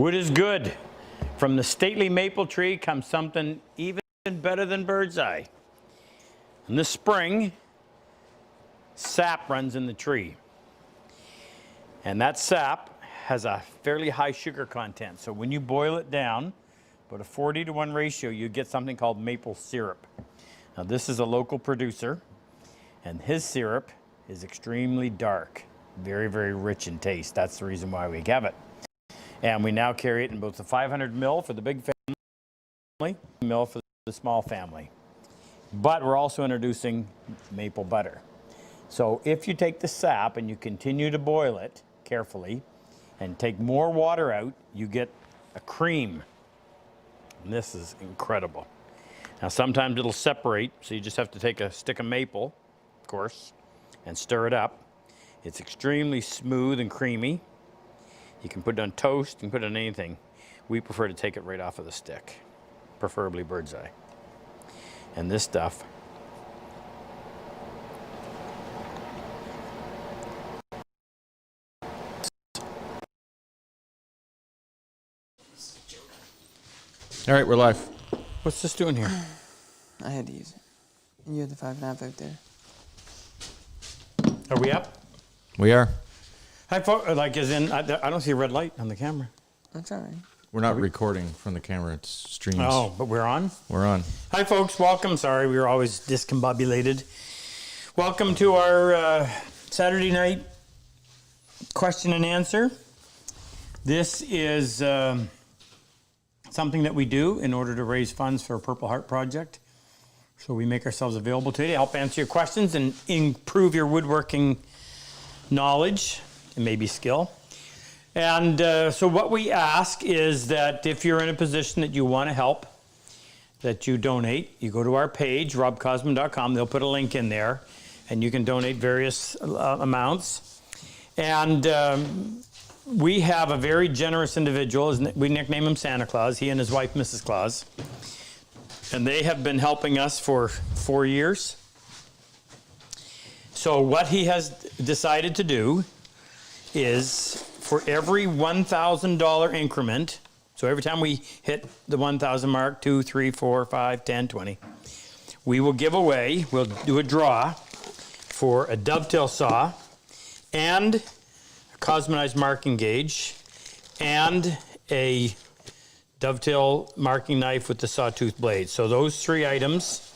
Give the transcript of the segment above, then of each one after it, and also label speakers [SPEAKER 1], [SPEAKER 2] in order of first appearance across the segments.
[SPEAKER 1] Wood is good. From the stately maple tree comes something even better than bird's eye. In the spring, sap runs in the tree. And that sap has a fairly high sugar content. So when you boil it down, about a 40-to-1 ratio, you get something called maple syrup. Now this is a local producer, and his syrup is extremely dark, very, very rich in taste. That's the reason why we have it. And we now carry it in both the 500 ml for the big family, ml for the small family. But we're also introducing maple butter. So if you take the sap and you continue to boil it carefully and take more water out, you get a cream. And this is incredible. Now sometimes it'll separate, so you just have to take a stick of maple, of course, and stir it up. It's extremely smooth and creamy. You can put it on toast, you can put it on anything. We prefer to take it right off of the stick, preferably bird's eye. And this stuff,
[SPEAKER 2] all right, we're live.
[SPEAKER 1] What's this doing here?
[SPEAKER 3] I had to use it. And you have the 5.5 out there.
[SPEAKER 1] Are we up?
[SPEAKER 2] We are.
[SPEAKER 1] Hi, folks. Like, as in, I don't see a red light on the camera.
[SPEAKER 3] That's all right.
[SPEAKER 2] We're not recording from the camera. It's streams.
[SPEAKER 1] Oh, but we're on?
[SPEAKER 2] We're on.
[SPEAKER 1] Hi, folks. Welcome. Sorry, we were always discombobulated. Welcome to our Saturday night question and answer. This is something that we do in order to raise funds for a Purple Heart project. So we make ourselves available today to help answer your questions and improve your woodworking knowledge and maybe skill. And so what we ask is that if you're in a position that you want to help, that you donate. You go to our page, RobCosman.com. They'll put a link in there, and you can donate various amounts. And we have a very generous individual. We nickname him Santa Claus. He and his wife, Mrs. Claus. And they have been helping us for 4 years. So what he has decided to do is for every $1,000 increment, so every time we hit the 1,000 mark, 2, 3, 4, 5, 10, 20, we will give away, we'll do a draw for a Dovetail saw and a Cosmanized marking gauge and a Dovetail marking knife with the sawtooth blade. So those 3 items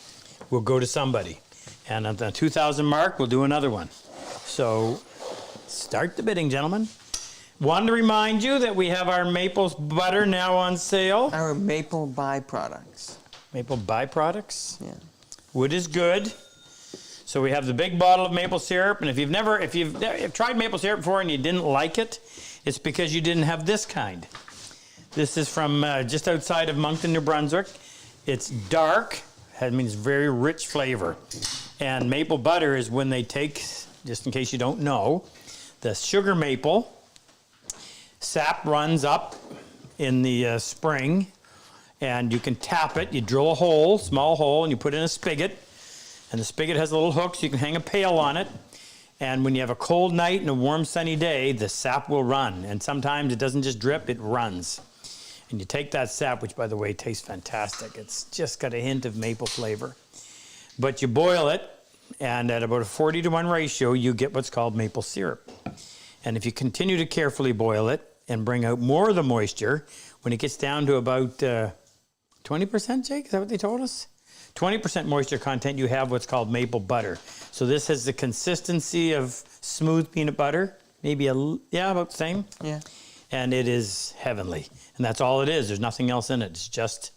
[SPEAKER 1] will go to somebody. And at the 2,000 mark, we'll do another one. So start the bidding, gentlemen. Want to remind you that we have our maple butter now on sale.
[SPEAKER 3] Our maple byproducts.
[SPEAKER 1] Maple byproducts?
[SPEAKER 3] Yeah.
[SPEAKER 1] Wood is good. So we have the big bottle of maple syrup. And if you've tried maple syrup before and you didn't like it, it's because you didn't have this kind. This is from just outside of Moncton, New Brunswick. It's dark. That means very rich flavor. And maple butter is when they take, just in case you don't know, the sugar maple, sap runs up in the spring, and you can tap it. You drill a hole, small hole, and you put in a spigot. And the spigot has a little hook, so you can hang a pail on it. And when you have a cold night and a warm sunny day, the sap will run. And sometimes it doesn't just drip, it runs. And you take that sap, which by the way tastes fantastic. It's just got a hint of maple flavor. But you boil it, and at about a 40-to-1 ratio, you get what's called maple syrup. And if you continue to carefully boil it and bring out more of the moisture, when it gets down to about 20%, Jake, is that what they told us? 20% moisture content, you have what's called maple butter. So this has the consistency of smooth peanut butter, maybe about the same.
[SPEAKER 3] Yeah.
[SPEAKER 1] And it is heavenly. And that's all it is. There's nothing else in it. It's just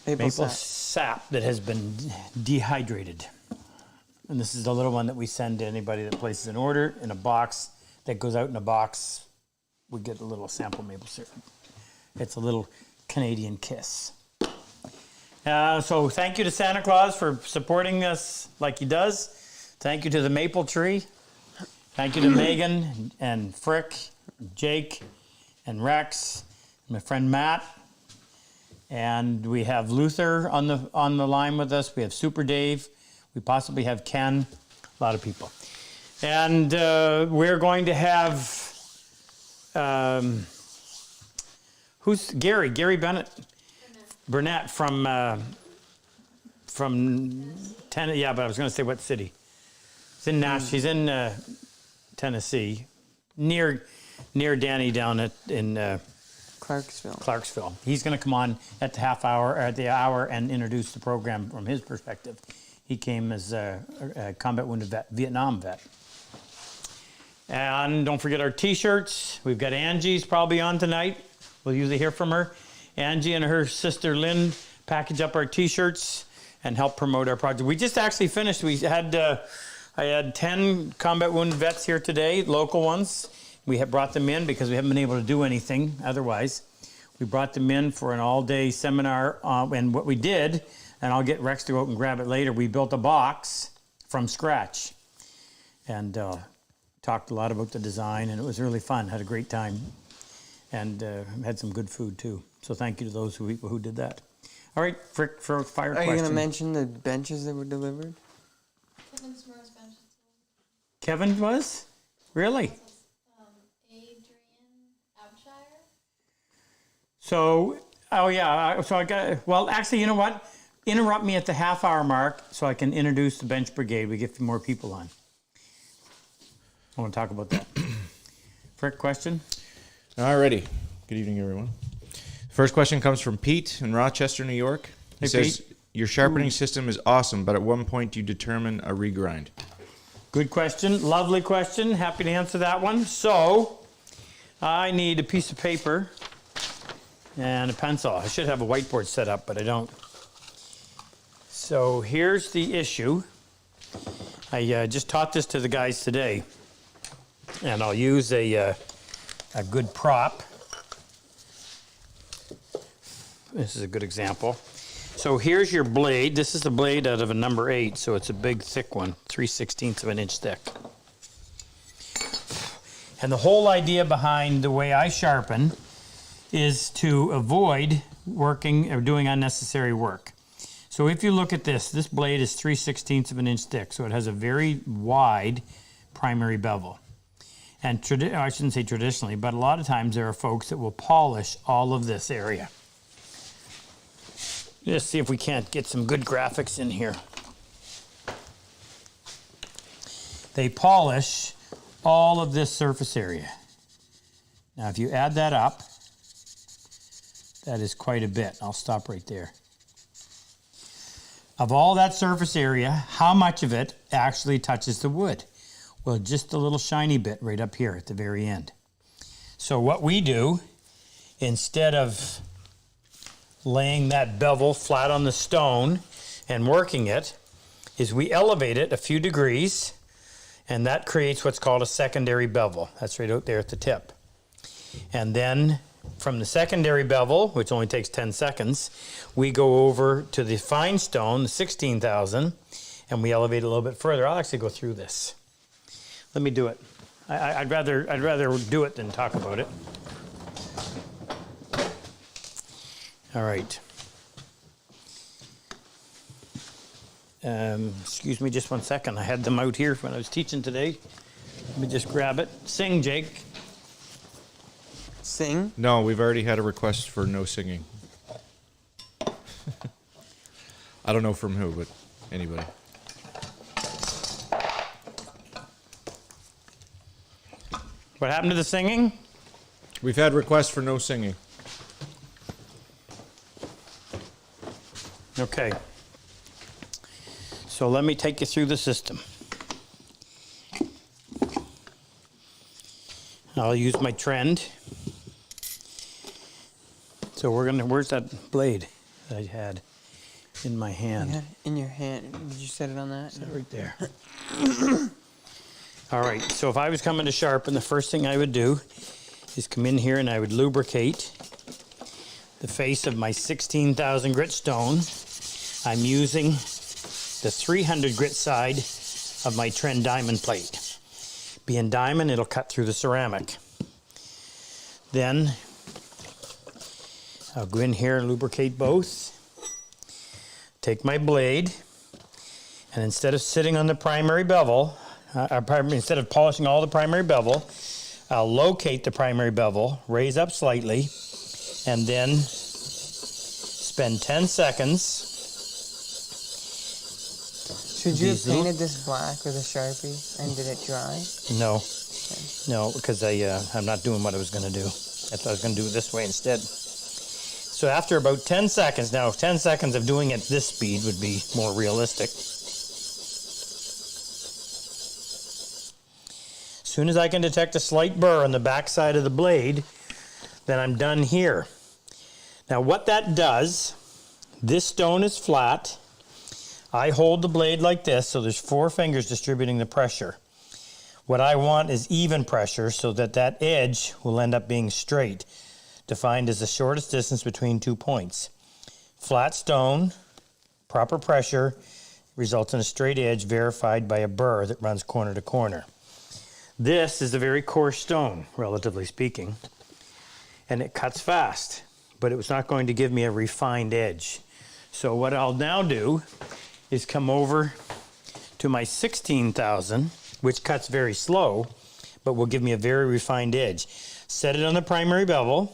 [SPEAKER 1] maple sap that has been dehydrated. And this is the little one that we send to anybody that places an order in a box that goes out in a box. We get a little sample maple syrup. It's a little Canadian kiss. So thank you to Santa Claus for supporting us like he does. Thank you to the maple tree. Thank you to Megan and Frick, Jake and Rex, and my friend Matt. And we have Luther on the line with us. We have Super Dave. We possibly have Ken. A lot of people. And we're going to have, who's Gary Bennett? Burnett from Tennessee. Yeah, but I was going to say what city? He's in She's in Tennessee, near Danny down in
[SPEAKER 3] Clarksville.
[SPEAKER 1] He's going to come on at the hour and introduce the program from his perspective. He came as a combat wounded vet, Vietnam vet. And don't forget our t-shirts. We've got Angie's probably on tonight. We'll usually hear from her. Angie and her sister Lynn package up our t-shirts and help promote our project. We just actually finished. I had 10 combat wounded vets here today, local ones. We have brought them in because we haven't been able to do anything otherwise. We brought them in for an all-day seminar, and what we did, and I'll get Rex to go out and grab it later, we built a box from scratch and talked a lot about the design, and it was really fun. Had a great time, and had some good food too. So thank you to those who did that. All right, Frick, for a fire question.
[SPEAKER 3] Are you going to mention the benches that were delivered?
[SPEAKER 4] Kevin's Morris bench.
[SPEAKER 1] Kevin was? Really?
[SPEAKER 4] Adrian Abshire.
[SPEAKER 1] So, oh yeah, so I got, well, actually, you know what? Interrupt me at the half-hour mark so I can introduce the bench brigade. We get more people on. I want to talk about that. Frick, question?
[SPEAKER 2] Alrighty. Good evening, everyone. First question comes from Pete in Rochester, New York. He
[SPEAKER 1] Hey,
[SPEAKER 2] says,
[SPEAKER 1] Pete.
[SPEAKER 2] your sharpening system is awesome, but at one point do you determine a regrind?
[SPEAKER 1] Good question. Lovely question. Happy to answer that one. So, I need a piece of paper and a pencil. I should have a whiteboard set up, but I don't. So, here's the issue. I just taught this to the guys today, and I'll use a good prop. This is a good example. So here's your blade. This is the blade out of a number 8, so it's a big, thick one, 3/16 of an inch thick. And the whole idea behind the way I sharpen is to avoid working or doing unnecessary work. So if you look at this blade is 3/16 of an inch thick, so it has a very wide primary bevel. And I shouldn't say traditionally, but a lot of times there are folks that will polish all of this area. Let's see if we can't get some good graphics in here. They polish all of this surface area. Now, if you add that up, that is quite a bit. I'll stop right there. Of all that surface area, how much of it actually touches the wood? Well, just a little shiny bit right up here at the very end. So what we do, instead of laying that bevel flat on the stone and working it, is we elevate it a few degrees, and that creates what's called a secondary bevel. That's right out there at the tip. And then from the secondary bevel, which only takes 10 seconds, we go over to the fine stone, the 16,000, and we elevate it a little bit further. I'll actually go through this. Let me do it. I'd rather do it than talk about it. All right. Excuse me just one second. I had them out here when I was teaching today. Let me just grab it. Sing, Jake.
[SPEAKER 3] Sing?
[SPEAKER 2] No, we've already had a request for no singing. I don't know from who, but anybody.
[SPEAKER 1] What happened to the singing?
[SPEAKER 2] We've had requests for no singing.
[SPEAKER 1] Okay. So let me take you through the system. I'll use my trend. So where's that blade that I had in my hand?
[SPEAKER 3] You had it in your hand. Did you set it on that?
[SPEAKER 1] Right there. All right, so if I was coming to sharpen, the first thing I would do is come in here and I would lubricate the face of my 16,000 grit stone. I'm using the 300 grit side of my trend diamond plate. Being diamond, it'll cut through the ceramic. Then I'll go in here and lubricate both. Take my blade, and instead of sitting on the primary bevel, instead of polishing all the primary bevel, I'll locate the primary bevel, raise up slightly, and then spend 10 seconds.
[SPEAKER 3] Should you have
[SPEAKER 1] These little-
[SPEAKER 3] painted this black with a Sharpie and did it dry?
[SPEAKER 1] No, no, because I'm not doing what I was going to do. I thought I was going to do it this way instead. So after about 10 seconds, now 10 seconds of doing it this speed would be more realistic. As soon as I can detect a slight burr on the back side of the blade, then I'm done here. Now what that does, this stone is flat. I hold the blade like this, so there's 4 fingers distributing the pressure. What I want is even pressure so that that edge will end up being straight, defined as the shortest distance between 2 points. Flat stone, proper pressure, results in a straight edge verified by a burr that runs corner to corner. This is a very coarse stone, relatively speaking, and it cuts fast, but it was not going to give me a refined edge. So what I'll now do is come over to my 16,000, which cuts very slow, but will give me a very refined edge. Set it on the primary bevel,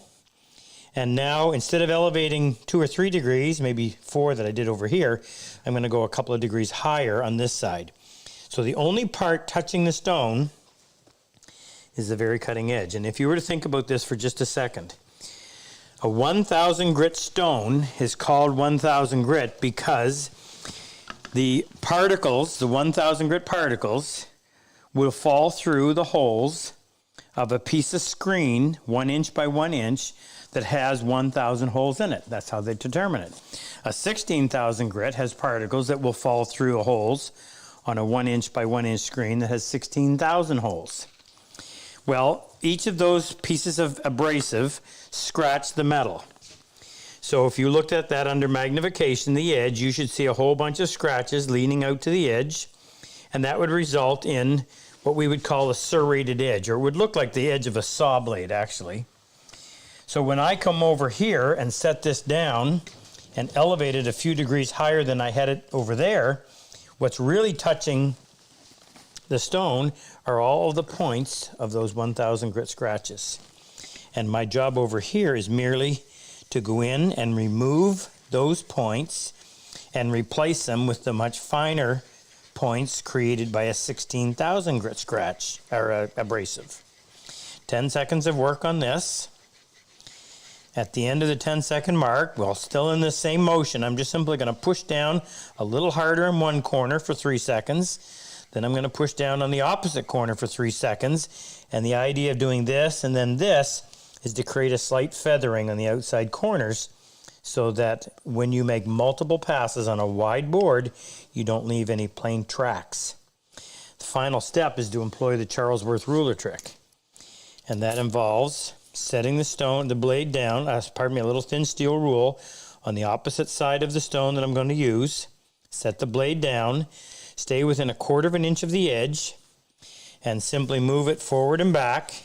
[SPEAKER 1] and now instead of elevating 2 or 3 degrees, maybe 4 that I did over here, I'm going to go a couple of degrees higher on this side. So the only part touching the stone is the very cutting edge. And if you were to think about this for just a second, a 1,000 grit stone is called 1,000 grit because the particles, the 1,000 grit particles, will fall through the holes of a piece of screen 1 inch by 1 inch that has 1,000 holes in it. That's how they determine it. A 16,000 grit has particles that will fall through the holes on a 1 inch by 1 inch screen that has 16,000 holes. Well, each of those pieces of abrasive scratch the metal. So if you looked at that under magnification, the edge, you should see a whole bunch of scratches leaning out to the edge, and that would result in what we would call a serrated edge, or it would look like the edge of a saw blade, actually. So when I come over here and set this down and elevate it a few degrees higher than I had it over there, what's really touching the stone are all of the points of those 1,000 grit scratches. And my job over here is merely to go in and remove those points and replace them with the much finer points created by a 16,000 grit scratch or abrasive. 10 seconds of work on this. At the end of the 10-second mark, while still in the same motion, I'm just simply going to push down a little harder in one corner for 3 seconds. Then I'm going to push down on the opposite corner for 3 seconds. And the idea of doing this and then this is to create a slight feathering on the outside corners so that when you make multiple passes on a wide board, you don't leave any plain tracks. The final step is to employ the Charlesworth ruler trick. And that involves setting the blade down, a little thin steel rule on the opposite side of the stone that I'm going to use. Set the blade down, stay within 1/4 of an inch of the edge, and simply move it forward and back.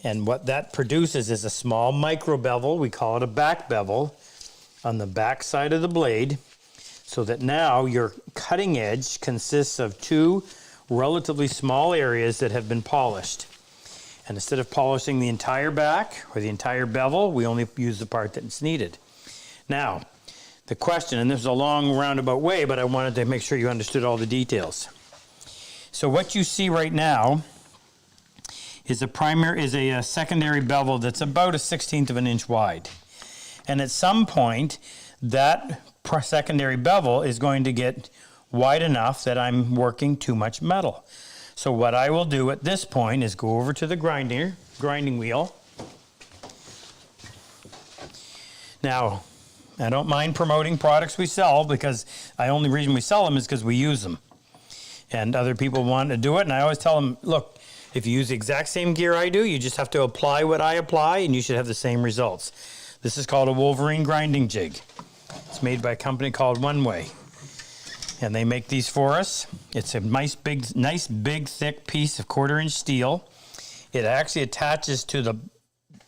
[SPEAKER 1] And what that produces is a small micro bevel, we call it a back bevel, on the back side of the blade, so that now your cutting edge consists of 2 relatively small areas that have been polished. And instead of polishing the entire back or the entire bevel, we only use the part that's needed. Now, the question, and this is a long roundabout way, but I wanted to make sure you understood all the details. So what you see right now is a secondary bevel that's about 1/16 of an inch wide. And at some point, that secondary bevel is going to get wide enough that I'm working too much metal. So what I will do at this point is go over to the grinding wheel. Now, I don't mind promoting products we sell because the only reason we sell them is because we use them. And other people want to do it, and I always tell them, look, if you use the exact same gear I do, you just have to apply what I apply, and you should have the same results. This is called a Wolverine grinding jig. It's made by a company called One Way. And they make these for us. It's a nice, big, thick piece of 1/4 inch steel. It actually attaches to the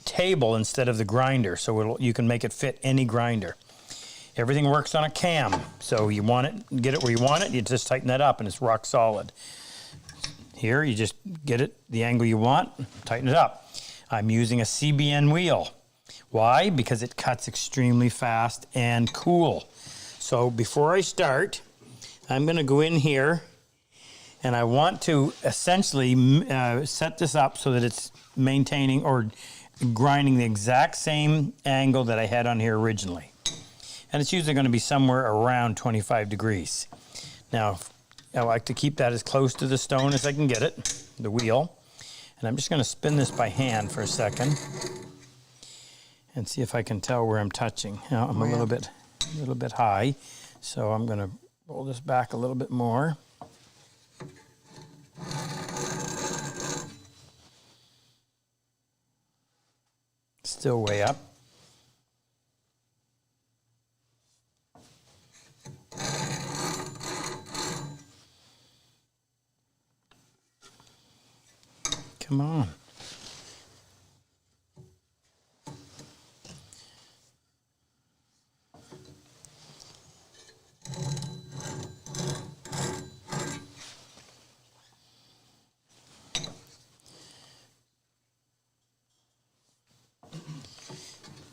[SPEAKER 1] table instead of the grinder, so you can make it fit any grinder. Everything works on a cam. So you want it, get it where you want it, you just tighten that up and it's rock solid. Here, you just get it the angle you want, tighten it up. I'm using a CBN wheel. Why? Because it cuts extremely fast and cool. So before I start, I'm going to go in here and I want to essentially set this up so that it's maintaining or grinding the exact same angle that I had on here originally. And it's usually going to be somewhere around 25 degrees. Now, I like to keep that as close to the stone as I can get it, the wheel. And I'm just going to spin this by hand for a second and see if I can tell where I'm touching. Now, I'm a little bit high, so I'm going to roll this back a little bit more. Still way up. Come on.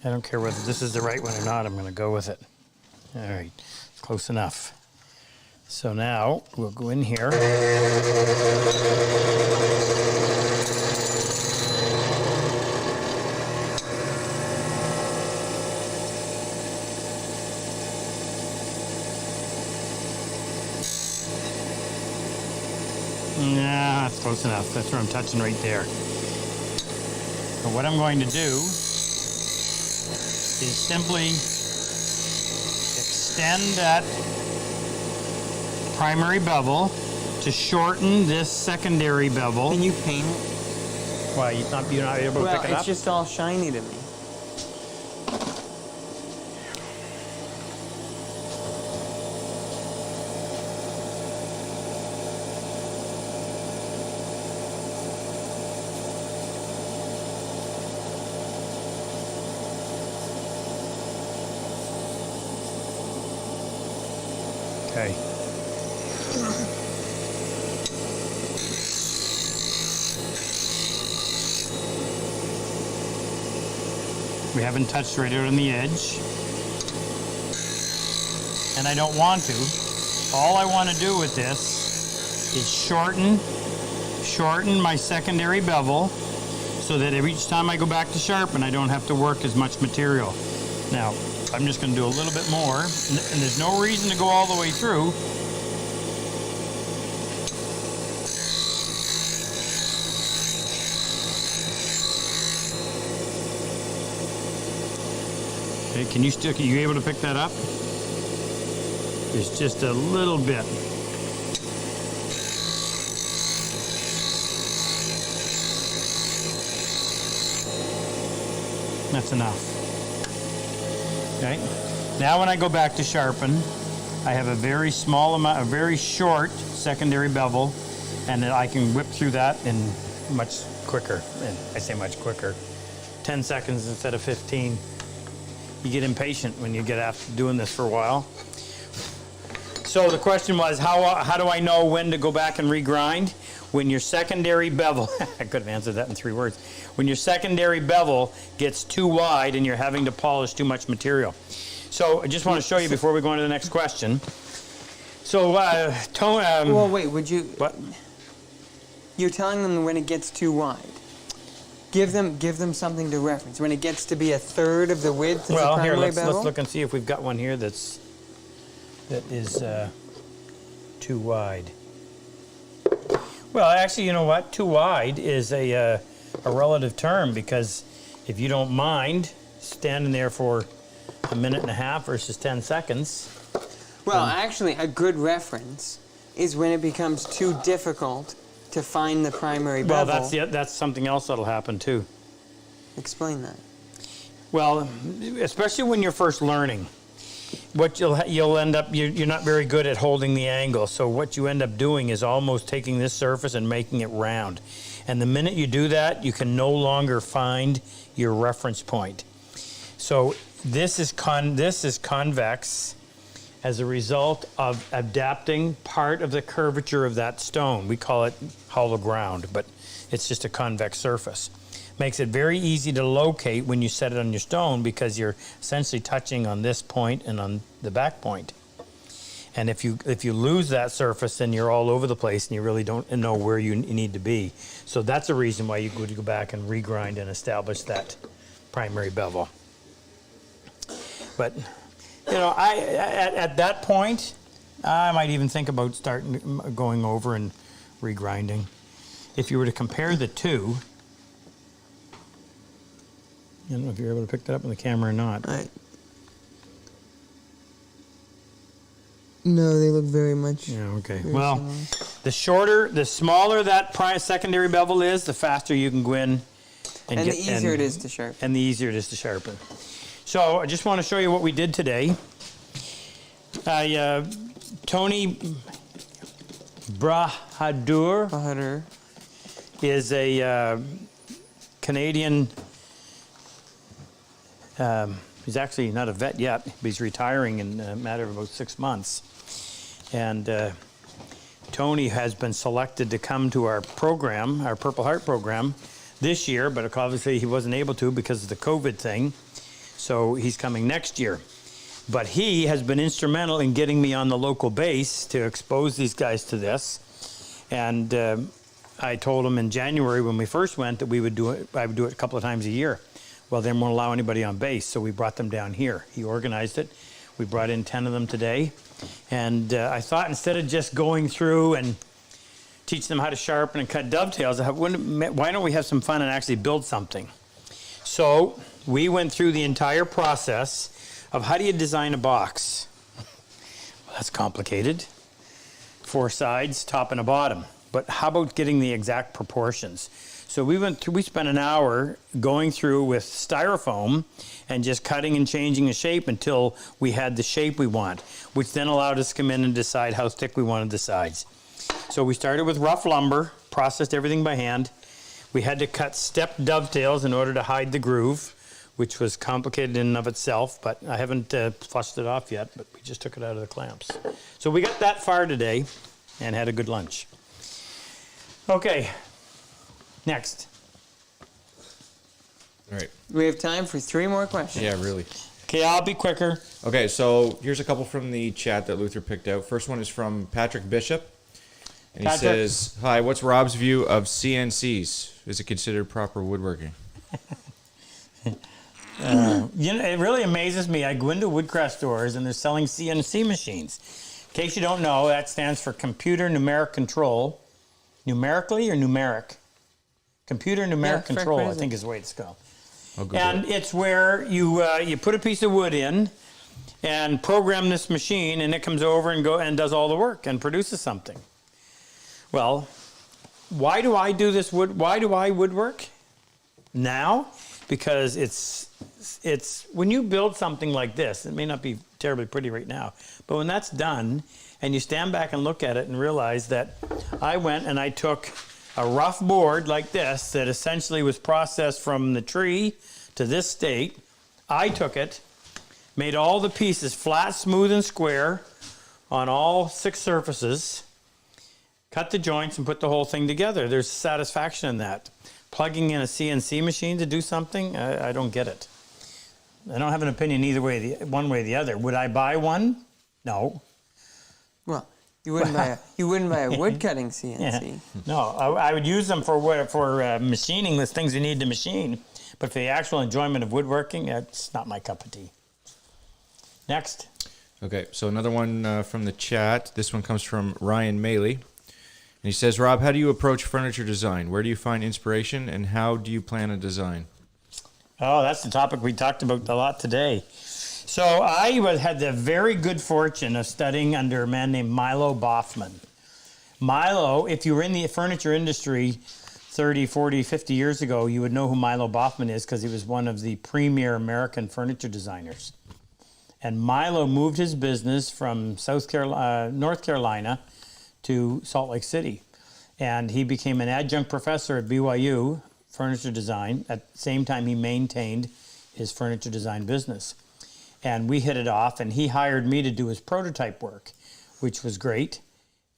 [SPEAKER 1] I don't care whether this is the right one or not, I'm going to go with it. All right, close enough. So now we'll go in here. Nah, that's close enough. That's where I'm touching right there. But what I'm going to do is simply extend that primary bevel to shorten this secondary bevel.
[SPEAKER 3] Can you paint it?
[SPEAKER 1] Why, you're not able to
[SPEAKER 3] Well,
[SPEAKER 1] pick it up?
[SPEAKER 3] it's just all shiny to me.
[SPEAKER 1] Okay. We haven't touched right out on the edge. And I don't want to. All I want to do with this is shorten my secondary bevel so that each time I go back to sharpen, I don't have to work as much material. Now, I'm just going to do a little bit more, and there's no reason to go all the way through. Okay, are you able to pick that up? It's just a little bit. That's enough. Okay. Now when I go back to sharpen, I have a very small amount, a very short secondary bevel, and then I can whip through that in much quicker. And I say much quicker, 10 seconds instead of 15. You get impatient when you get after doing this for a while. So the question was, how do I know when to go back and regrind? When your secondary bevel, I could have answered that in 3 words. When your secondary bevel gets too wide and you're having to polish too much material. So I just want to show you before we go on to the next question. So,
[SPEAKER 3] Well, wait, would you...
[SPEAKER 1] What?
[SPEAKER 3] You're telling them when it gets too wide. Give them something to reference. When it gets to be a third of the width of the
[SPEAKER 1] Well,
[SPEAKER 3] primary
[SPEAKER 1] here, let's
[SPEAKER 3] bevel?
[SPEAKER 1] look and see if we've got one here that is too wide. Well, actually, you know what? Too wide is a relative term, because if you don't mind standing there for a minute and a half versus 10 seconds.
[SPEAKER 3] Well, actually, a good reference is when it becomes too difficult to find the primary
[SPEAKER 1] Well,
[SPEAKER 3] bevel.
[SPEAKER 1] that's something else that'll happen too.
[SPEAKER 3] Explain that.
[SPEAKER 1] Well, especially when you're first learning, what you'll end up, you're not very good at holding the angle. So what you end up doing is almost taking this surface and making it round. And the minute you do that, you can no longer find your reference point. So This is convex as a result of adapting part of the curvature of that stone. We call it hollow ground, but it's just a convex surface. Makes it very easy to locate when you set it on your stone because you're essentially touching on this point and on the back point. And if you lose that surface, then you're all over the place and you really don't know where you need to be. So that's a reason why you would go back and regrind and establish that primary bevel. But you know, at that point, I might even think about going over and regrinding. If you were to compare the two, I don't know if you're able to pick that up on the camera or not.
[SPEAKER 3] No, they look very much.
[SPEAKER 1] Yeah, okay.
[SPEAKER 3] very
[SPEAKER 1] Well,
[SPEAKER 3] similar.
[SPEAKER 1] the smaller that secondary bevel is, the faster you can go in
[SPEAKER 3] And the easier it is to sharpen.
[SPEAKER 1] And the easier it is to sharpen. So I just want to show you what we did today. Tony Bahadur is a Canadian. He's actually not a vet yet, but he's retiring in a matter of about 6 months. And Tony has been selected to come to our program, our Purple Heart program, this year, but obviously he wasn't able to because of the COVID thing. So he's coming next year. But he has been instrumental in getting me on the local base to expose these guys to this. And I told him in January when we first went that we would do it, I would do it a couple of times a year. Well, they won't allow anybody on base, so we brought them down here. He organized it. We brought in 10 of them today. And I thought instead of just going through and teach them how to sharpen and cut dovetails, why don't we have some fun and actually build something? So we went through the entire process of how do you design a box? Well, that's complicated. 4 sides, top and a bottom. But how about getting the exact proportions? So we spent an hour going through with styrofoam and just cutting and changing the shape until we had the shape we want, which then allowed us to come in and decide how thick we wanted the sides. So we started with rough lumber, processed everything by hand. We had to cut step dovetails in order to hide the groove, which was complicated in and of itself, but I haven't flushed it off yet, but we just took it out of the clamps. So we got that far today and had a good lunch. Okay, next.
[SPEAKER 2] All right.
[SPEAKER 3] We have time for 3 more questions.
[SPEAKER 2] Yeah, really.
[SPEAKER 1] Okay, I'll be quicker.
[SPEAKER 2] Okay, so here's a couple from the chat that Luther picked out. First one is from Patrick Bishop. And he says, hi, what's Rob's view of CNCs? Is it considered proper woodworking?
[SPEAKER 1] You know, it really amazes me. I go into woodcraft stores and they're selling CNC machines. In case you don't know, that stands for computer numeric control. Numerically or numeric? Computer numeric control, I think is the way it's called. And it's where you put a piece of wood in and program this machine, and it comes over and does all the work and produces something. Well, why do I do this wood? Why do I woodwork now? Because it's when you build something like this, it may not be terribly pretty right now, but when that's done and you stand back and look at it and realize that I went and I took a rough board like this that essentially was processed from the tree to this state. I took it, made all the pieces flat, smooth, and square on all 6 surfaces, cut the joints, and put the whole thing together. There's satisfaction in that. Plugging in a CNC machine to do something, I don't get it. I don't have an opinion either way, one way or the other. Would I buy one? No.
[SPEAKER 3] Well, you wouldn't buy a wood cutting CNC.
[SPEAKER 1] Yeah. No, I would use them for machining the things you need to machine, but for the actual enjoyment of woodworking, that's not my cup of tea. Next.
[SPEAKER 2] Okay, so another one from the chat. This one comes from Ryan Maley. And he says, Rob, how do you approach furniture design? Where do you find inspiration, and how do you plan a design?
[SPEAKER 1] Oh, that's the topic we talked about a lot today. So I had the very good fortune of studying under a man named Milo Boffman. Milo, if you were in the furniture industry 30, 40, 50 years ago, you would know who Milo Boffman is because he was one of the premier American furniture designers. And Milo moved his business from North Carolina to Salt Lake City. And he became an adjunct professor at BYU, furniture design. At the same time, he maintained his furniture design business. and we hit it off, and he hired me to do his prototype work, which was great.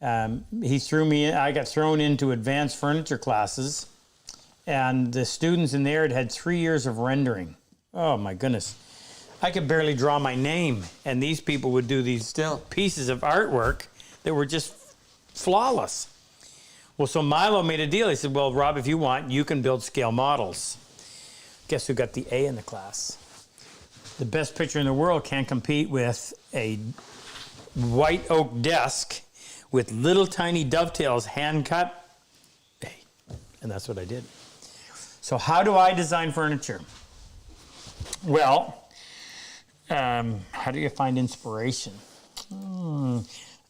[SPEAKER 1] He threw me in, I got thrown into advanced furniture classes, and the students in there had 3 years of rendering. Oh my goodness. I could barely draw my name, and these people would do these pieces of artwork that were just flawless. Well, so Milo made a deal. He said, well, Rob, if you want, you can build scale models. Guess who got the A in the class? The best picture in the world can't compete with a white oak desk with little tiny dovetails hand cut. Hey, and that's what I did. So how do I design furniture? Well, how do you find inspiration?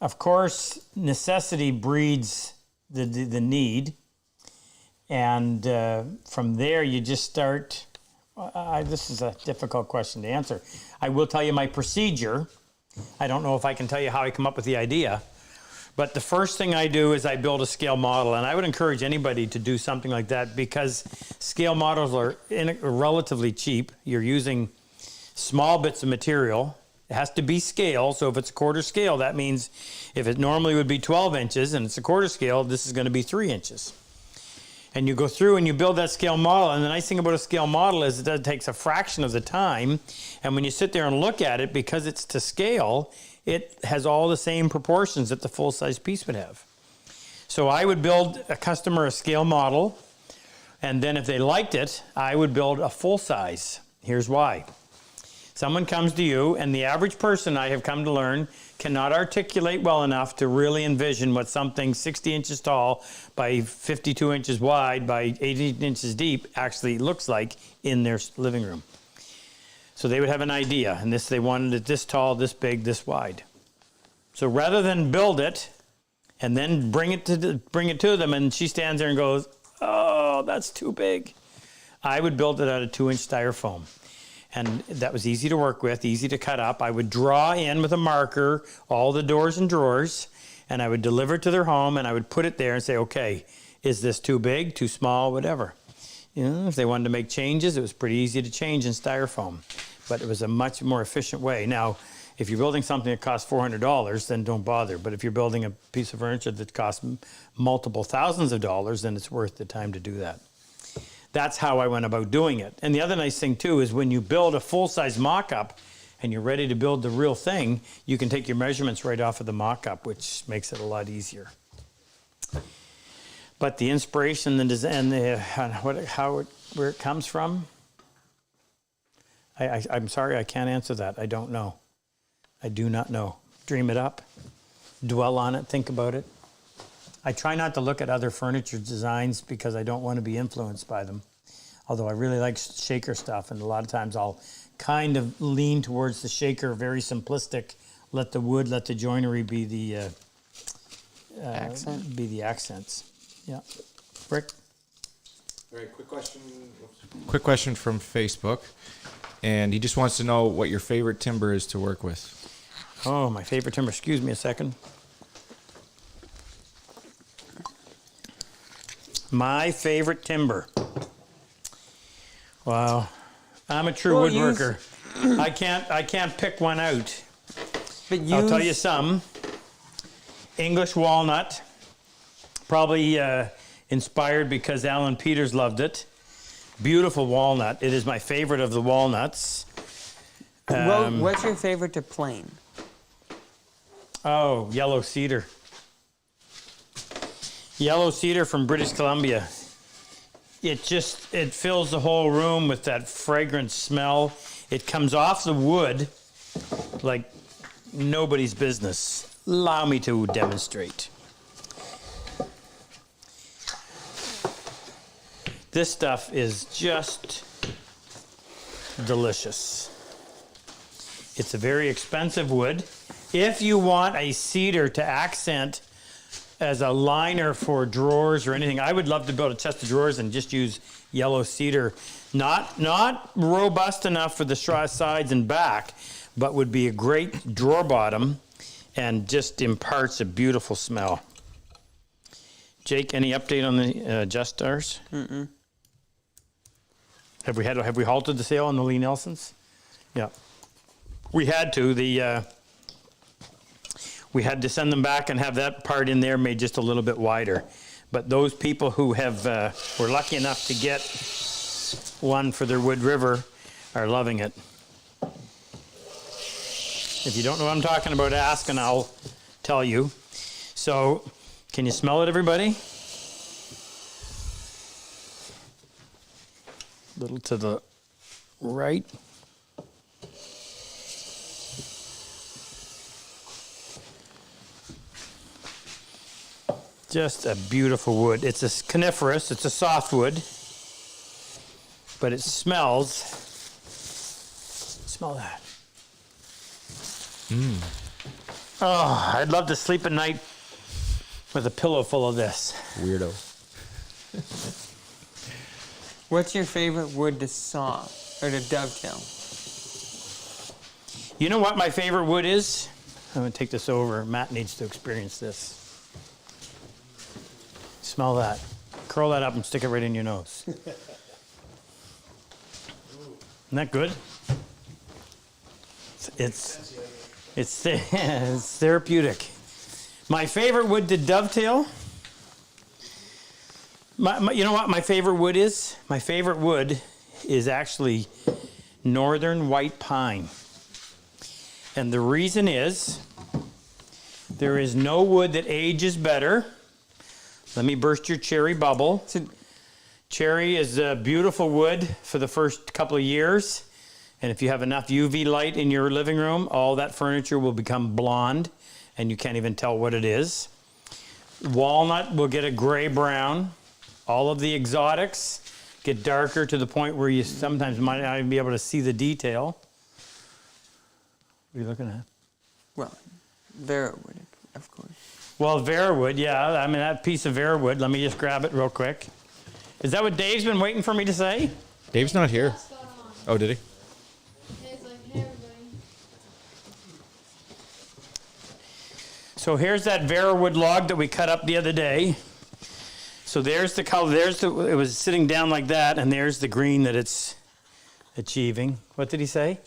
[SPEAKER 1] Of course, necessity breeds the need. And from there, you just start. This is a difficult question to answer. I will tell you my procedure. I don't know if I can tell you how I come up with the idea. But the first thing I do is I build a scale model. And I would encourage anybody to do something like that because scale models are relatively cheap. You're using small bits of material. It has to be scale. So if it's a quarter scale, that means if it normally would be 12 inches and it's a quarter scale, this is going to be 3 inches. And you go through and you build that scale model. And the nice thing about a scale model is it takes a fraction of the time. And when you sit there and look at it, because it's to scale, it has all the same proportions that the full-size piece would have. So I would build a customer a scale model. And then if they liked it, I would build a full-size. Here's why. Someone comes to you, and the average person, I have come to learn, cannot articulate well enough to really envision what something 60 inches tall by 52 inches wide by 18 inches deep actually looks like in their living room. So they would have an idea, and they wanted it this tall, this big, this wide. So rather than build it and then bring it to them, and she stands there and goes, "Oh, that's too big," I would build it out of 2-inch styrofoam. And that was easy to work with, easy to cut up. I would draw in with a marker all the doors and drawers, and I would deliver it to their home, and I would put it there and say, okay, is this too big, too small, whatever. You know, if they wanted to make changes, it was pretty easy to change in styrofoam. But it was a much more efficient way. Now, if you're building something that costs $400, then don't bother. But if you're building a piece of furniture that costs multiple thousands of dollars, then it's worth the time to do that. That's how I went about doing it. And the other nice thing, too, is when you build a full-size mock-up and you're ready to build the real thing, you can take your measurements right off of the mock-up, which makes it a lot easier. But the inspiration, the design, where it comes from, I'm sorry, I can't answer that. I don't know. I do not know. Dream it up. Dwell on it. Think about it. I try not to look at other furniture designs because I don't want to be influenced by them. Although I really like shaker stuff, and a lot of times I'll kind of lean towards the shaker, very simplistic. Let the wood, let the joinery be the
[SPEAKER 3] Accent.
[SPEAKER 1] Be the accents. Yeah, Rick.
[SPEAKER 2] All right, quick question from Facebook, and he just wants to know what your favorite timber is to work with.
[SPEAKER 1] Oh, my favorite timber. Excuse me a second. My favorite timber. Wow, I'm a true woodworker. I can't pick one out.
[SPEAKER 3] But
[SPEAKER 1] I'll tell you some. English walnut, probably inspired because Alan Peters loved it. Beautiful walnut. It is my favorite of the walnuts.
[SPEAKER 3] What's your favorite to plane?
[SPEAKER 1] Oh, yellow cedar. Yellow cedar from British Columbia. It fills the whole room with that fragrant smell. It comes off the wood like nobody's business. Allow me to demonstrate. This stuff is just delicious. It's a very expensive wood. If you want a cedar to accent as a liner for drawers or anything, I would love to build a chest of drawers and just use yellow cedar. Not robust enough for the sides and back, but would be a great drawer bottom and just imparts a beautiful smell. Jake, any update on the Just Stars? Mm-mm. Have we halted the sale on the Lee Nelsons? Yeah. We had to. We had to send them back and have that part in there made just a little bit wider. But those people who have were lucky enough to get one for their Wood River are loving it. If you don't know what I'm talking about, ask and I'll tell you. So, can you smell it, everybody? A little to the right. Just a beautiful wood. It's a coniferous, it's a softwood, but it smells. Smell that. Oh, I'd love to sleep at night with a pillow full of this.
[SPEAKER 2] Weirdo.
[SPEAKER 3] What's your favorite wood to saw or to dovetail?
[SPEAKER 1] You know what my favorite wood is? I'm going to take this over. Matt needs to experience this. Smell that. Curl that up and stick it right in your nose. Isn't that good? It's therapeutic. My favorite wood to dovetail. You know what my favorite wood is? My favorite wood is actually northern white pine. And the reason is there is no wood that ages better. Let me burst your cherry bubble. Cherry is a beautiful wood for the first couple of years. And if you have enough UV light in your living room, all that furniture will become blonde and you can't even tell what it is. Walnut will get a gray brown. All of the exotics get darker to the point where you sometimes might not even be able to see the detail. What are you looking at?
[SPEAKER 3] Well, Vera wood, of course.
[SPEAKER 1] Well, Vera wood, yeah. I mean, that piece of Vera wood, let me just grab it real quick. Is that what Dave's been waiting for me to say?
[SPEAKER 2] Dave's not here.
[SPEAKER 4] What's going on?
[SPEAKER 2] Oh, did he?
[SPEAKER 4] It's like, hey, everybody.
[SPEAKER 1] So here's that Vera wood log that we cut up the other day. So there's the color, it was sitting down like that, and there's the green that it's achieving. What did he say?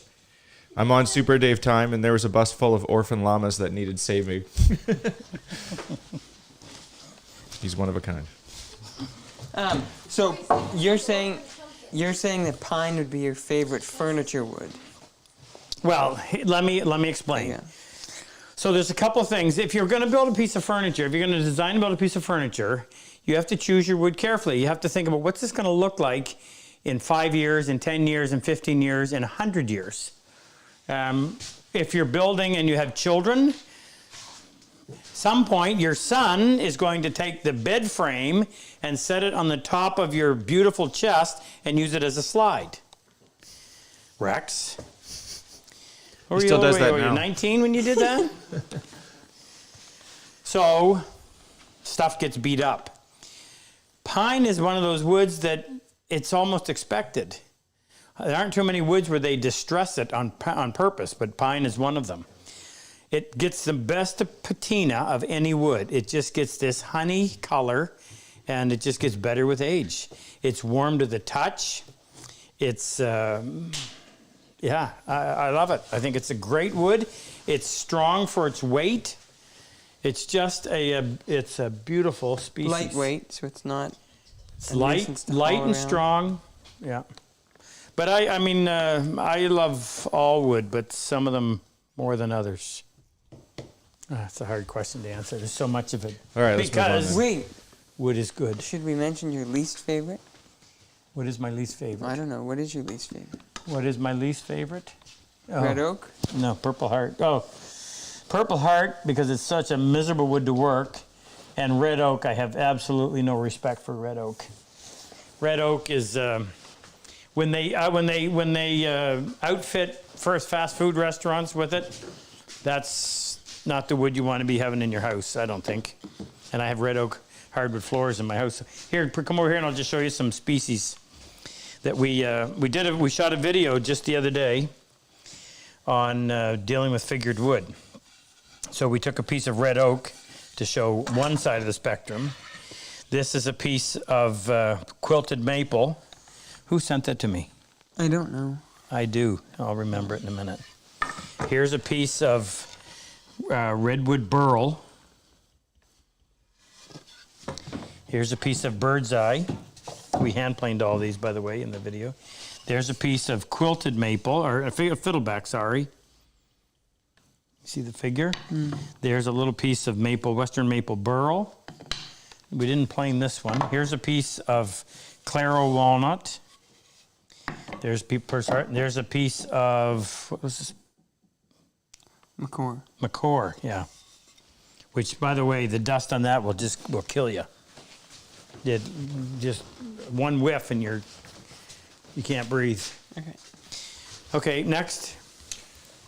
[SPEAKER 2] I'm on Super Dave time, and there was a bus full of orphan llamas that needed saving. He's one of a kind.
[SPEAKER 3] So you're saying that pine would be your favorite furniture wood?
[SPEAKER 1] Well, let me explain.
[SPEAKER 3] Yeah.
[SPEAKER 1] So there's a couple things. If you're going to build a piece of furniture, if you're going to design and build a piece of furniture, you have to choose your wood carefully. You have to think about what's this going to look like in 5 years, in 10 years, in 15 years, in 100 years. If you're building and you have children, some point your son is going to take the bed frame and set it on the top of your beautiful chest and use it as a slide. Rex?
[SPEAKER 2] He still does that
[SPEAKER 1] were
[SPEAKER 2] now.
[SPEAKER 1] you 19 when you did that? So, stuff gets beat up. Pine is one of those woods that it's almost expected. There aren't too many woods where they distress it on purpose, but pine is one of them. It gets the best patina of any wood. It just gets this honey color, and it just gets better with age. It's warm to the touch. It's, yeah, I love it. I think it's a great wood. It's strong for its weight. It's just it's a beautiful species.
[SPEAKER 3] Lightweight, so it's not.
[SPEAKER 1] It's
[SPEAKER 3] a nuisance to
[SPEAKER 1] light
[SPEAKER 3] haul
[SPEAKER 1] and
[SPEAKER 3] around.
[SPEAKER 1] strong. Yeah. But I mean, I love all wood, but some of them more than others. That's a hard question to answer. There's so much of it.
[SPEAKER 2] All right, let's move on
[SPEAKER 1] because
[SPEAKER 2] then.
[SPEAKER 3] Wait,
[SPEAKER 1] wood is good.
[SPEAKER 3] should we mention your least favorite?
[SPEAKER 1] What is my least favorite?
[SPEAKER 3] I don't know. What is your least favorite?
[SPEAKER 1] What is my least favorite? Oh,
[SPEAKER 3] Red oak?
[SPEAKER 1] No, Purple Heart. Oh, Purple Heart because it's such a miserable wood to work, and red oak. I have absolutely no respect for red oak. Red oak is when they outfit first fast food restaurants with it. That's not the wood you want to be having in your house, I don't think. And I have red oak hardwood floors in my house. Here, come over here, and I'll just show you some species that we shot a video just the other day on dealing with figured wood. So we took a piece of red oak to show one side of the spectrum. This is a piece of quilted maple. Who sent that to me?
[SPEAKER 3] I don't know.
[SPEAKER 1] I do. I'll remember it in a minute. Here's a piece of redwood burl. Here's a piece of bird's eye. We hand planed all these, by the way, in the video. There's a piece of quilted maple, or a fiddleback, sorry. See the figure? There's a little piece of maple, western maple burl. We didn't plane this one. Here's a piece of claro walnut. There's a piece of, what was this? Macor, yeah. Which, by the way, the dust on that will kill you. Just one whiff and you can't breathe.
[SPEAKER 3] Okay.
[SPEAKER 1] Okay, next.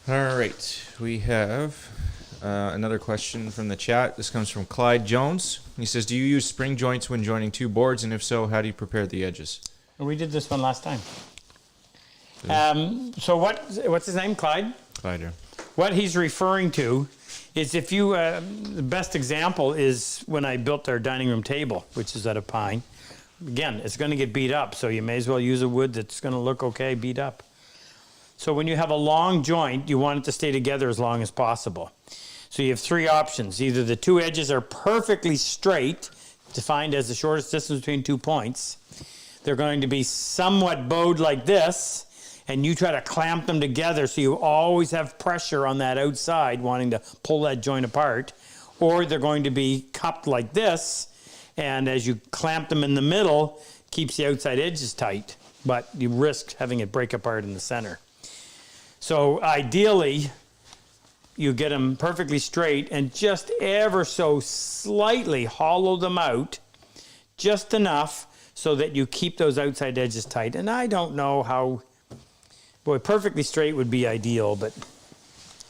[SPEAKER 2] All right, we have another question from the chat. This comes from Clyde Jones. He says, do you use spring joints when joining two boards, and if so, how do you prepare the edges?
[SPEAKER 1] We did this one last time. So what's his name, Clyde?
[SPEAKER 2] Clyde, yeah.
[SPEAKER 1] What he's referring to is if you, the best example is when I built our dining room table, which is out of pine. Again, it's going to get beat up, so you may as well use a wood that's going to look okay beat up. So when you have a long joint, you want it to stay together as long as possible. So you have three options. Either the two edges are perfectly straight, defined as the shortest distance between 2 points. They're going to be somewhat bowed like this, and you try to clamp them together so you always have pressure on that outside wanting to pull that joint apart. Or they're going to be cupped like this, and as you clamp them in the middle, keeps the outside edges tight, but you risk having it break apart in the center. So ideally, you get them perfectly straight and just ever so slightly hollow them out, just enough so that you keep those outside edges tight. And I don't know how, boy, perfectly straight would be ideal, but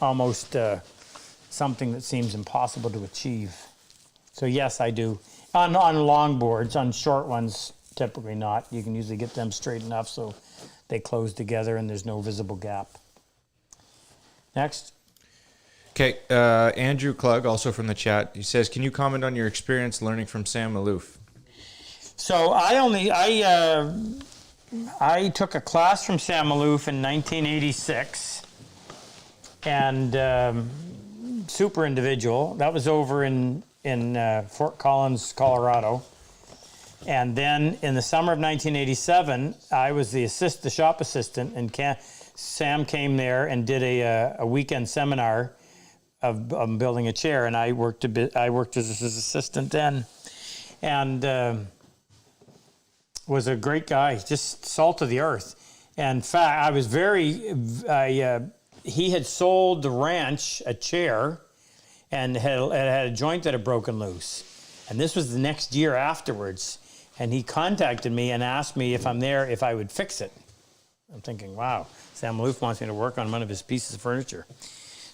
[SPEAKER 1] almost something that seems impossible to achieve. So yes, I do. On long boards, on short ones, typically not. You can usually get them straight enough so they close together and there's no visible gap. Next.
[SPEAKER 2] Okay, Andrew Klug, also from the chat, he says, can you comment on your experience learning from Sam Maloof?
[SPEAKER 1] So I took a class from Sam Maloof in 1986, and super individual. That was over in Fort Collins, Colorado. And then in the summer of 1987, I was the shop assistant, and Sam came there and did a weekend seminar of building a chair, and I worked as his assistant then, and was a great guy, just salt of the earth. And in fact, he had sold the ranch a chair, and had a joint that had broken loose, and this was the next year afterwards, and he contacted me and asked me if I'm there if I would fix it. I'm thinking, wow, Sam Maloof wants me to work on one of his pieces of furniture.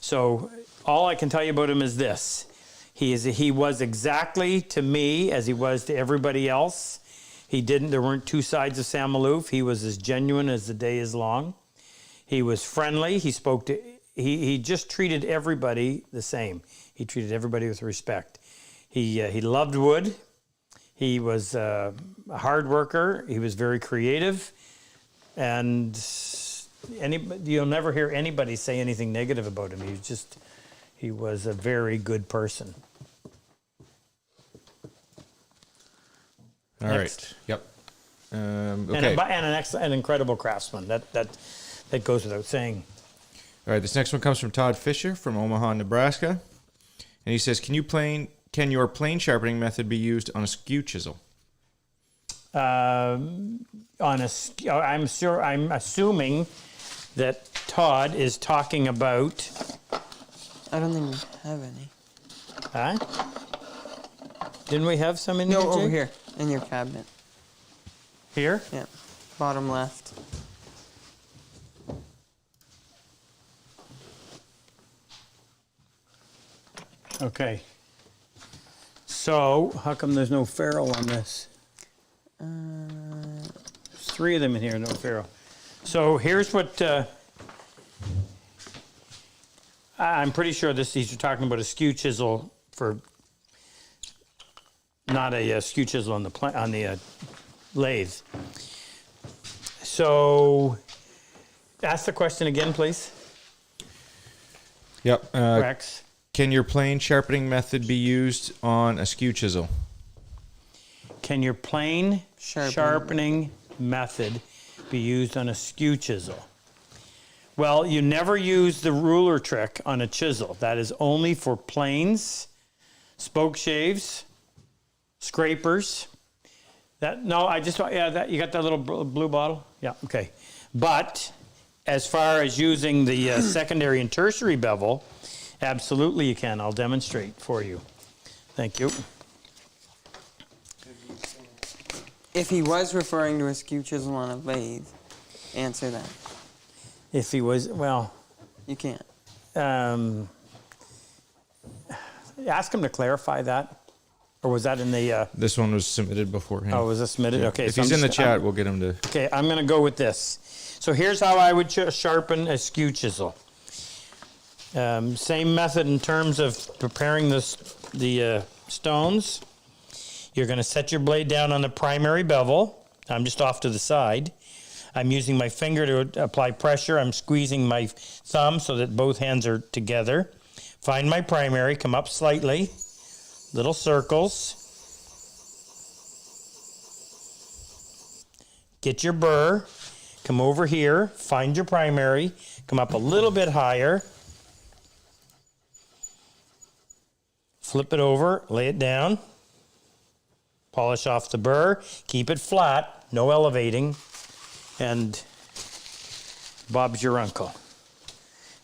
[SPEAKER 1] So all I can tell you about him is this. He was exactly to me as he was to everybody else. There weren't two sides of Sam Maloof. He was as genuine as the day is long. He was friendly. He just treated everybody the same. He treated everybody with respect. He loved wood. He was a hard worker. He was very creative. And you'll never hear anybody say anything negative about him. He was a very good person.
[SPEAKER 2] All
[SPEAKER 1] Next.
[SPEAKER 2] right. Yep. Okay.
[SPEAKER 1] And an incredible craftsman. That goes without saying.
[SPEAKER 2] All right. This next one comes from Todd Fisher from Omaha, Nebraska, and he says, "Can your plane sharpening method be used on a skew chisel?" I'm assuming that Todd is talking about.
[SPEAKER 3] I don't think we have any.
[SPEAKER 1] Huh? Didn't we have some in here?
[SPEAKER 3] No, over
[SPEAKER 1] Jake?
[SPEAKER 3] here in your cabinet.
[SPEAKER 1] Here?
[SPEAKER 3] Yeah, bottom left.
[SPEAKER 1] Okay. So, how come there's no ferrule on this? There's 3 of them in here, no ferrule. So here's what I'm pretty sure these are talking about a skew chisel for, not a skew chisel on the lathe. So, ask the question again, please.
[SPEAKER 2] Yep.
[SPEAKER 1] Rex.
[SPEAKER 2] Can your plane sharpening method be used on a skew chisel?
[SPEAKER 1] Can your plane
[SPEAKER 3] Sharpening.
[SPEAKER 1] sharpening method be used on a skew chisel? Well, you never use the ruler trick on a chisel. That is only for planes, spoke shaves, scrapers. That you got that little blue bottle? Yeah, okay. But as far as using the secondary and tertiary bevel, absolutely you can. I'll demonstrate for you. Thank you.
[SPEAKER 3] If he was referring to a skew chisel on a lathe, answer that.
[SPEAKER 1] If he was, well,
[SPEAKER 3] You can't.
[SPEAKER 1] ask him to clarify that. Or was that in the,
[SPEAKER 2] This one was submitted beforehand.
[SPEAKER 1] was this submitted? Okay.
[SPEAKER 2] If
[SPEAKER 1] so
[SPEAKER 2] he's
[SPEAKER 1] I'm
[SPEAKER 2] in the
[SPEAKER 1] just-
[SPEAKER 2] chat, we'll get him to.
[SPEAKER 1] Okay, I'm going to go with this. So here's how I would sharpen a skew chisel. Same method in terms of preparing the stones. You're going to set your blade down on the primary bevel. I'm just off to the side. I'm using my finger to apply pressure. I'm squeezing my thumb so that both hands are together. Find my primary, come up slightly, little circles. Get your burr, come over here, find your primary, come up a little bit higher. Flip it over, lay it down. Polish off the burr, keep it flat, no elevating, and Bob's your uncle.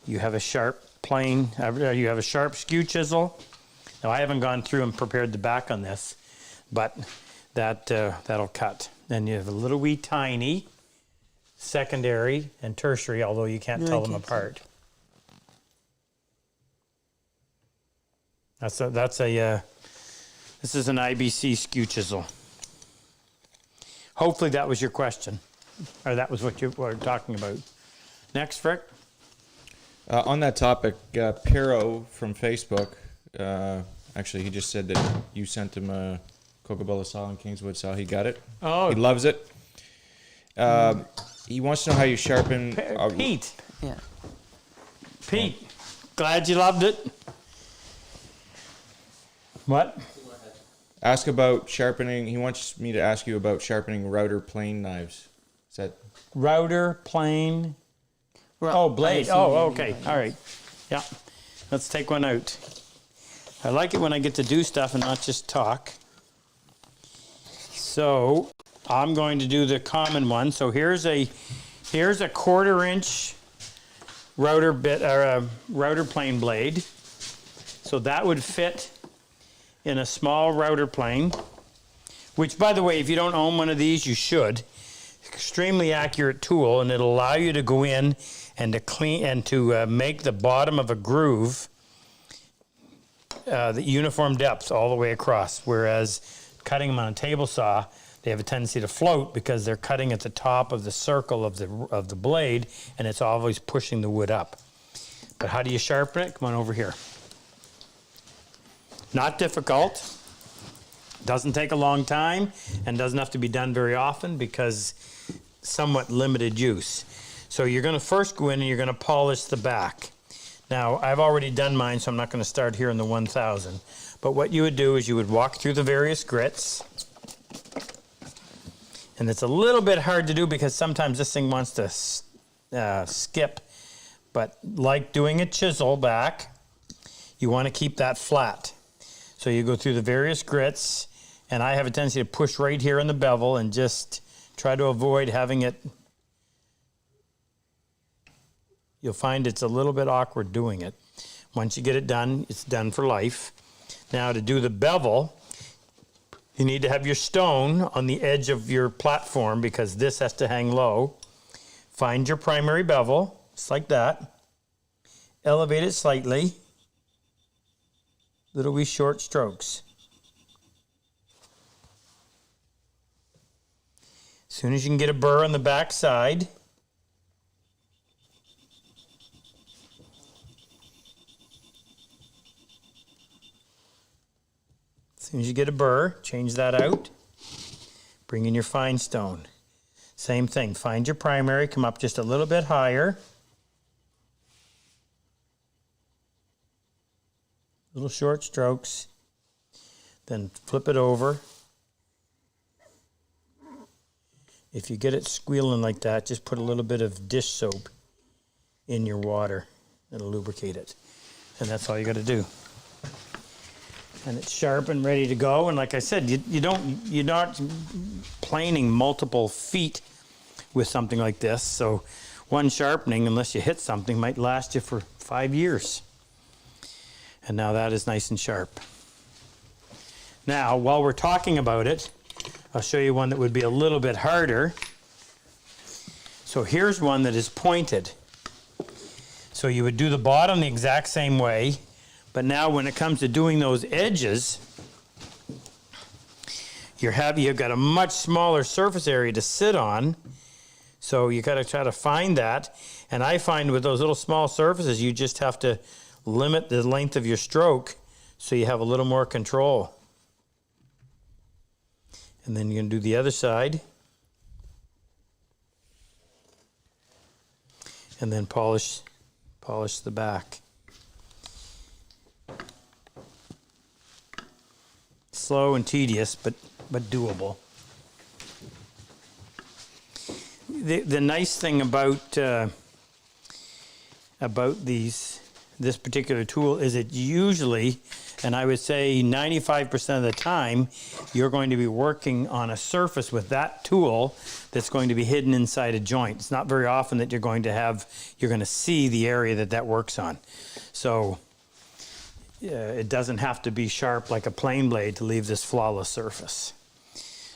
[SPEAKER 1] You have a sharp plane, you have a sharp skew chisel. Now I haven't gone through and prepared the back on this, but that'll cut. Then you have a little wee tiny secondary and tertiary, although you can't tell them apart. This is an IBC skew chisel. Hopefully that was your question, or that was what you were talking about. Next, Frick.
[SPEAKER 2] On that topic, Piero from Facebook, actually, he just said that you sent him a Cocobella saw and Kingswood saw. He got it.
[SPEAKER 1] Oh.
[SPEAKER 2] He loves it. He wants to know how you sharpen.
[SPEAKER 1] Pete.
[SPEAKER 3] Yeah.
[SPEAKER 1] Pete, glad you loved it. What?
[SPEAKER 2] Ask about sharpening. He wants me to ask you about sharpening router plane knives. Is that
[SPEAKER 1] Router, plane.
[SPEAKER 3] Well,
[SPEAKER 1] Oh, blade.
[SPEAKER 3] I assume
[SPEAKER 1] Oh,
[SPEAKER 3] you
[SPEAKER 1] okay.
[SPEAKER 3] mean
[SPEAKER 1] All right. Yeah. Let's take one out. I like it when I get to do stuff and not just talk. So I'm going to do the common one. So here's a 1/4 inch router bit or a router plane blade. So that would fit in a small router plane, which, by the way, if you don't own one of these, you should. Extremely accurate tool, and it'll allow you to go in and to clean and to make the bottom of a groove the uniform depth all the way across. Whereas cutting them on a table saw, they have a tendency to float because they're cutting at the top of the circle of the blade, and it's always pushing the wood up. But how do you sharpen it? Come on over here. Not difficult. Doesn't take a long time and doesn't have to be done very often because somewhat limited use. So you're going to first go in and you're going to polish the back. Now, I've already done mine, so I'm not going to start here in the 1000. But what you would do is you would walk through the various grits. And it's a little bit hard to do because sometimes this thing wants to skip. But like doing a chisel back, you want to keep that flat. So you go through the various grits, and I have a tendency to push right here in the bevel and just try to avoid having it. You'll find it's a little bit awkward doing it. Once you get it done, it's done for life. Now to do the bevel, you need to have your stone on the edge of your platform because this has to hang low. Find your primary bevel, just like that. Elevate it slightly. Little wee short strokes. As soon as you can get a burr on the back side, as soon as you get a burr, change that out. Bring in your fine stone. Same thing, find your primary, come up just a little bit higher. little short strokes. Then flip it over. If you get it squealing like that, just put a little bit of dish soap in your water. It'll lubricate it. And that's all you got to do. And it's sharp and ready to go. And like I said, you're not planing multiple feet with something like this. So one sharpening, unless you hit something, might last you for 5 years. And now that is nice and sharp. Now, while we're talking about it, I'll show you one that would be a little bit harder. So here's one that is pointed. So you would do the bottom the exact same way, but now when it comes to doing those edges, you've got a much smaller surface area to sit on. So you got to try to find that. And I find with those little small surfaces, you just have to limit the length of your stroke so you have a little more control. And then you're going to do the other side. And then polish the back. Slow and tedious, but doable. The nice thing about this particular tool is it usually, and I would say 95% of the time, you're going to be working on a surface with that tool that's going to be hidden inside a joint. It's not very often that you're going to see the area that works on. So it doesn't have to be sharp like a plane blade to leave this flawless surface.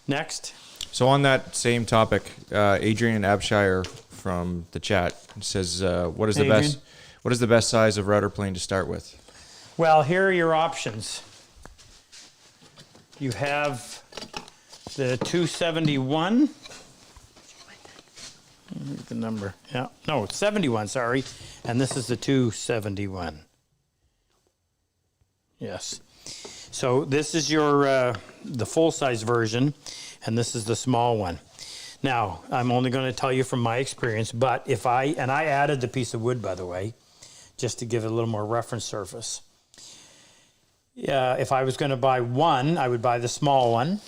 [SPEAKER 1] Next.
[SPEAKER 2] So on that same topic, Adrian Abshire from the chat says, what is the best size of router plane to start with?
[SPEAKER 1] Well, here are your options. You have the 271. Here's the number. Yeah, no, it's 71, sorry. And this is the 271. Yes. So this is your the full-size version, and this is the small one. Now, I'm only going to tell you from my experience, but I added the piece of wood, by the way, just to give it a little more reference surface. If I was going to buy one, I would buy the small one.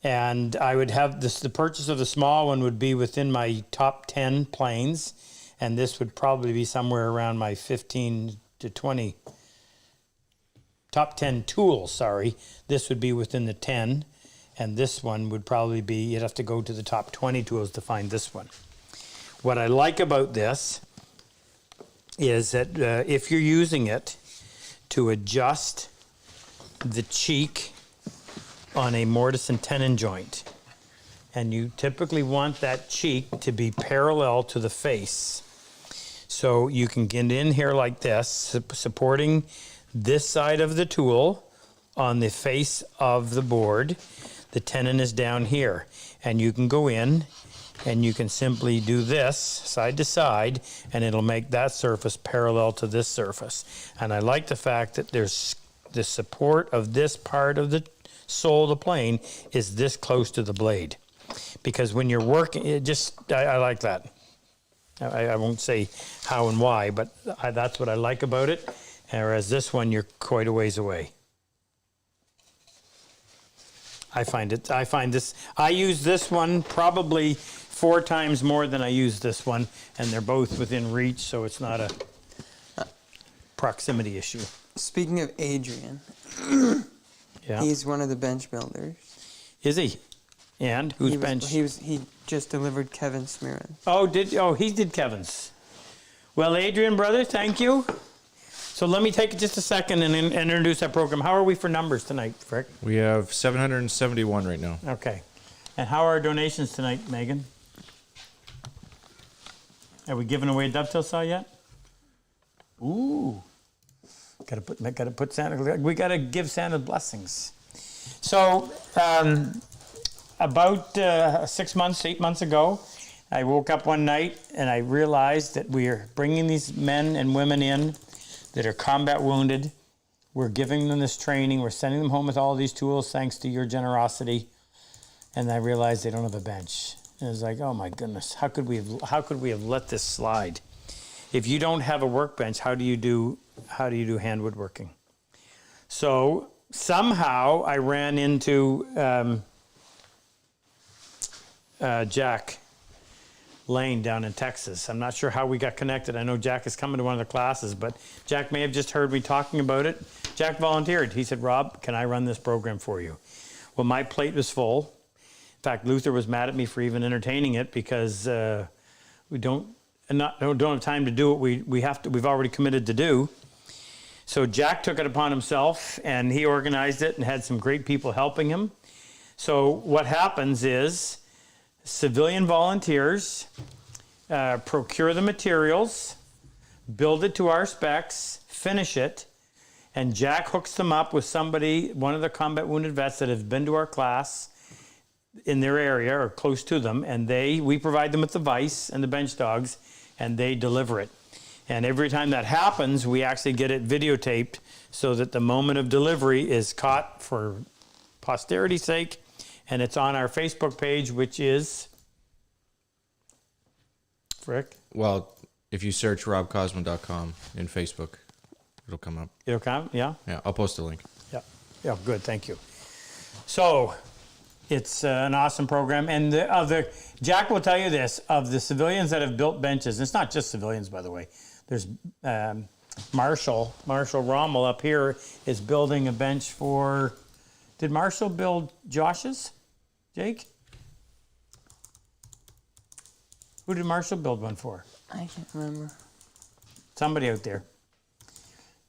[SPEAKER 1] And I would have the purchase of the small one would be within my top 10 planes. And this would probably be somewhere around my 15 to 20, top 10 tools, sorry. This would be within the 10. And this one would probably be, you'd have to go to the top 20 tools to find this one. What I like about this is that if you're using it to adjust the cheek on a mortise and tenon joint, and you typically want that cheek to be parallel to the face. So you can get in here like this, supporting this side of the tool on the face of the board. The tenon is down here, and you can go in and you can simply do this side to side, and it'll make that surface parallel to this surface. And I like the fact that there's the support of this part of the sole of the plane is this close to the blade. Because when you're working, I like that. I won't say how and why, but that's what I like about it. Whereas this one, you're quite a ways away. I use this one probably 4 times more than I use this one, and they're both within reach, so it's not a proximity issue.
[SPEAKER 3] Speaking of Adrian,
[SPEAKER 1] Yeah.
[SPEAKER 3] he's one of the bench builders.
[SPEAKER 1] Is he? And whose bench?
[SPEAKER 3] He just delivered Kevin Smirin.
[SPEAKER 1] He did Kevin's. Well, Adrian, brother, thank you. So let me take just a second and introduce our program. How are we for numbers tonight, Frick?
[SPEAKER 2] We have 771 right now.
[SPEAKER 1] Okay. And how are our donations tonight, Megan? Are we giving away a Dovetail saw yet? Ooh. Gotta put Santa. We gotta give Santa blessings. So, about 8 months ago, I woke up one night and I realized that we are bringing these men and women in that are combat wounded. We're giving them this training. We're sending them home with all these tools thanks to your generosity. And I realized they don't have a bench. And it was like, oh my goodness, how could we have let this slide? If you don't have a workbench, how do you do hand woodworking? So somehow I ran into Jack Lane down in Texas. I'm not sure how we got connected. I know Jack is coming to one of the classes, but Jack may have just heard me talking about it. Jack volunteered. He said, Rob, can I run this program for you? Well, my plate was full. In fact, Luther was mad at me for even entertaining it because we don't have time to do what we've already committed to do. So Jack took it upon himself and he organized it and had some great people helping him. So what happens is civilian volunteers procure the materials, build it to our specs, finish it, and Jack hooks them up with somebody, one of the combat wounded vets that has been to our class in their area or close to them, and we provide them with the vise and the bench dogs, and they deliver it. And every time that happens, we actually get it videotaped so that the moment of delivery is caught for posterity's sake, and it's on our Facebook page, which is Frick.
[SPEAKER 2] Well, if you search RobCosman.com in Facebook, it'll come up.
[SPEAKER 1] It'll come, yeah?
[SPEAKER 2] Yeah, I'll post a link.
[SPEAKER 1] Yeah, yeah, good, thank you. So, it's an awesome program, and Jack will tell you this, of the civilians that have built benches, it's not just civilians, by the way. There's Marshall Rommel up here is building a bench for, did Marshall build Josh's, Jake? Who did Marshall build one for?
[SPEAKER 3] I can't remember.
[SPEAKER 1] Somebody out there.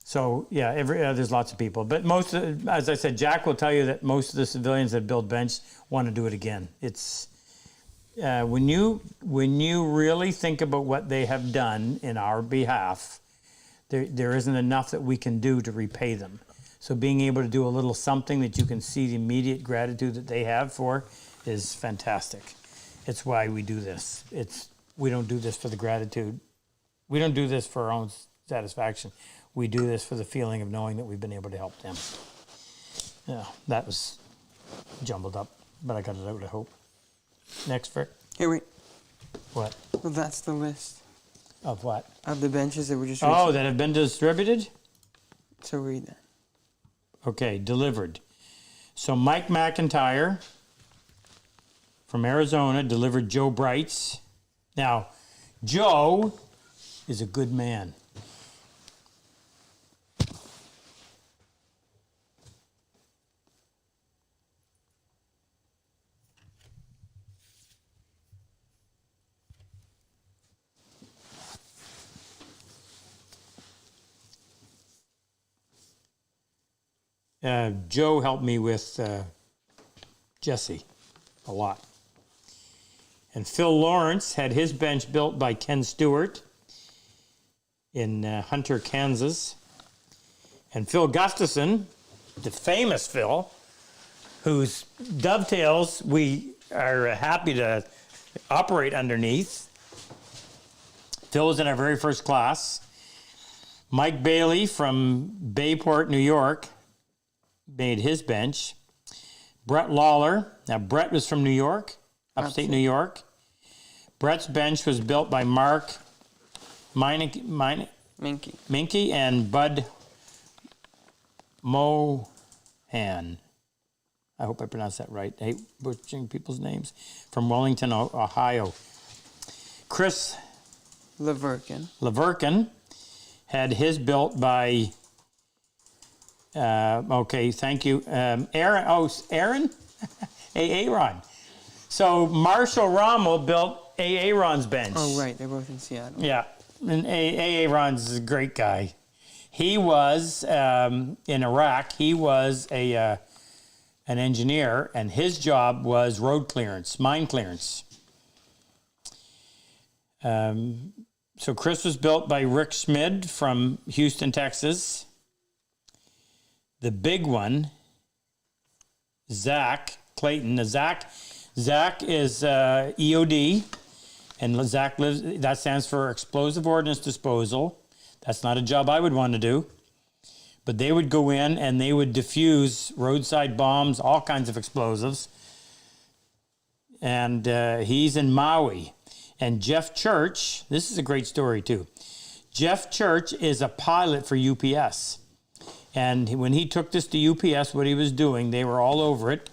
[SPEAKER 1] So yeah, there's lots of people, but as I said, Jack will tell you that most of the civilians that build bench want to do it again. It's when you really think about what they have done in our behalf, there isn't enough that we can do to repay them. So being able to do a little something that you can see the immediate gratitude that they have for is fantastic. It's why we do this. We don't do this for the gratitude. We don't do this for our own satisfaction. We do this for the feeling of knowing that we've been able to help them. Yeah, that was jumbled up, but I got it out, I hope. Next, Frick.
[SPEAKER 3] Here, wait.
[SPEAKER 1] What?
[SPEAKER 3] Well, that's the list
[SPEAKER 1] Of what?
[SPEAKER 3] of the benches that were just
[SPEAKER 1] Oh, that have been distributed?
[SPEAKER 3] So read that.
[SPEAKER 1] Okay, delivered. So Mike McIntyre from Arizona delivered Joe Bright's. Now, Joe is a good man. Joe helped me with Jesse a lot. And Phil Lawrence had his bench built by Ken Stewart in Hunter, Kansas. And Phil Gustafson, the famous Phil, whose dovetails we are happy to operate underneath. Phil was in our very first class. Mike Bailey from Bayport, New York, made his bench. Brett Lawler, now Brett was from New York, upstate New York. Brett's bench was built by Mark Minke and Bud Mohan. I hope I pronounced that right. I hate butchering people's names. From Wellington, Ohio. Chris Leverkin had his built by okay, thank you. Aaron? Aaron. So Marshall Rommel built Aaron's bench.
[SPEAKER 3] Oh, right. They're both in Seattle.
[SPEAKER 1] Yeah. And Aaron's a great guy. He was, in Iraq, he was an engineer, and his job was road clearance, mine clearance. So Chris was built by Rick Schmid from Houston, Texas. The big one, Zach Clayton. Now, Zach is EOD, and Zach lives. That stands for Explosive Ordnance Disposal. That's not a job I would want to do, but they would go in and they would defuse roadside bombs, all kinds of explosives. And he's in Maui. And Jeff Church, this is a great story too. Jeff Church is a pilot for UPS. And when he took this to UPS, what he was doing, they were all over it,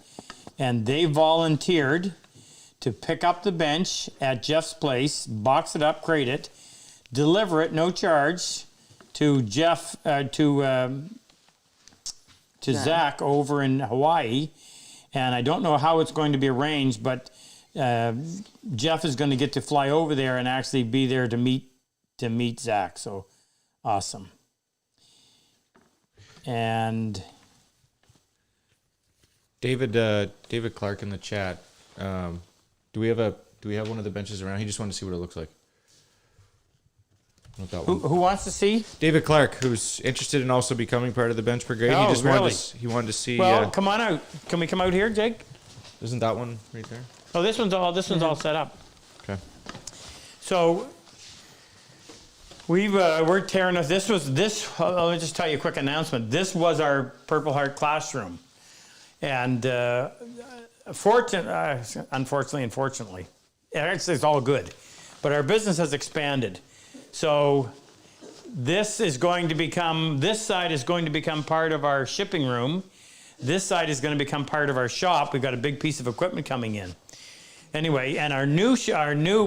[SPEAKER 1] and they volunteered to pick up the bench at Jeff's place, box it up, crate it, deliver it, no charge, to Jeff, to Zach over in Hawaii. And I don't know how it's going to be arranged, but Jeff is going to get to fly over there and actually be there to meet Zach. So awesome. And
[SPEAKER 2] David Clark in the chat. Do we have one of the benches around? He just wanted to see what it looks like. Not that one.
[SPEAKER 1] who wants to see?
[SPEAKER 2] David Clark, who's interested in also becoming part of the bench brigade.
[SPEAKER 1] Oh,
[SPEAKER 2] He just
[SPEAKER 1] really?
[SPEAKER 2] wanted to see.
[SPEAKER 1] Well, come on out. Can we come out here, Jake?
[SPEAKER 2] Isn't that one right there?
[SPEAKER 1] Oh, this one's all set up.
[SPEAKER 2] Okay.
[SPEAKER 1] So we're tearing us. Let me just tell you a quick announcement. This was our Purple Heart classroom, and unfortunately, it's all good, but our business has expanded. So this side is going to become part of our shipping room. This side is going to become part of our shop. We've got a big piece of equipment coming in. Anyway, and our new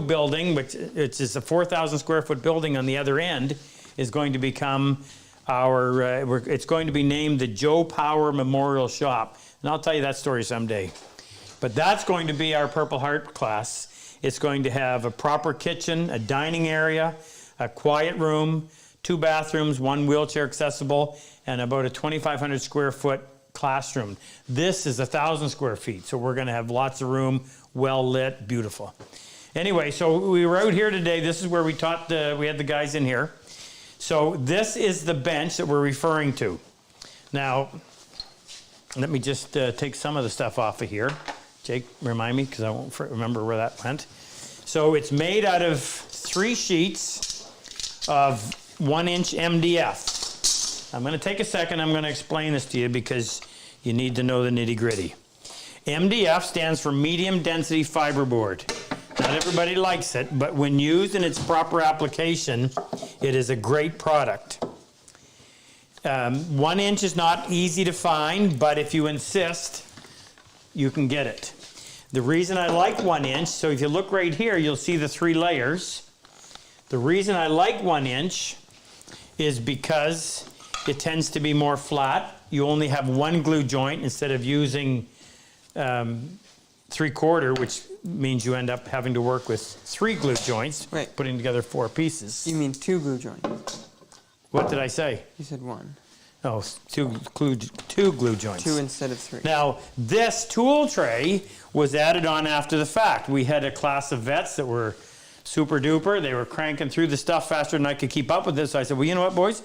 [SPEAKER 1] building, which is a 4,000 square foot building on the other end, is going to become it's going to be named the Joe Power Memorial Shop. And I'll tell you that story someday. But that's going to be our Purple Heart class. It's going to have a proper kitchen, a dining area, a quiet room, 2 bathrooms, 1 wheelchair accessible, and about a 2,500 square foot classroom. This is 1,000 square feet, so we're going to have lots of room, well lit, beautiful. Anyway, so we were out here today. This is where we taught. We had the guys in here. So this is the bench that we're referring to. Now, let me just take some of the stuff off of here. Jake, remind me, because I won't remember where that went. So it's made out of 3 sheets of 1-inch MDF. I'm going to take a second. I'm going to explain this to you because you need to know the nitty-gritty. MDF stands for medium density fiberboard. Not everybody likes it, but when used in its proper application, it is a great product. 1 inch is not easy to find, but if you insist, you can get it. The reason I like 1 inch, so if you look right here, you'll see the 3 layers. The reason I like 1 inch is because it tends to be more flat. You only have 1 glue joint instead of using 3/4, which means you end up having to work with 3 glue joints,
[SPEAKER 3] Right.
[SPEAKER 1] putting together 4 pieces.
[SPEAKER 3] You mean 2 glue joints?
[SPEAKER 1] What did I say?
[SPEAKER 3] You said 1.
[SPEAKER 1] Oh, two glue joints.
[SPEAKER 3] 2 instead of 3.
[SPEAKER 1] Now, this tool tray was added on after the fact. We had a class of vets that were super duper. They were cranking through the stuff faster than I could keep up with this. So I said, well, you know what, boys?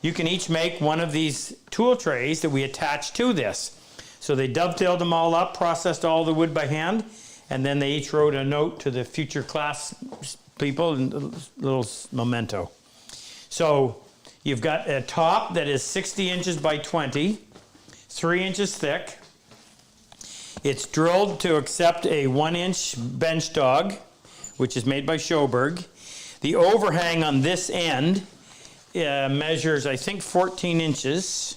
[SPEAKER 1] You can each make one of these tool trays that we attach to this. So they dovetailed them all up, processed all the wood by hand, and then they each wrote a note to the future class people, and a little memento. So you've got a top that is 60 inches by 20, 3 inches thick. It's drilled to accept a 1-inch bench dog, which is made by Schoberg. The overhang on this end measures, I think, 14 inches.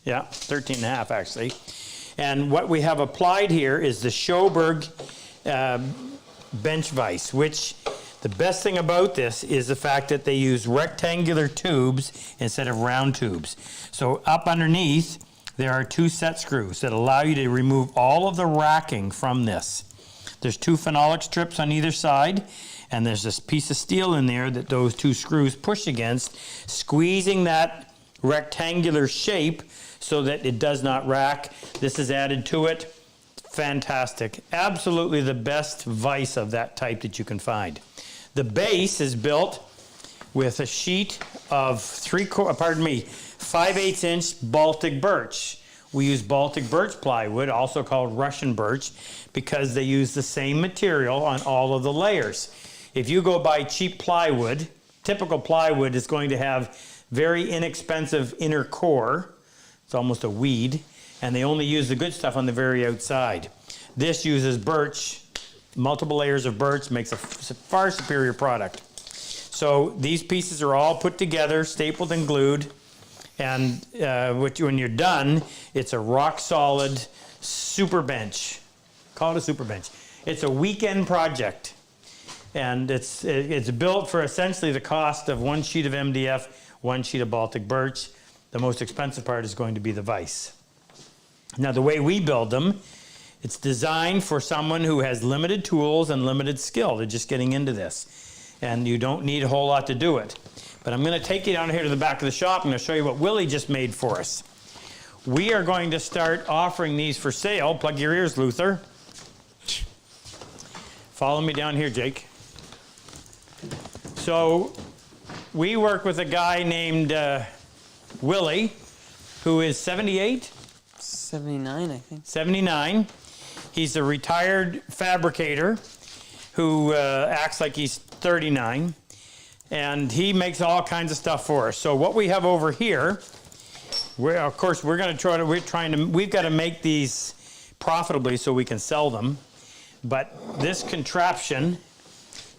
[SPEAKER 1] Yeah, 13 and a half actually. And what we have applied here is the Schoberg bench vise, which the best thing about this is the fact that they use rectangular tubes instead of round tubes. So up underneath, there are 2 set screws that allow you to remove all of the racking from this. There's 2 phenolic strips on either side, and there's this piece of steel in there that those 2 screws push against, squeezing that rectangular shape so that it does not rack. This is added to it. Fantastic. Absolutely the best vise of that type that you can find. The base is built with a sheet of 5/8 inch Baltic birch. We use Baltic birch plywood, also called Russian birch, because they use the same material on all of the layers. If you go buy cheap plywood, typical plywood is going to have very inexpensive inner core. It's almost a weed, and they only use the good stuff on the very outside. This uses birch, multiple layers of birch, makes a far superior product. So these pieces are all put together, stapled and glued, And when you're done, it's a rock solid super bench. Call it a super bench. It's a weekend project. And it's built for essentially the cost of one sheet of MDF, one sheet of Baltic birch. The most expensive part is going to be the vise. Now, the way we build them, it's designed for someone who has limited tools and limited skill. They're just getting into this. And you don't need a whole lot to do it. But I'm going to take you down here to the back of the shop. I'm going to show you what Willie just made for us. We are going to start offering these for sale. Plug your ears, Luther. Follow me down here, Jake. So we work with a guy named Willie, who is 78?
[SPEAKER 3] 79, I think.
[SPEAKER 1] 79. He's a retired fabricator who acts like he's 39. And he makes all kinds of stuff for us. So what we have over here, we've got to make these profitably so we can sell them. But this contraption,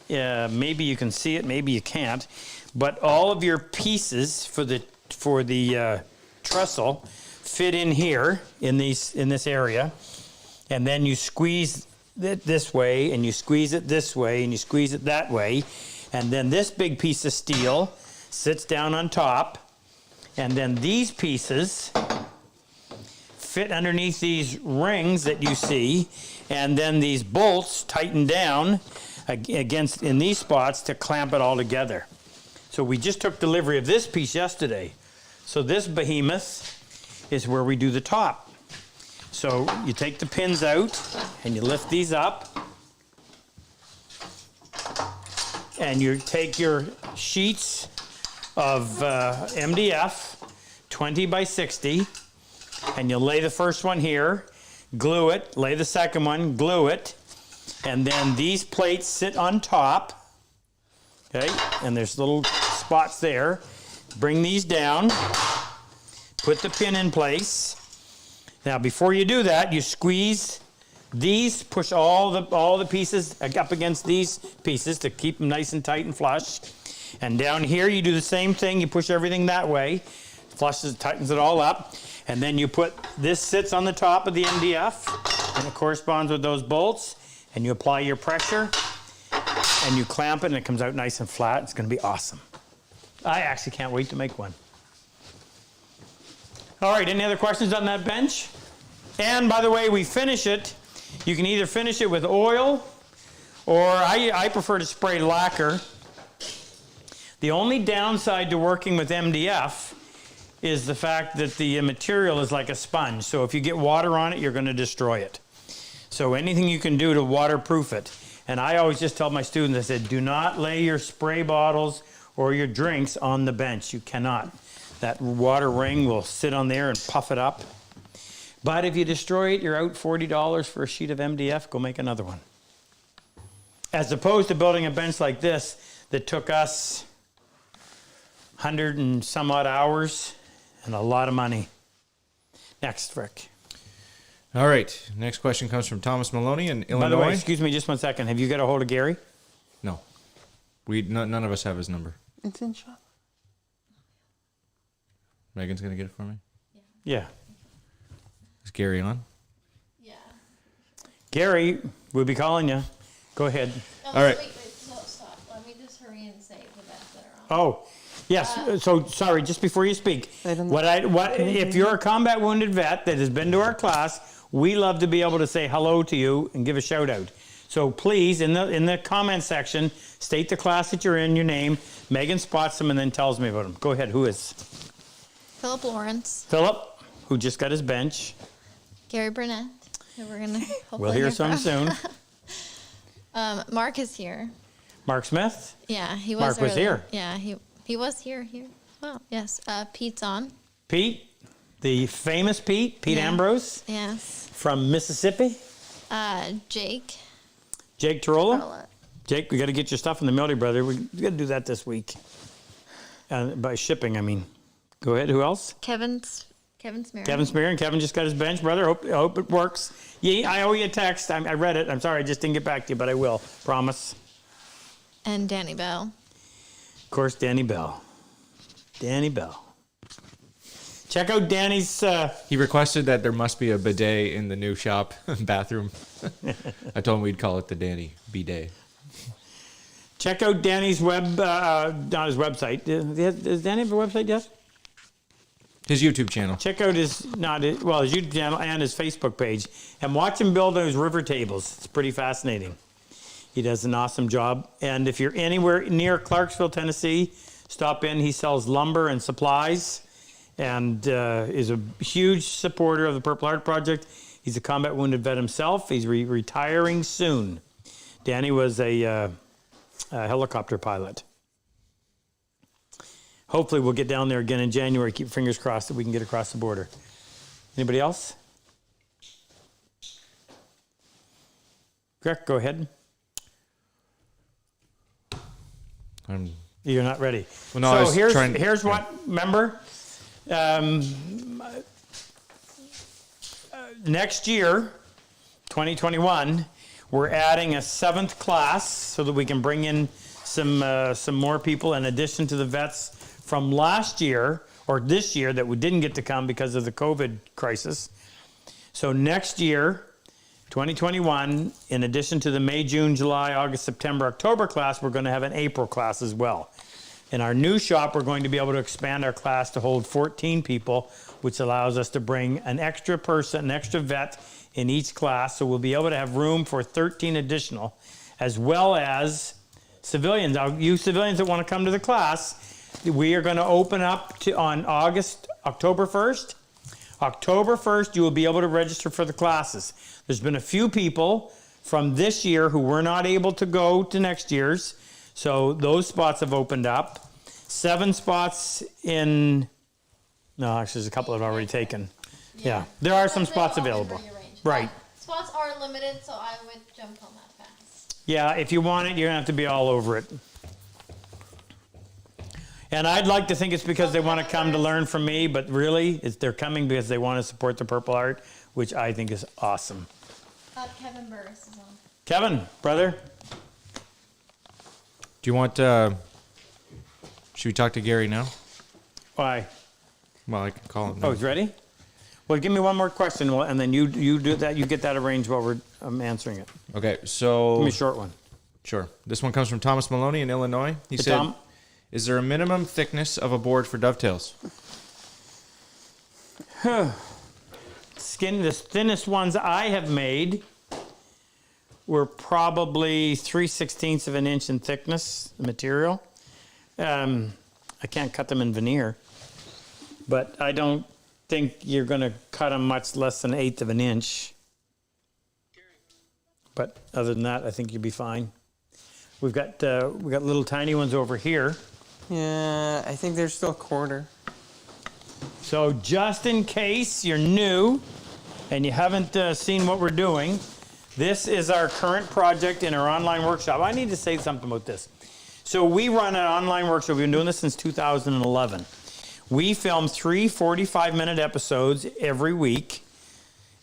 [SPEAKER 1] maybe you can see it, maybe you can't. But all of your pieces for the trestle fit in here in this area, and then you squeeze it this way, and you squeeze it this way, and you squeeze it that way, and then this big piece of steel sits down on top, and then these pieces fit underneath these rings that you see, and then these bolts tighten down against in these spots to clamp it all together. So we just took delivery of this piece yesterday. So this behemoth is where we do the top. So you take the pins out and you lift these up, and you take your sheets of MDF, 20 by 60, and you lay the first one here, glue it, lay the second one, glue it, and then these plates sit on top, okay, and there's little spots there. Bring these down, put the pin in place. Now before you do that, you squeeze these, push all the pieces up against these pieces to keep them nice and tight and flush. And down here you do the same thing, you push everything that way, flushes, tightens it all up, and then you put, this sits on the top of the MDF, and it corresponds with those bolts, and you apply your pressure, and you clamp it, and it comes out nice and flat. It's going to be awesome. I actually can't wait to make one. All right, any other questions on that bench? And by the way, we finish it. You can either finish it with oil, or I prefer to spray lacquer. The only downside to working with MDF is the fact that the material is like a sponge. So if you get water on it, you're going to destroy it. So anything you can do to waterproof it. And I always just tell my students, I said, do not lay your spray bottles or your drinks on the bench. You cannot. That water ring will sit on there and puff it up. But if you destroy it, you're out $40 for a sheet of MDF. Go make another one. As opposed to building a bench like this that took us 100 and some odd hours and a lot of money. Next, Rick.
[SPEAKER 2] All right. Next question comes from Thomas Maloney in Illinois.
[SPEAKER 1] By the way, excuse me just 1 second. Have you got a hold of Gary?
[SPEAKER 2] No. None of us have his number.
[SPEAKER 3] It's in shop.
[SPEAKER 2] Megan's going to get it for me?
[SPEAKER 1] Yeah.
[SPEAKER 2] Is Gary on?
[SPEAKER 4] Yeah.
[SPEAKER 1] Gary, we'll be calling you. Go ahead.
[SPEAKER 4] Oh,
[SPEAKER 2] All right.
[SPEAKER 4] Wait, stop. Let me just hurry and say the best that are on.
[SPEAKER 1] Oh, yes. So sorry, just before you speak,
[SPEAKER 3] I don't-
[SPEAKER 1] if you're a combat wounded vet that has been to our class, we love to be able to say hello to you and give a shout out. So please, in the comment section, state the class that you're in, your name. Megan spots them and then tells me about them. Go ahead. Who is?
[SPEAKER 4] Philip Lawrence,
[SPEAKER 1] Philip, who just got his bench.
[SPEAKER 4] Gary Burnett, who we're gonna hopefully
[SPEAKER 1] We'll hear some
[SPEAKER 4] from.
[SPEAKER 1] soon.
[SPEAKER 4] Mark is here.
[SPEAKER 1] Mark Smith.
[SPEAKER 4] Yeah, he was.
[SPEAKER 1] Mark was
[SPEAKER 4] earlier.
[SPEAKER 1] here.
[SPEAKER 4] Yeah, he was here. Well, yes. Pete's on.
[SPEAKER 1] Pete, the famous Pete
[SPEAKER 4] Yeah.
[SPEAKER 1] Ambrose
[SPEAKER 4] Yes.
[SPEAKER 1] from Mississippi.
[SPEAKER 4] Jake.
[SPEAKER 1] Jake Tarola.
[SPEAKER 4] Rolla.
[SPEAKER 1] Jake, we got to get your stuff in the mail, brother. We got to do that this week. By shipping, I mean. Go ahead. Who else?
[SPEAKER 4] Kevin Smear.
[SPEAKER 1] Kevin Smear. And Kevin just got his bench, brother. Hope it works. Yeah, I owe you a text. I read it. I'm sorry, I just didn't get back to you, but I will. Promise.
[SPEAKER 4] And Danny Bell.
[SPEAKER 1] Of course, Danny Bell. Danny Bell. Check out Danny's.
[SPEAKER 2] He requested that there must be a bidet in the new shop bathroom. I told him we'd call it the Danny bidet.
[SPEAKER 1] Check out Danny's not his website. Does Danny have a website yet?
[SPEAKER 2] His YouTube channel.
[SPEAKER 1] Check out his YouTube channel and his Facebook page, and watch him build those river tables. It's pretty fascinating. He does an awesome job. And if you're anywhere near Clarksville, Tennessee, stop in. He sells lumber and supplies, and is a huge supporter of the Purple Heart Project. He's a combat wounded vet himself. He's retiring soon. Danny was a helicopter pilot. Hopefully we'll get down there again in January. Keep fingers crossed that we can get across the border. Anybody else? Greg, go ahead. You're not ready.
[SPEAKER 2] Well, no,
[SPEAKER 1] so here's what, remember? Next year, 2021, we're adding a 7th class so that we can bring in some more people in addition to the vets from last year or this year that we didn't get to come because of the COVID crisis. So next year, 2021, in addition to the May, June, July, August, September, October class, we're going to have an April class as well. In our new shop, we're going to be able to expand our class to hold 14 people, which allows us to bring an extra person, an extra vet in each class. So we'll be able to have room for 13 additional, as well as civilians. Now, you civilians that want to come to the class, we are going to open up on October 1st. October 1st, you will be able to register for the classes. There's been a few people from this year who were not able to go to next year's, so those spots have opened up. 7 spots no, actually there's a couple that I've already taken. Yeah, there are some spots available. Right.
[SPEAKER 4] Spots are limited, so I would jump on that fast.
[SPEAKER 1] Yeah, if you want it, you're going to have to be all over it. And I'd like to think it's because they want to come to learn from me, but really, they're coming because they want to support the Purple Heart, which I think is awesome.
[SPEAKER 4] Kevin Burris is on.
[SPEAKER 1] Kevin, brother.
[SPEAKER 2] Do you want? Should we talk to Gary now?
[SPEAKER 1] Why?
[SPEAKER 2] Well, I can call him now.
[SPEAKER 1] Oh, he's ready? Well, give me one more question, and then you do that. You get that arranged while I'm answering it.
[SPEAKER 2] Okay, so
[SPEAKER 1] Give me a short one.
[SPEAKER 2] Sure. This one comes from Thomas Maloney in Illinois. He said,
[SPEAKER 1] Tom?
[SPEAKER 2] "Is there a minimum thickness of a board for dovetails?"
[SPEAKER 1] The thinnest ones I have made were probably 3/16 of an inch in thickness, the material. I can't cut them in veneer, but I don't think you're going to cut them much less than 1/8 of an inch. But other than that, I think you'll be fine. We've got little tiny ones over here.
[SPEAKER 3] Yeah, I think they're still 1/4.
[SPEAKER 1] So just in case you're new and you haven't seen what we're doing, this is our current project in our online workshop. I need to say something about this. So we run an online workshop. We've been doing this since 2011. We film 3 45-minute episodes every week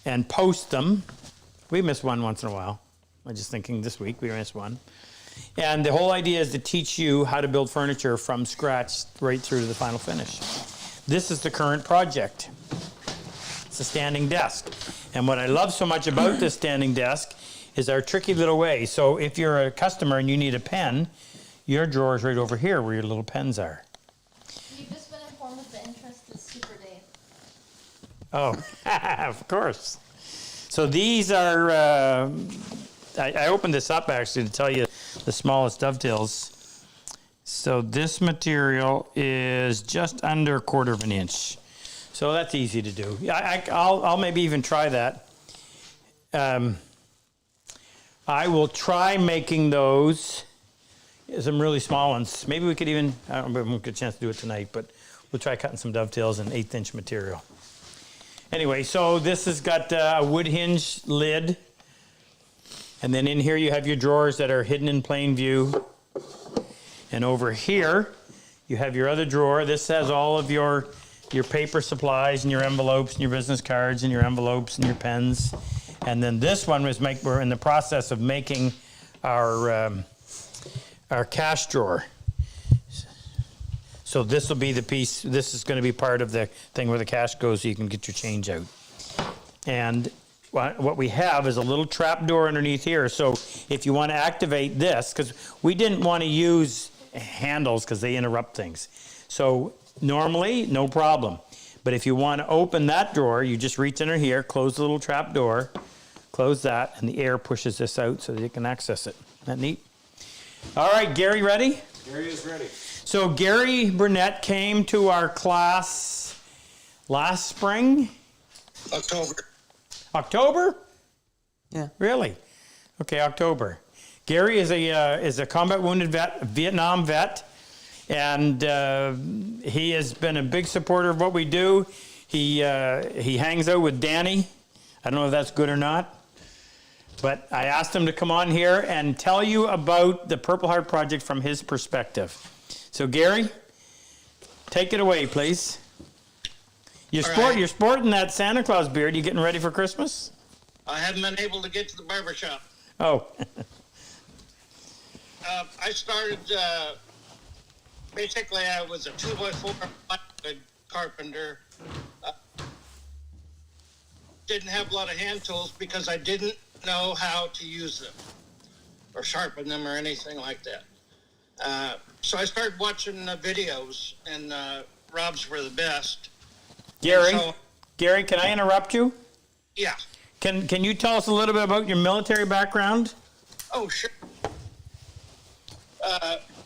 [SPEAKER 1] and post them. We miss one once in a while. I'm just thinking this week we missed one. And the whole idea is to teach you how to build furniture from scratch right through to the final finish. This is the current project. It's a standing desk. And what I love so much about this standing desk is our tricky little way. So if you're a customer and you need a pen, your drawer is right over here where your little pens are.
[SPEAKER 4] You've just been informed that the interest is Super Dave.
[SPEAKER 1] Oh, of course. So these are, I opened this up actually to tell you the smallest dovetails. So this material is just under 1/4 of an inch. So that's easy to do. I'll maybe even try that. I will try making those, some really small ones. Maybe we could even, I don't know if we'll get a chance to do it tonight, but we'll try cutting some dovetails in 1/8 inch material. Anyway, so this has got a wood hinge lid. And then in here you have your drawers that are hidden in plain view. And over here, you have your other drawer. This has all of your paper supplies and your envelopes and your business cards and your envelopes and your pens. And then this one we're in the process of making our cash drawer. So this will be the piece, this is gonna be part of the thing where the cash goes so you can get your change out. And what we have is a little trap door underneath here. So if you want to activate this, because we didn't want to use handles because they interrupt things. So normally, no problem. But if you want to open that drawer, you just reach under here, close the little trap door, close that, and the air pushes this out so that you can access it. Isn't that neat? All right, Gary, ready?
[SPEAKER 2] Gary is ready.
[SPEAKER 1] So Gary Burnett came to our class last spring. October?
[SPEAKER 3] Yeah.
[SPEAKER 1] Really? Okay, October. Gary is a combat wounded vet, Vietnam vet, and he has been a big supporter of what we do. He hangs out with Danny. I don't know if that's good or not, but I asked him to come on here and tell you about the Purple Heart Project from his perspective. So Gary, take it away, please. You're sporting that Santa Claus beard. You getting ready for Christmas?
[SPEAKER 5] I haven't been able to get to the barber shop.
[SPEAKER 1] Oh.
[SPEAKER 5] I started, basically I was a 2x4 plywood carpenter. Didn't have a lot of hand tools because I didn't know how to use them or sharpen them or anything like that. So I started watching videos, and Rob's were the best.
[SPEAKER 1] Gary,
[SPEAKER 5] So-
[SPEAKER 1] Gary, can I interrupt you?
[SPEAKER 5] Yeah.
[SPEAKER 1] Can you tell us a little bit about your military background?
[SPEAKER 5] Oh, sure.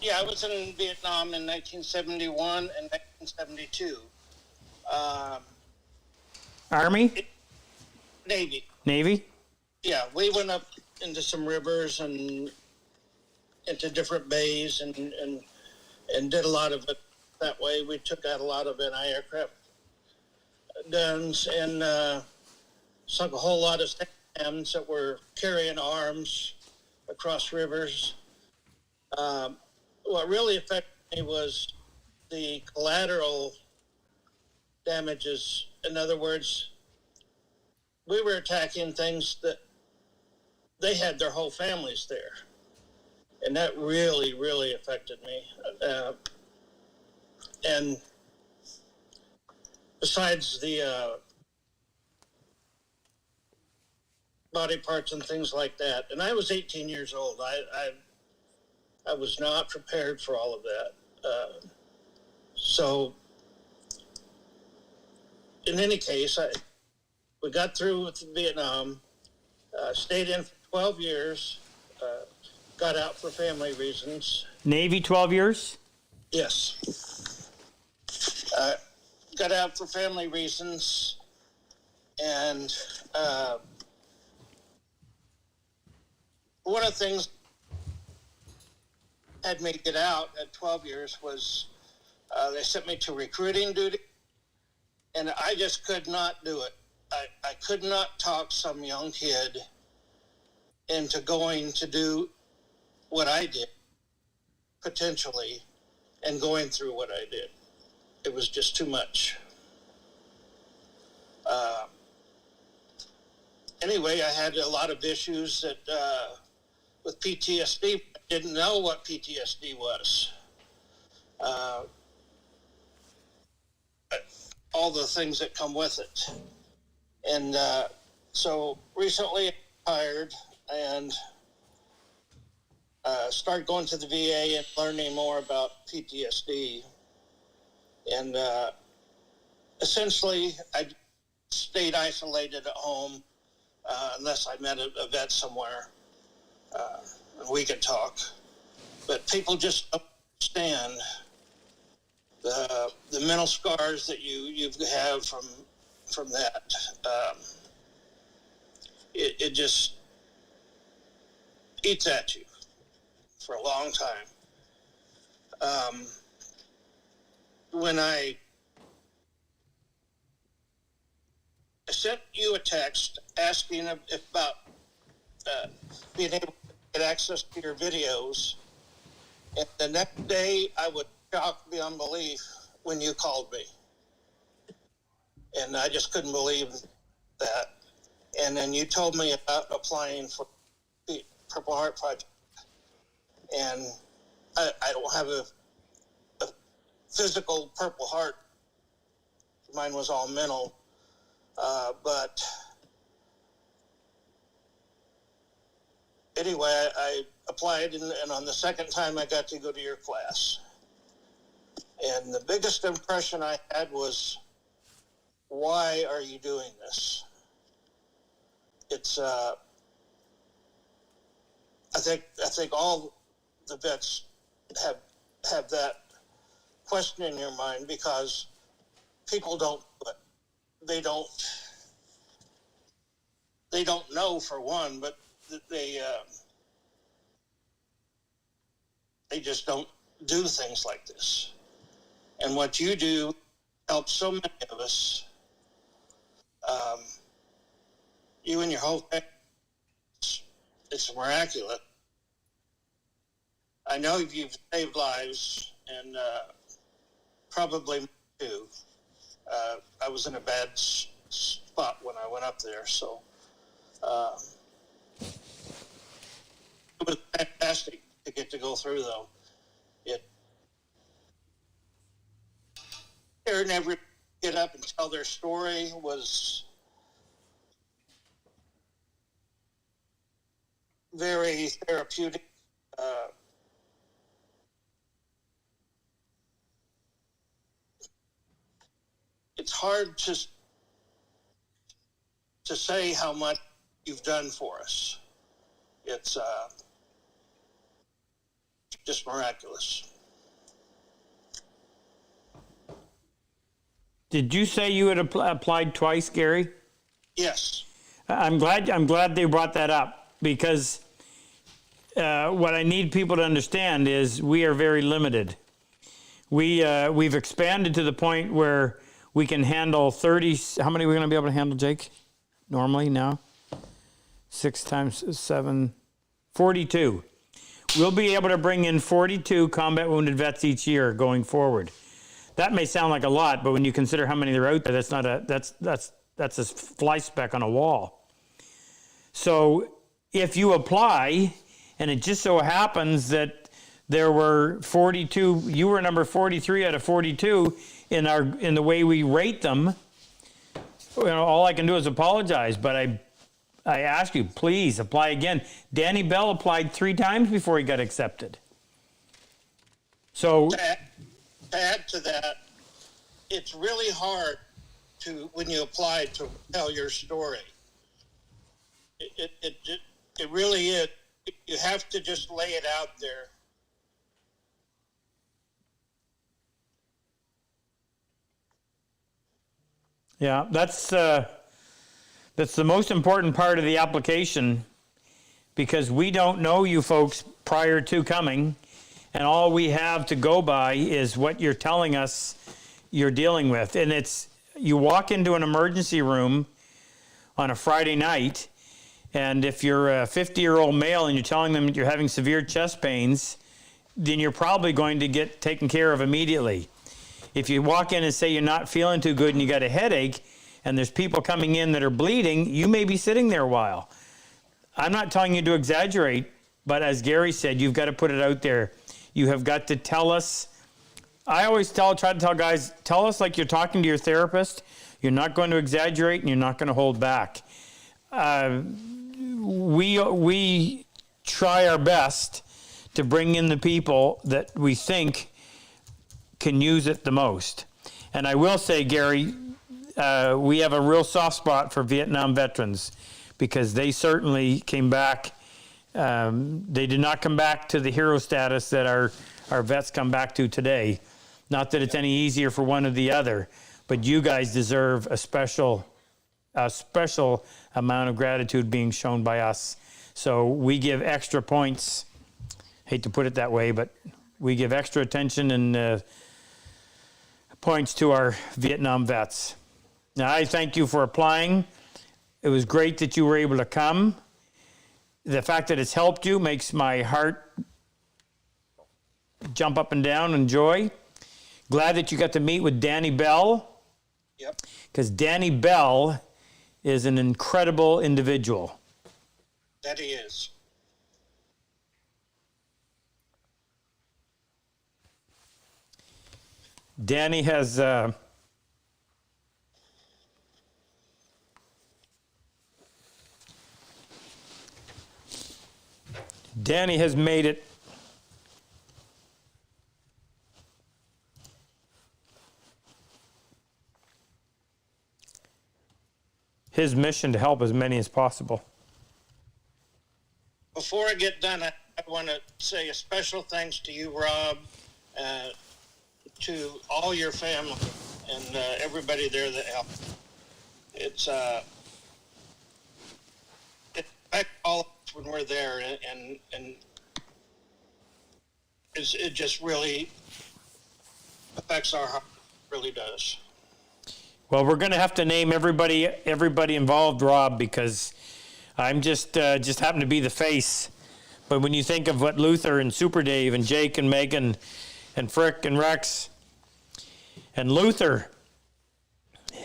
[SPEAKER 5] Yeah, I was in Vietnam in 1971 and 1972.
[SPEAKER 1] Army?
[SPEAKER 5] Navy.
[SPEAKER 1] Navy?
[SPEAKER 5] Yeah, we went up into some rivers and into different bays and did a lot of it that way. We took out a lot of anti-aircraft guns and sunk a whole lot of SAMs that were carrying arms across rivers. What really affected me was the collateral damages. In other words, we were attacking things that they had their whole families there. And that really, really affected me. And besides the body parts and things like that, and I was 18 years old. I was not prepared for all of that. So, in any case, we got through with Vietnam, stayed in for 12 years, got out for family reasons.
[SPEAKER 1] Navy 12 years?
[SPEAKER 5] Yes. Got out for family reasons, and one of the things had me get out at 12 years was they sent me to recruiting duty, and I just could not do it. I could not talk some young kid into going to do what I did, potentially, and going through what I did. It was just too much. Anyway, I had a lot of issues that with PTSD. I didn't know what PTSD was. All the things that come with it. And so recently I retired and started going to the VA and learning more about PTSD. And essentially, I stayed isolated at home unless I met a vet somewhere and we could talk. But people just don't understand the mental scars that you have from that. It just eats at you for a long time. When I sent you a text asking about being able to get access to your videos, and the next day I was shocked beyond belief when you called me. And I just couldn't believe that. And then you told me about applying for the Purple Heart Project. And I don't have physical Purple Heart. Mine was all mental. But anyway, I applied, and on the second time I got to go to your class. And the biggest impression I had was, why are you doing this? It's, I think all the vets have that question in your mind, because people don't do it. They don't know, for one, but they just don't do things like this. And what you do helps so many of us. You and your whole family, it's miraculous. I know you've saved lives, and probably me too. I was in a bad spot when I went up there, so it was fantastic to get to go through, though. Hearing everyone get up and tell their story was very therapeutic. It's hard to say how much you've done for us. It's just miraculous.
[SPEAKER 1] Did you say you had applied twice, Gary?
[SPEAKER 5] Yes.
[SPEAKER 1] I'm glad they brought that up, because what I need people to understand is we are very limited. We've expanded to the point where we can handle 30. How many are we going to be able to handle, Jake? Normally now? 6 times 7, 42. We'll be able to bring in 42 combat wounded vets each year going forward. That may sound like a lot, but when you consider how many there are out there, that's a fly speck on a wall. So if you apply, and it just so happens that there were 42, you were number 43 out of 42 in the way we rate them, all I can do is apologize, but I ask you, please apply again. Danny Bell applied 3 times before he got accepted. So
[SPEAKER 5] to add to that, it's really hard when you apply, to tell your story. It really is. You have to just lay it out there.
[SPEAKER 1] yeah, that's the most important part of the application, because we don't know you folks prior to coming, and all we have to go by is what you're telling us you're dealing with. And it's, you walk into an emergency room on a Friday night, and if you're a 50-year-old male and you're telling them that you're having severe chest pains, then you're probably going to get taken care of immediately. If you walk in and say you're not feeling too good and you got a headache, and there's people coming in that are bleeding, you may be sitting there a while. I'm not telling you to exaggerate, but as Gary said, you've got to put it out there. You have got to tell us. I always try to tell guys, tell us like you're talking to your therapist. You're not going to exaggerate, and you're not going to hold back. We try our best to bring in the people that we think can use it the most. And I will say, Gary, we have a real soft spot for Vietnam veterans, because they certainly came back. They did not come back to the hero status that our vets come back to today. Not that it's any easier for one or the other, but you guys deserve a special amount of gratitude being shown by us. So we give extra points. Hate to put it that way, but we give extra attention and points to our Vietnam vets. Now, I thank you for applying. It was great that you were able to come. The fact that it's helped you makes my heart jump up and down in joy. Glad that you got to meet with Danny Bell.
[SPEAKER 5] Yep.
[SPEAKER 1] Because Danny Bell is an incredible individual.
[SPEAKER 5] That he is.
[SPEAKER 1] Danny has made it his mission to help as many as possible.
[SPEAKER 5] Before I get done, I want to say a special thanks to you, Rob, to all your family and everybody there that helped. It's it affects all of us when we're there, and it just really affects our heart. It really does.
[SPEAKER 1] Well, we're going to have to name everybody involved, Rob, because I'm just happen to be the face. But when you think of what Luther and Super Dave and Jake and Megan and Frick and Rex and Luther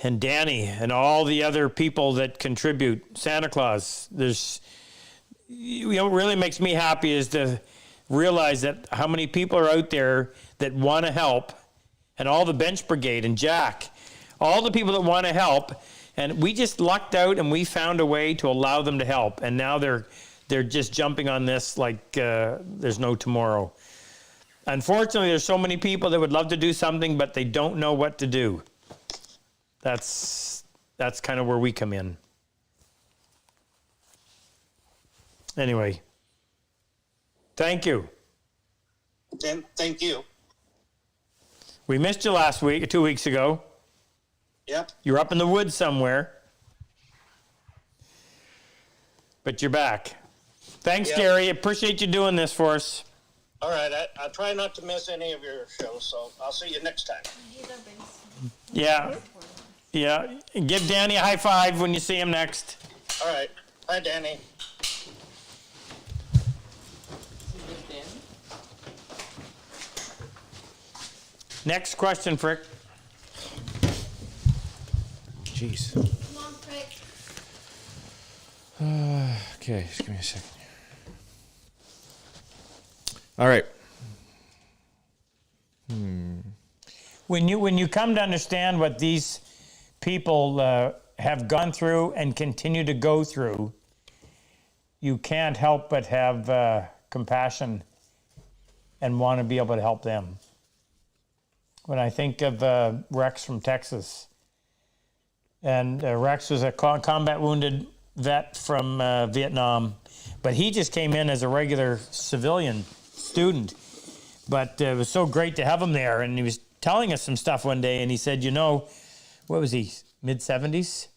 [SPEAKER 1] and Danny and all the other people that contribute, Santa Claus, what really makes me happy is to realize that how many people are out there that want to help, and all the bench brigade and Jack, all the people that want to help, and we just lucked out and we found a way to allow them to help, and now they're just jumping on this like there's no tomorrow. Unfortunately, there's so many people that would love to do something, but they don't know what to do. That's kind of where we come in. Anyway, thank you.
[SPEAKER 5] Thank you.
[SPEAKER 1] We missed you last week, 2 weeks ago.
[SPEAKER 5] Yep.
[SPEAKER 1] You're up in the woods somewhere. But you're back. Thanks,
[SPEAKER 5] Yep.
[SPEAKER 1] Gary. Appreciate you doing this for us.
[SPEAKER 5] All right. I'll try not to miss any of your shows, so I'll see you next time.
[SPEAKER 1] Yeah. Yeah. Give Danny a high five when you see him next.
[SPEAKER 5] All right. Bye, Danny.
[SPEAKER 1] Next question, Frick.
[SPEAKER 2] Jeez.
[SPEAKER 4] Come on, Frick.
[SPEAKER 2] Okay, just give me a second here. All right.
[SPEAKER 1] When you come to understand what these people have gone through and continue to go through, you can't help but have compassion and want to be able to help them. When I think of Rex from Texas, and Rex was a combat wounded vet from Vietnam, but he just came in as a regular civilian student. But it was so great to have him there, and he was telling us some stuff one day, and he said, what was he, mid-70s?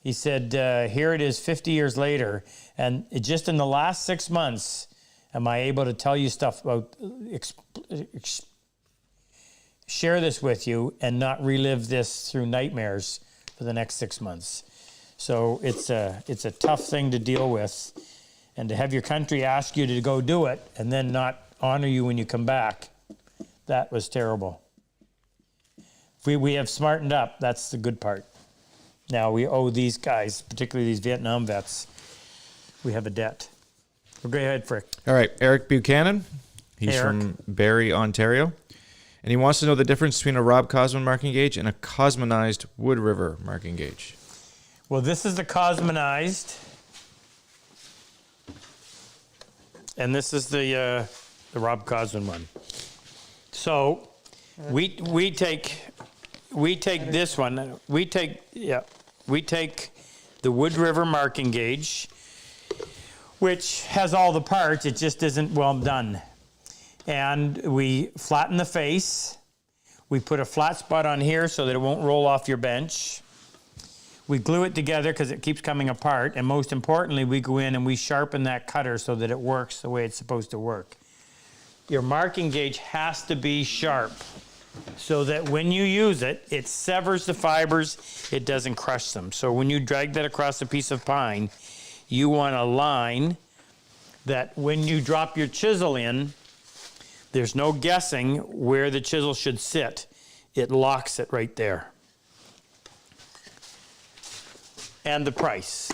[SPEAKER 1] He said, here it is 50 years later, and just in the last 6 months am I able to tell you stuff about, share this with you and not relive this through nightmares for the next 6 months. So it's a tough thing to deal with, and to have your country ask you to go do it and then not honor you when you come back, that was terrible. We have smartened up. That's the good part. Now we owe these guys, particularly these Vietnam vets, we have a debt. Well, go ahead, Frick.
[SPEAKER 2] All right, Eric Buchanan. He's
[SPEAKER 1] Eric.
[SPEAKER 2] from Barrie, Ontario. And he wants to know the difference between a RobCosman marking gauge and a Cosmanized Wood River marking gauge.
[SPEAKER 1] Well, this is the Cosmanized, and this is the RobCosman one. So we take this one. We take the Wood River marking gauge, which has all the parts. It just isn't well done. And we flatten the face. We put a flat spot on here so that it won't roll off your bench. We glue it together because it keeps coming apart. And most importantly, we go in and we sharpen that cutter so that it works the way it's supposed to work. Your marking gauge has to be sharp so that when you use it, it severs the fibers, it doesn't crush them. So when you drag that across a piece of pine, you want a line that when you drop your chisel in, there's no guessing where the chisel should sit. It locks it right there. And the price.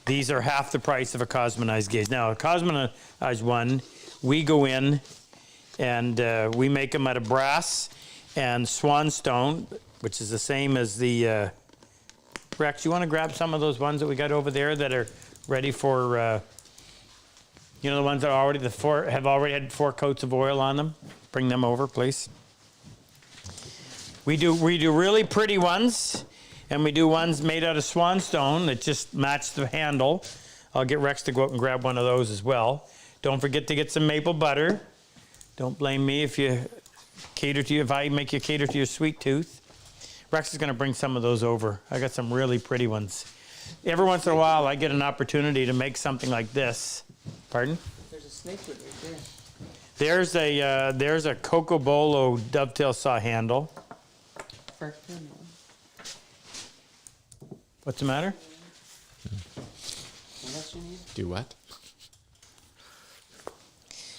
[SPEAKER 1] These are half the price of a Cosmanized gauge. Now, a Cosmanized one, we go in And we make them out of brass and swanstone, which is the same as the... Rex, you want to grab some of those ones that we got over there that are ready for... you know, the ones that are already have already had 4 coats of oil on them? Bring them over, please. We do really pretty ones, and we do ones made out of swanstone that just match the handle. I'll get Rex to go out and grab one of those as well. Don't forget to get some maple butter. Don't blame me if I make you cater to your sweet tooth. Rex is going to bring some of those over. I got some really pretty ones. Every once in a while, I get an opportunity to make something like this. Pardon?
[SPEAKER 3] There's a snakewood right there.
[SPEAKER 1] There's a Cocobolo dovetail saw handle. What's the matter?
[SPEAKER 3] What else you need?
[SPEAKER 2] Do what?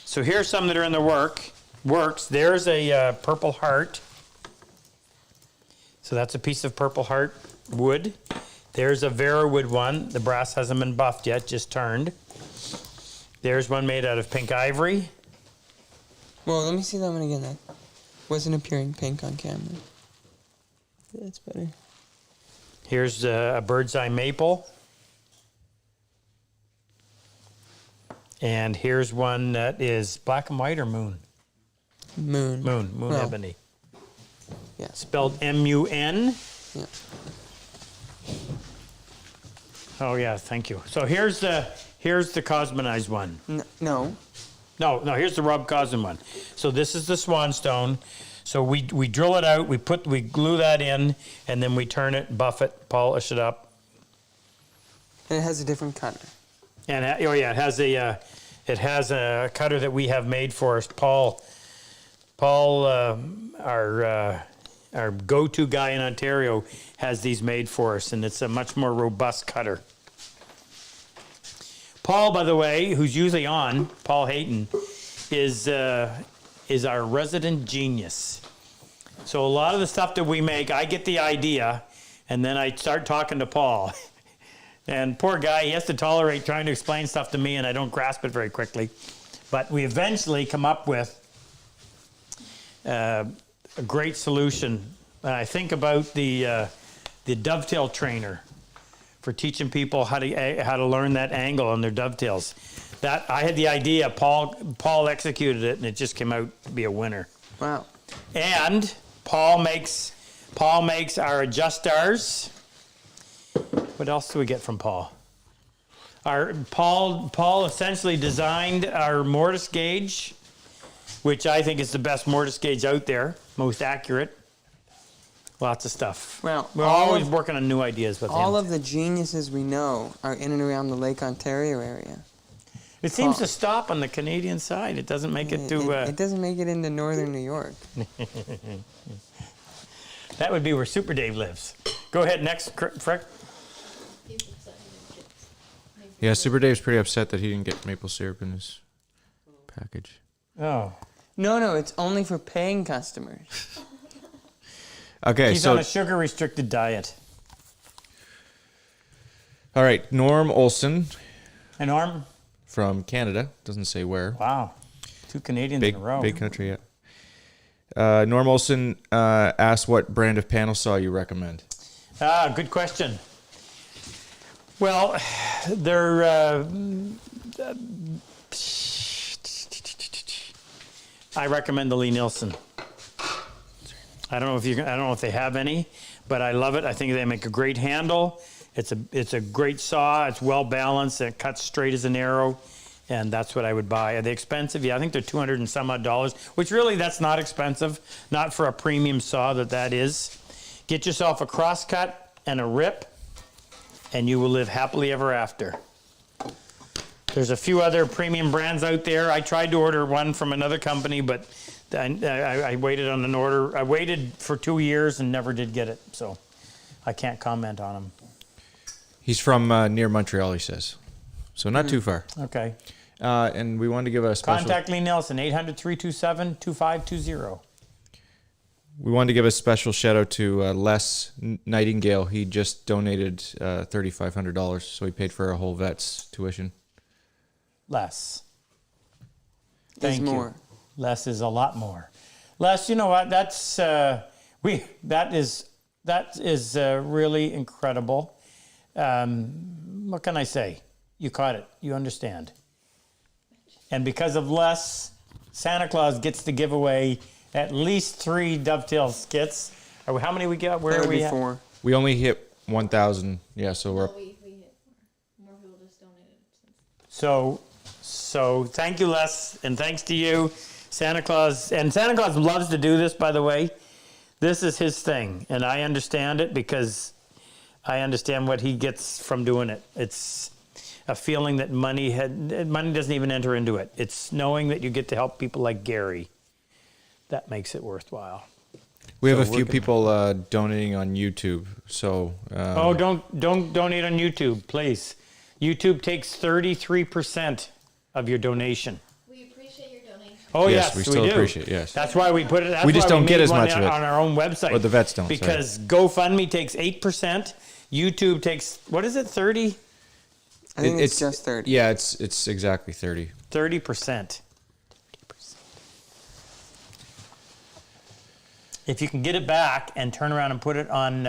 [SPEAKER 1] So here's some that are in the works. There's a purple heart. So that's a piece of purple heart wood. There's a Vera wood one. The brass hasn't been buffed yet, just turned. There's one made out of pink ivory.
[SPEAKER 3] Well, let me see that one again. That wasn't appearing pink on camera. That's better.
[SPEAKER 1] Here's a bird's eye maple. And here's one that is black and white or moon?
[SPEAKER 3] Moon.
[SPEAKER 1] Moon
[SPEAKER 3] Well,
[SPEAKER 1] ebony.
[SPEAKER 3] Yeah.
[SPEAKER 1] Spelled M-U-N.
[SPEAKER 3] Yeah.
[SPEAKER 1] Oh yeah, thank you. So here's the Cosmanized one.
[SPEAKER 3] No.
[SPEAKER 1] No, here's the RobCosman one. So this is the swanstone. So we drill it out, we glue that in, and then we turn it, buff it, polish it up.
[SPEAKER 3] And it has a different cutter.
[SPEAKER 1] And it has a cutter that we have made for us. Paul, our go-to guy in Ontario, has these made for us, and it's a much more robust cutter. Paul, by the way, who's usually on, Paul Hayton, is our resident genius. So a lot of the stuff that we make, I get the idea, and then I start talking to Paul. And poor guy, he has to tolerate trying to explain stuff to me, and I don't grasp it very quickly. But we eventually come up with a great solution. I think about the dovetail trainer for teaching people how to learn that angle on their dovetails. That I had the idea, Paul executed it, and it just came out to be a winner.
[SPEAKER 3] Wow.
[SPEAKER 1] And Paul makes our adjusters. What else do we get from Paul? Paul essentially designed our mortise gauge, which I think is the best mortise gauge out there, most accurate. Lots of stuff.
[SPEAKER 3] Well,
[SPEAKER 1] we're always working on new ideas with him.
[SPEAKER 3] All of the geniuses we know are in and around the Lake Ontario area.
[SPEAKER 1] It seems to stop on the Canadian side. It doesn't make it to...
[SPEAKER 3] It doesn't make it into northern New York.
[SPEAKER 1] That would be where Super Dave lives. Go ahead, next, Frick.
[SPEAKER 2] Yeah, Super Dave's pretty upset that he didn't get maple syrup in his package.
[SPEAKER 1] Oh.
[SPEAKER 3] No, it's only for paying customers.
[SPEAKER 2] Okay,
[SPEAKER 1] He's on a sugar-restricted diet.
[SPEAKER 2] All right, Norm Olson
[SPEAKER 1] And Norm?
[SPEAKER 2] from Canada. Doesn't say where.
[SPEAKER 1] Wow. 2 Canadians in a row.
[SPEAKER 2] Big country, yeah. Norm Olson asked what brand of panel saw you recommend.
[SPEAKER 1] Good question. Well, they're... I recommend the Lee Nielsen. I don't know if they have any, but I love it. I think they make a great handle. It's a great saw. It's well balanced. It cuts straight as an arrow, and that's what I would buy. Are they expensive? Yeah, I think they're $200 and some odd, which really that's not expensive. Not for a premium saw that is. Get yourself a crosscut and a rip, and you will live happily ever after. There's a few other premium brands out there. I tried to order one from another company, but I waited on an order. I waited for 2 years and never did get it, so I can't comment on them.
[SPEAKER 2] He's from near Montreal, he says. So not too far.
[SPEAKER 1] Okay.
[SPEAKER 2] And we wanted to give a special...
[SPEAKER 1] Contact Lee Nelson, 800-327-2520.
[SPEAKER 2] We wanted to give a special shout out to Les Nightingale. He just donated $3,500, so he paid for our whole vet's tuition.
[SPEAKER 1] Less.
[SPEAKER 3] There's
[SPEAKER 1] Thank you.
[SPEAKER 3] more.
[SPEAKER 1] Less is a lot more. Les, you know what? That is really incredible. What can I say? You caught it. You understand. And because of Les, Santa Claus gets to give away at least 3 Dovetail skits. How many we got? Where
[SPEAKER 3] That
[SPEAKER 1] are
[SPEAKER 3] would
[SPEAKER 1] we
[SPEAKER 3] be
[SPEAKER 1] at?
[SPEAKER 3] 4.
[SPEAKER 2] We only hit 1,000. Yeah, so we're.
[SPEAKER 4] We hit more people just donated.
[SPEAKER 1] So thank you, Les, and thanks to you, Santa Claus. And Santa Claus loves to do this, by the way. This is his thing, and I understand it because I understand what he gets from doing it. It's a feeling that money doesn't even enter into it. It's knowing that you get to help people like Gary. That makes it worthwhile.
[SPEAKER 2] We have a few people donating on YouTube. So.
[SPEAKER 1] Don't donate on YouTube, please. YouTube takes 33% of your donation.
[SPEAKER 4] We appreciate your donation.
[SPEAKER 1] Oh
[SPEAKER 2] Yes,
[SPEAKER 1] yes,
[SPEAKER 2] we still
[SPEAKER 1] do.
[SPEAKER 2] appreciate it, yes.
[SPEAKER 1] That's why we put it. That's
[SPEAKER 2] We just
[SPEAKER 1] why
[SPEAKER 2] don't get
[SPEAKER 1] made
[SPEAKER 2] as
[SPEAKER 1] one
[SPEAKER 2] much of it.
[SPEAKER 1] on our own website.
[SPEAKER 2] Or the vets don't, sorry.
[SPEAKER 1] because GoFundMe takes 8%. YouTube takes what is it? 30?
[SPEAKER 3] I think it's just 30.
[SPEAKER 2] Yeah, it's exactly 30.
[SPEAKER 1] 30%. If you can get it back and turn around and put it on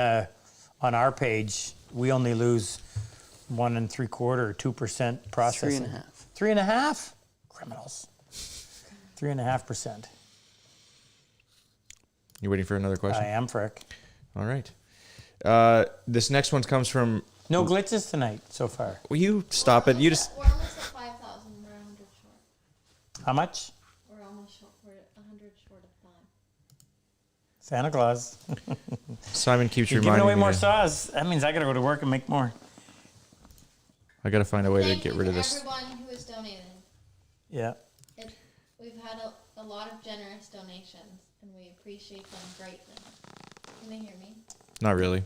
[SPEAKER 1] our page, we only lose 1 3/4 or 2% processing.
[SPEAKER 3] 3.5.
[SPEAKER 1] 3.5? Criminals. 3.5%.
[SPEAKER 2] You waiting for another question?
[SPEAKER 1] I am, Frick.
[SPEAKER 2] All right. This next one comes from.
[SPEAKER 1] No glitches tonight so far.
[SPEAKER 2] Will you stop it? You just.
[SPEAKER 4] We're almost at 5,000. We're 100 short.
[SPEAKER 1] How much?
[SPEAKER 4] We're almost short. We're 100 short of 5.
[SPEAKER 1] Santa Claus.
[SPEAKER 2] Simon keeps
[SPEAKER 1] You're
[SPEAKER 2] reminding
[SPEAKER 1] giving away
[SPEAKER 2] me.
[SPEAKER 1] more saws. That means I gotta go to work and make more.
[SPEAKER 2] I gotta find a way to
[SPEAKER 4] Thank
[SPEAKER 2] get
[SPEAKER 4] you
[SPEAKER 2] rid of
[SPEAKER 4] to
[SPEAKER 2] this.
[SPEAKER 4] everyone who has donated.
[SPEAKER 1] Yeah.
[SPEAKER 4] We've had a lot of generous donations, and we appreciate them greatly. Can they hear me?
[SPEAKER 2] Not really.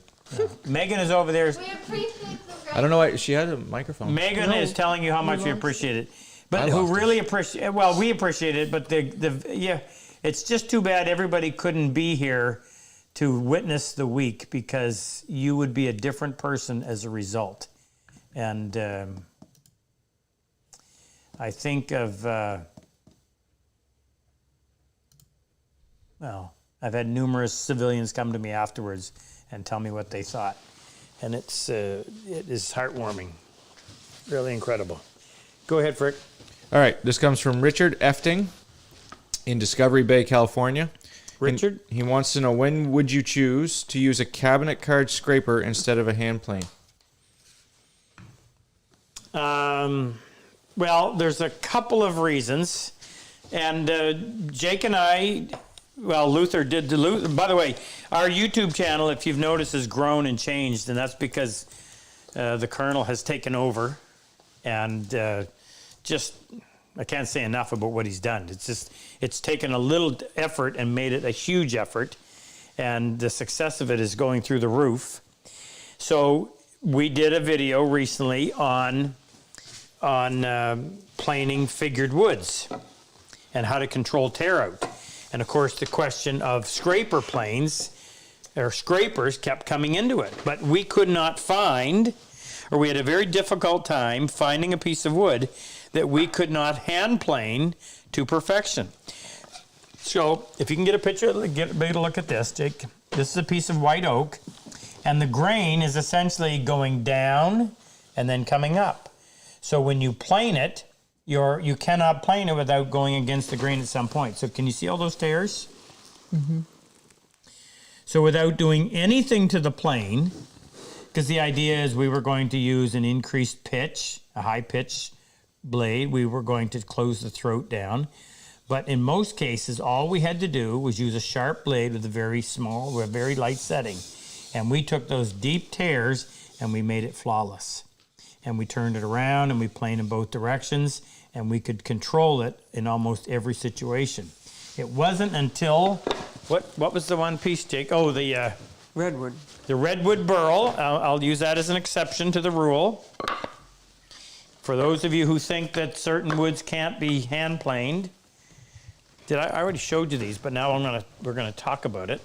[SPEAKER 1] Megan is over there.
[SPEAKER 4] We appreciate them greatly.
[SPEAKER 2] I don't know why she had a microphone.
[SPEAKER 1] Megan is telling you how much we appreciate it. But
[SPEAKER 2] I
[SPEAKER 1] who
[SPEAKER 2] lost
[SPEAKER 1] really appreciate well, we appreciate it, but it's just too bad everybody couldn't be here to witness the week because you would be a different person as a result. And I think of I've had numerous civilians come to me afterwards and tell me what they thought. And it is heartwarming. Really incredible. Go ahead, Frick.
[SPEAKER 2] All right. This comes from Richard Efting in Discovery Bay, California.
[SPEAKER 1] Richard?
[SPEAKER 2] And he wants to know, when would you choose to use a cabinet card scraper instead of a hand plane?
[SPEAKER 1] Well, there's a couple of reasons. And Jake and I, Luther did by the way, our YouTube channel, if you've noticed, has grown and changed, and that's because the Colonel has taken over, and I can't say enough about what he's done. It's taken a little effort and made it a huge effort, and the success of it is going through the roof. So we did a video recently on planing figured woods and how to control tear out. And of course, the question of scraper planes or scrapers kept coming into it. But we could not find, or we had a very difficult time finding a piece of wood that we could not hand plane to perfection. So if you can get a picture, get a look at this, Jake. This is a piece of white oak, and the grain is essentially going down and then coming up. So when you plane it, you cannot plane it without going against the grain at some point. So can you see all those tears? Mm-hmm. So without doing anything to the plane, because the idea is we were going to use an increased pitch, a high pitch blade, we were going to close the throat down. But in most cases, all we had to do was use a sharp blade with a very light setting. And we took those deep tears and we made it flawless. And we turned it around and we planed in both directions, and we could control it in almost every situation. It wasn't until, what was the one piece, Jake? Oh, the
[SPEAKER 3] Redwood.
[SPEAKER 1] The redwood burl. I'll use that as an exception to the rule. For those of you who think that certain woods can't be hand planed, I already showed you these, but now we're gonna talk about it.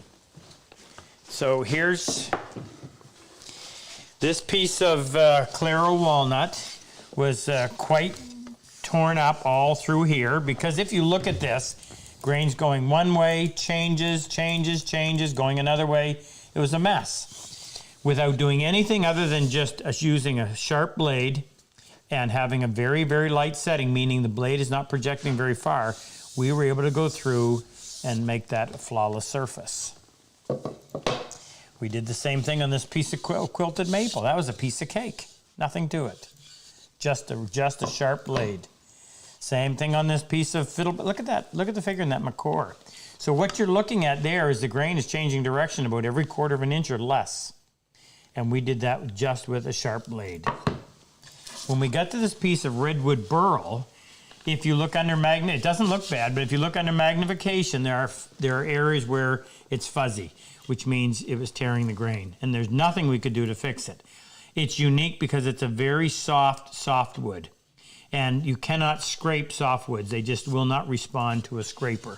[SPEAKER 1] So here's this piece of Claro walnut was quite torn up all through here, because if you look at this, Grain's going one way, changes, going another way. It was a mess. Without doing anything other than just using a sharp blade and having a very, very light setting, meaning the blade is not projecting very far, we were able to go through and make that a flawless surface. We did the same thing on this piece of quilted maple. That was a piece of cake. Nothing to it. Just a sharp blade. Same thing on this piece of fiddle. Look at that. Look at the figure in that macaw. So what you're looking at there is the grain is changing direction about every quarter of an inch or less. And we did that just with a sharp blade. When we got to this piece of redwood burl, if you look under it doesn't look bad, but if you look under magnification, there are areas where it's fuzzy, which means it was tearing the grain. And there's nothing we could do to fix it. It's unique because it's a very soft wood. And you cannot scrape softwoods. They just will not respond to a scraper.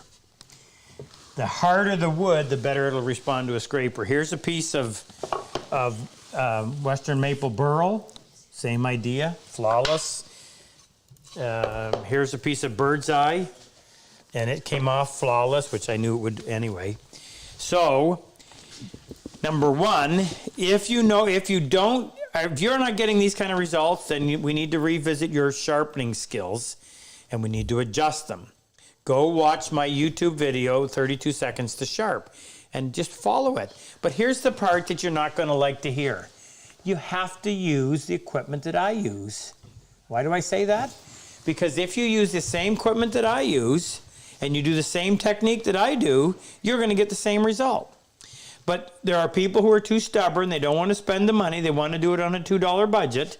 [SPEAKER 1] The harder the wood, the better it'll respond to a scraper. Here's a piece of Western maple burl. Same idea, flawless. Here's a piece of bird's eye, and it came off flawless, which I knew it would anyway. So, number one, if you're not getting these kind of results, then we need to revisit your sharpening skills, and we need to adjust them. Go watch my YouTube video, 32 Seconds to Sharp, and just follow it. But here's the part that you're not going to like to hear. You have to use the equipment that I use. Why do I say that? Because if you use the same equipment that I use, and you do the same technique that I do, you're going to get the same result. But there are people who are too stubborn. They don't want to spend the money. They want to do it on a $2 budget.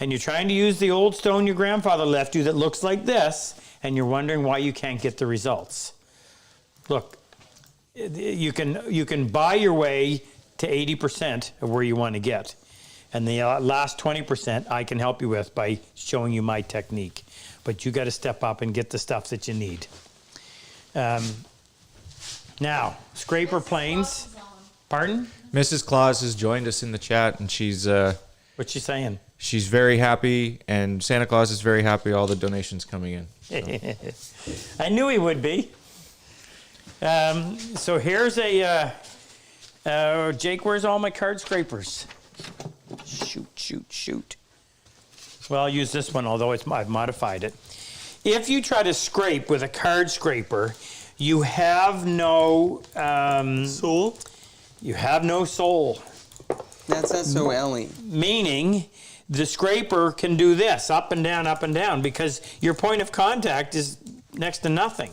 [SPEAKER 1] And you're trying to use the old stone your grandfather left you that looks like this, and you're wondering why you can't get the results. Look, you can buy your way to 80% of where you want to get. And the last 20% I can help you with by showing you my technique. But you got to step up and get the stuff that you need. Now, scraper planes. Pardon?
[SPEAKER 2] Mrs. Claus has joined us in the chat, and she's
[SPEAKER 1] What's she saying?
[SPEAKER 2] she's very happy, and Santa Claus is very happy. All the donations coming in. So.
[SPEAKER 1] I knew he would be. So here's a Jake. Where's all my card scrapers? Shoot. Well, I'll use this one, although I've modified it. If you try to scrape with a card scraper, you have no
[SPEAKER 3] Soul?
[SPEAKER 1] You have no soul.
[SPEAKER 3] That's S-O-L-E.
[SPEAKER 1] Meaning, the scraper can do this, up and down, because your point of contact is next to nothing.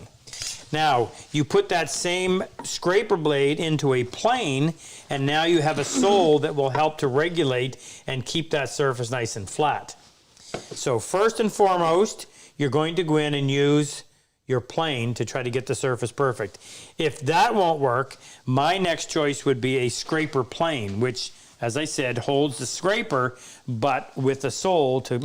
[SPEAKER 1] Now, you put that same scraper blade into a plane, and now you have a sole that will help to regulate and keep that surface nice and flat. So first and foremost, you're going to go in and use your plane to try to get the surface perfect. If that won't work, my next choice would be a scraper plane, which, as I said, holds the scraper, but with a sole to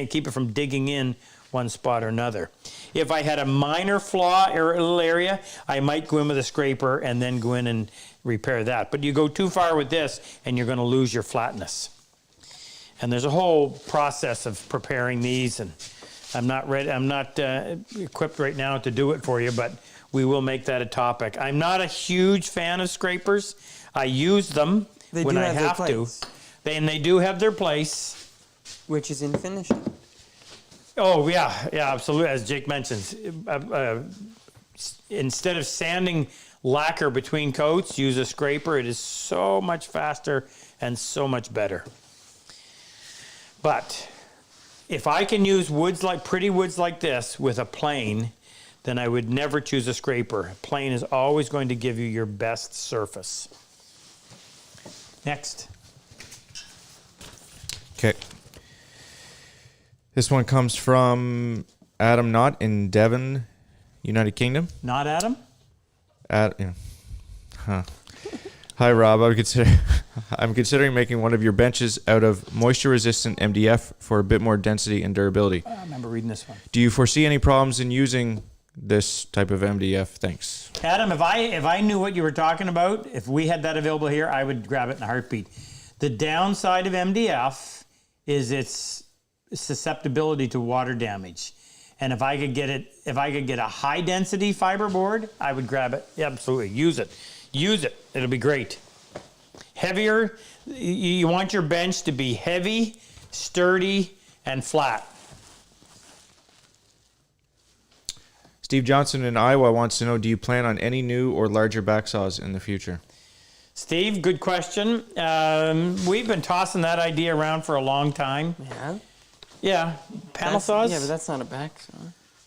[SPEAKER 1] keep it from digging in one spot or another. If I had a minor flaw or a little area, I might go in with a scraper and then go in and repair that. But you go too far with this and you're going to lose your flatness. And there's a whole process of preparing these, and I'm not equipped right now to do it for you, but we will make that a topic. I'm not a huge fan of scrapers. I use them when I have to. They do have their place.
[SPEAKER 3] Which is in finishing.
[SPEAKER 1] Oh, yeah, absolutely. As Jake mentions, instead of sanding lacquer between coats, use a scraper. It is so much faster and so much better. But if I can use pretty woods like this with a plane, then I would never choose a scraper. A plane is always going to give you your best surface. Next.
[SPEAKER 2] Okay. This one comes from Adam Knott in Devon, United Kingdom.
[SPEAKER 1] Not Adam?
[SPEAKER 2] Yeah. Huh. Hi, Rob. I'm considering making one of your benches out of moisture-resistant MDF for a bit more density and durability.
[SPEAKER 1] I remember reading this one.
[SPEAKER 2] Do you foresee any problems in using this type of MDF? Thanks.
[SPEAKER 1] Adam, if I knew what you were talking about, if we had that available here, I would grab it in a heartbeat. The downside of MDF is its susceptibility to water damage. And if I could get a high density fiberboard, I would grab it. Absolutely, use it. It'll be great. Heavier, you want your bench to be heavy, sturdy, and flat.
[SPEAKER 2] Steve Johnson in Iowa wants to know, do you plan on any new or larger back saws in the future?
[SPEAKER 1] Steve, good question. We've been tossing that idea around for a long time.
[SPEAKER 3] Yeah.
[SPEAKER 1] Yeah, panel saws?
[SPEAKER 3] Yeah, but that's not a back saw.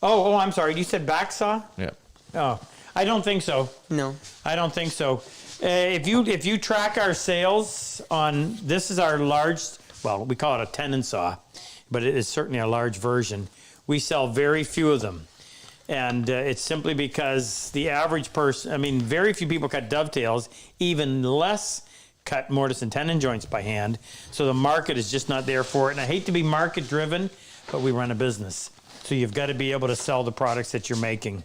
[SPEAKER 1] Oh, I'm sorry. You said back saw?
[SPEAKER 2] Yeah.
[SPEAKER 1] Oh, I don't think so.
[SPEAKER 3] No.
[SPEAKER 1] I don't think so. If you track our sales on, this is our large, well, we call it a tenon saw, but it is certainly a large version. We sell very few of them. And it's simply because the average person, I mean, very few people cut dovetails, even less cut mortise and tenon joints by hand. So the market is just not there for it. And I hate to be market driven, but we run a business. So you've got to be able to sell the products that you're making.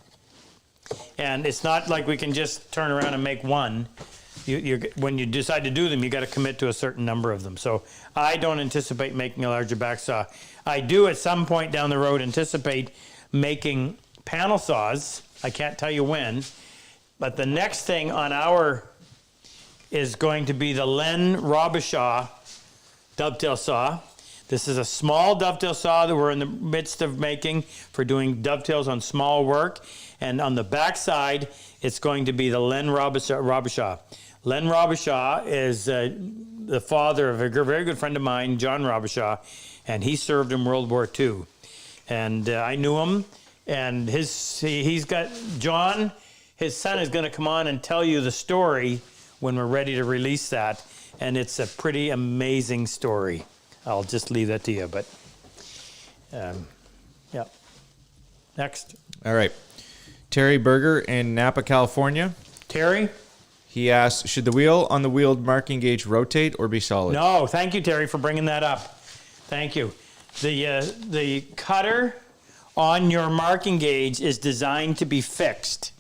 [SPEAKER 1] And it's not like we can just turn around and make one. When you decide to do them, you got to commit to a certain number of them. So I don't anticipate making a larger back saw. I do at some point down the road anticipate making panel saws. I can't tell you when, but the next thing on our is going to be the Len Robichaud dovetail saw. This is a small dovetail saw that we're in the midst of making for doing dovetails on small work. And on the back side, it's going to be the Len Robichaud. Len Robichaud is the father of a very good friend of mine, John Robichaud, and he served in World War II. And I knew him, and he's got, John, his son is going to come on and tell you the story when we're ready to release that. And it's a pretty amazing story. I'll just leave that to you, but yeah. Next.
[SPEAKER 2] All right. Terry Berger in Napa, California.
[SPEAKER 1] Terry?
[SPEAKER 2] He asks, should the wheel on the wheeled marking gauge rotate or be solid?
[SPEAKER 1] No, thank you, Terry, for bringing that up. Thank you. The cutter on your marking gauge is designed to be fixed.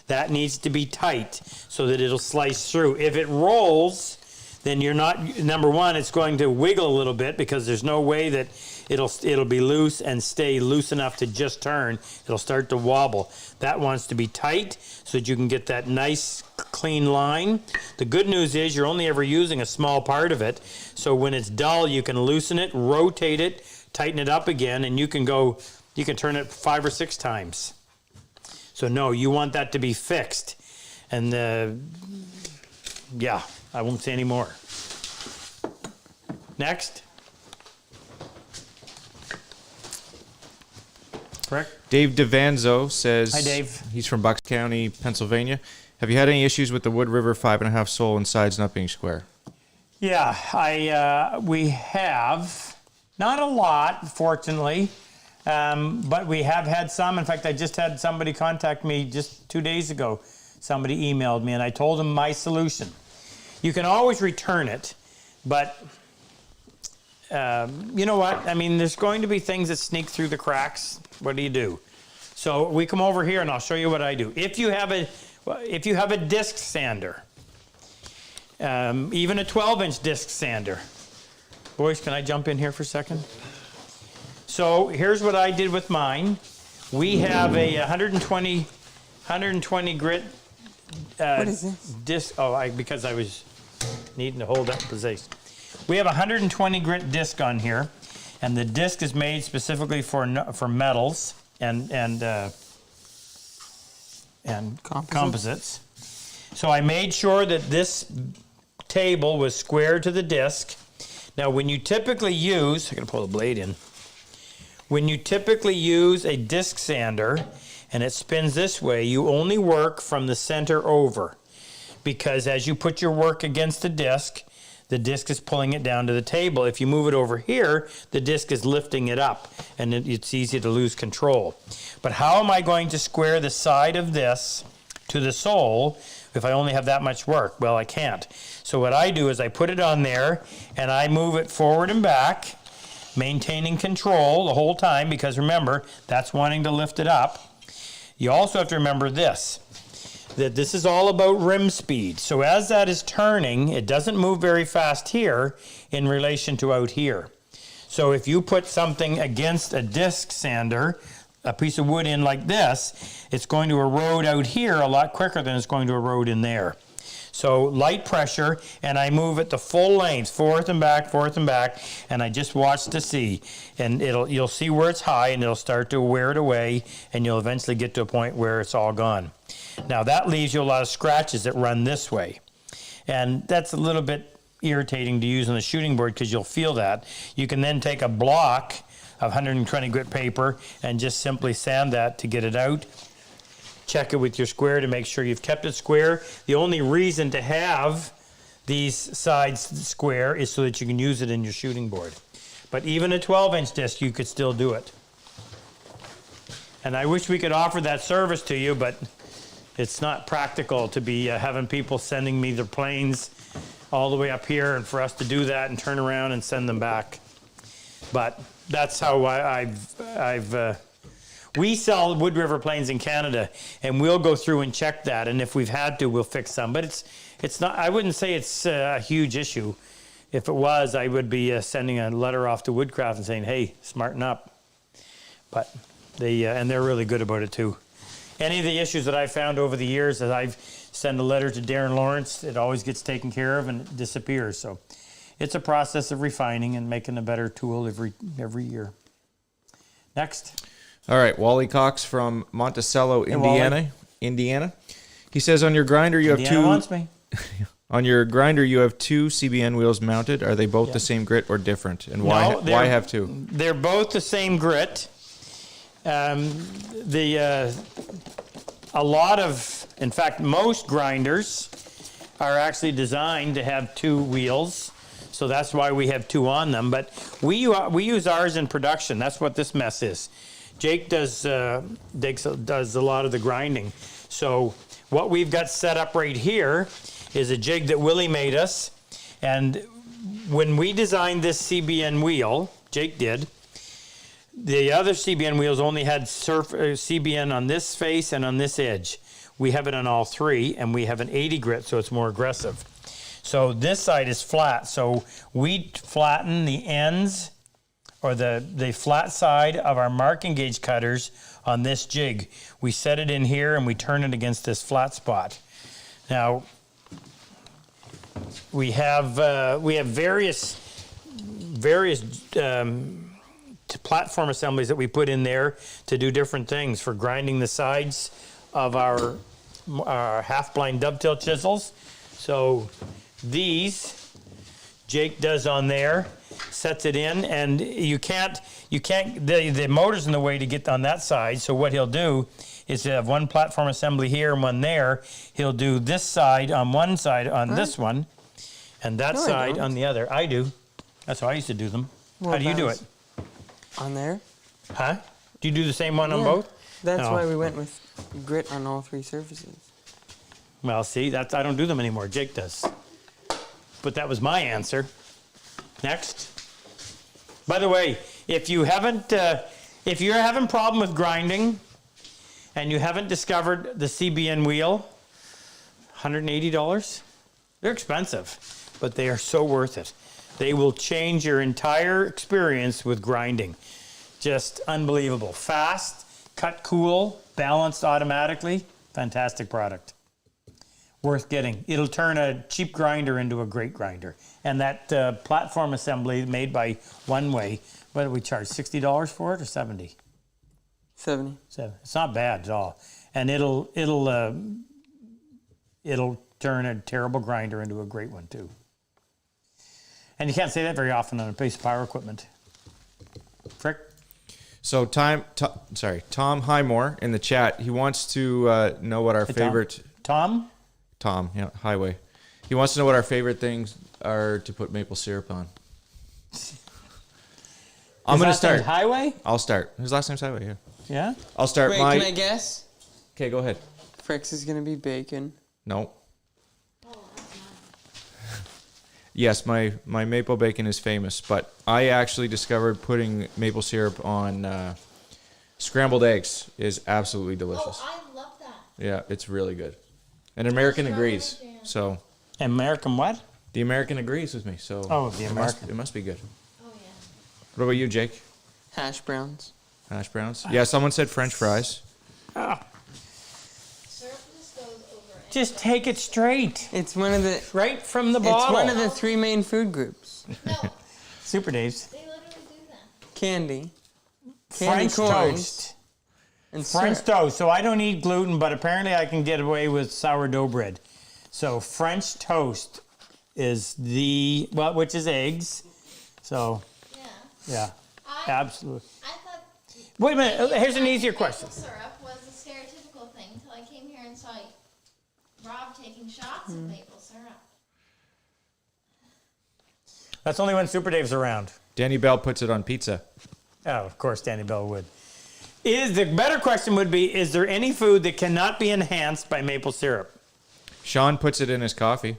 [SPEAKER 1] That needs to be tight so that it'll slice through. If it rolls, then you're not, number one, it's going to wiggle a little bit because there's no way that it'll be loose and stay loose enough to just turn. It'll start to wobble. That wants to be tight so that you can get that nice clean line. The good news is you're only ever using a small part of it. So when it's dull, you can loosen it, rotate it, tighten it up again, and you can turn it 5 or 6 times. So no, you want that to be fixed. And yeah, I won't say any more. Next. Correct?
[SPEAKER 2] Dave DeVanzo says,
[SPEAKER 1] Hi, Dave.
[SPEAKER 2] He's from Bucks County, Pennsylvania. Have you had any issues with the Wood River 5.5 sole and sides not being square?
[SPEAKER 1] Yeah, we have. Not a lot, fortunately, but we have had some. In fact, I just had somebody contact me just 2 days ago. Somebody emailed me, and I told them my solution. You can always return it, but you know what? I mean, there's going to be things that sneak through the cracks. What do you do? So we come over here, and I'll show you what I do. If you have a disc sander, even a 12-inch disc sander. Boys, can I jump in here for a second? So here's what I did with mine. We have a 120 grit
[SPEAKER 3] What is this?
[SPEAKER 1] disc. Oh, because I was needing to hold that position. We have a 120 grit disc on here, and the disc is made specifically for metals and composites. So I made sure that this table was square to the disc. Now, when you typically use, I'm going to pull the blade in. When you typically use a disc sander and it spins this way, you only work from the center over, because as you put your work against the disc is pulling it down to the table. If you move it over here, the disc is lifting it up, and it's easy to lose control. But how am I going to square the side of this to the sole if I only have that much work? Well, I can't. So what I do is I put it on there, and I move it forward and back, maintaining control the whole time, because remember, that's wanting to lift it up. You also have to remember this, that this is all about rim speed. So as that is turning, it doesn't move very fast here in relation to out here. So if you put something against a disc sander, a piece of wood in like this, it's going to erode out here a lot quicker than it's going to erode in there. So light pressure, and I move it the full length, forth and back, and I just watch to see. And you'll see where it's high, and it'll start to wear it away, and you'll eventually get to a point where it's all gone. Now that leaves you a lot of scratches that run this way. And that's a little bit irritating to use on the shooting board because you'll feel that. You can then take a block of 120 grit paper and just simply sand that to get it out. Check it with your square to make sure you've kept it square. The only reason to have these sides square is so that you can use it in your shooting board. But even a 12-inch disc, you could still do it. And I wish we could offer that service to you, but it's not practical to be having people sending me their planes all the way up here and for us to do that and turn around and send them back. But that's how we sell Wood River planes in Canada, and we'll go through and check that, and if we've had to, we'll fix some. But it's not. I wouldn't say it's a huge issue. If it was, I would be sending a letter off to Woodcraft and saying, "Hey, smarten up." But and they're really good about it too. Any of the issues that I've found over the years, as I've sent a letter to Darren Lawrence, it always gets taken care of and it disappears. So it's a process of refining and making a better tool every year. Next.
[SPEAKER 2] All right, Wally Cox from Monticello, Indiana. He says on your grinder you have
[SPEAKER 1] Indiana
[SPEAKER 2] two.
[SPEAKER 1] wants me.
[SPEAKER 2] On your grinder you have two CBN wheels mounted. Are they both the same grit or different? And why have two?
[SPEAKER 1] They're both the same grit. In fact, most grinders are actually designed to have two wheels. So that's why we have two on them. But we use ours in production. That's what this mess is. Jake does a lot of the grinding. So what we've got set up right here is a jig that Willie made us. And when we designed this CBN wheel, Jake did, the other CBN wheels only had CBN on this face and on this edge. We have it on all three, and we have an 80 grit, so it's more aggressive. So this side is flat, so we flatten the ends or the flat side of our marking gauge cutters on this jig. We set it in here and we turn it against this flat spot. Now, we have various platform assemblies that we put in there to do different things for grinding the sides of our half-blind dovetail chisels. So these Jake does on there, sets it in, and the motor's in the way to get on that side. So what he'll do is have one platform assembly here and one there. He'll do this side on one side on this one, and that side on the other. I do. That's how I used to do them.
[SPEAKER 3] Well,
[SPEAKER 1] how do you do it?
[SPEAKER 3] On there?
[SPEAKER 1] Huh? Do you do the same one on both?
[SPEAKER 3] That's
[SPEAKER 1] No.
[SPEAKER 3] why we went with grit on all three surfaces.
[SPEAKER 1] Well, see, I don't do them anymore. Jake does. But that was my answer. Next. By the way, if you're having problem with grinding and you haven't discovered the CBN wheel, $180. They're expensive, but they are so worth it. They will change your entire experience with grinding. Just unbelievable. Fast, cut cool, balanced automatically. Fantastic product. Worth getting. It'll turn a cheap grinder into a great grinder. And that platform assembly made by One Way, what did we charge? $60 for it or $70?
[SPEAKER 3] 70.
[SPEAKER 1] It's not bad at all. And it'll turn a terrible grinder into a great one too. And you can't say that very often on a piece of power equipment. Frick?
[SPEAKER 2] So Tom Highmore in the chat, he wants to know what our favorite...
[SPEAKER 1] Tom,
[SPEAKER 2] yeah, Highway. He wants to know what our favorite things are to put maple syrup on. I'm going to start.
[SPEAKER 1] Highway?
[SPEAKER 2] I'll start. His last name's Highway, yeah.
[SPEAKER 1] Yeah?
[SPEAKER 2] I'll start
[SPEAKER 3] Wait, can I guess?
[SPEAKER 2] Okay, go ahead.
[SPEAKER 3] Frick's is going to be bacon.
[SPEAKER 2] No.
[SPEAKER 4] Oh, that's nice.
[SPEAKER 2] Yes, my maple bacon is famous, but I actually discovered putting maple syrup on scrambled eggs is absolutely delicious.
[SPEAKER 4] Oh, I love that.
[SPEAKER 2] Yeah, it's really good. And American agrees. So
[SPEAKER 1] American what?
[SPEAKER 2] the American agrees with me. So
[SPEAKER 1] Oh, the American.
[SPEAKER 2] it must be good.
[SPEAKER 4] Oh, yeah.
[SPEAKER 2] What about you, Jake?
[SPEAKER 3] Hash browns.
[SPEAKER 2] Hash browns. Yeah, someone said French fries.
[SPEAKER 1] Ah,
[SPEAKER 4] Syrup just goes over it.
[SPEAKER 1] just take it straight.
[SPEAKER 3] It's one of the.
[SPEAKER 1] Right from the
[SPEAKER 3] It's
[SPEAKER 1] bottle.
[SPEAKER 3] one of the 3 main food groups:
[SPEAKER 4] No,
[SPEAKER 1] Super Dave's.
[SPEAKER 4] they literally do that.
[SPEAKER 3] candy,
[SPEAKER 1] French
[SPEAKER 3] corn,
[SPEAKER 1] toast.
[SPEAKER 3] and
[SPEAKER 1] French
[SPEAKER 3] syrup.
[SPEAKER 1] toast. So I don't eat gluten, but apparently I can get away with sourdough bread. So French toast is which is eggs. So
[SPEAKER 4] Yeah.
[SPEAKER 1] yeah,
[SPEAKER 4] I
[SPEAKER 1] absolutely.
[SPEAKER 4] I thought
[SPEAKER 1] Wait a minute. Here's an easier question.
[SPEAKER 4] maple syrup was a stereotypical thing until I came here and saw Rob taking shots of maple syrup.
[SPEAKER 1] That's only when Super Dave's around.
[SPEAKER 2] Danny Bell puts it on pizza.
[SPEAKER 1] Oh, of course, Danny Bell would. The better question would be: is there any food that cannot be enhanced by maple syrup?
[SPEAKER 2] Sean puts it in his coffee.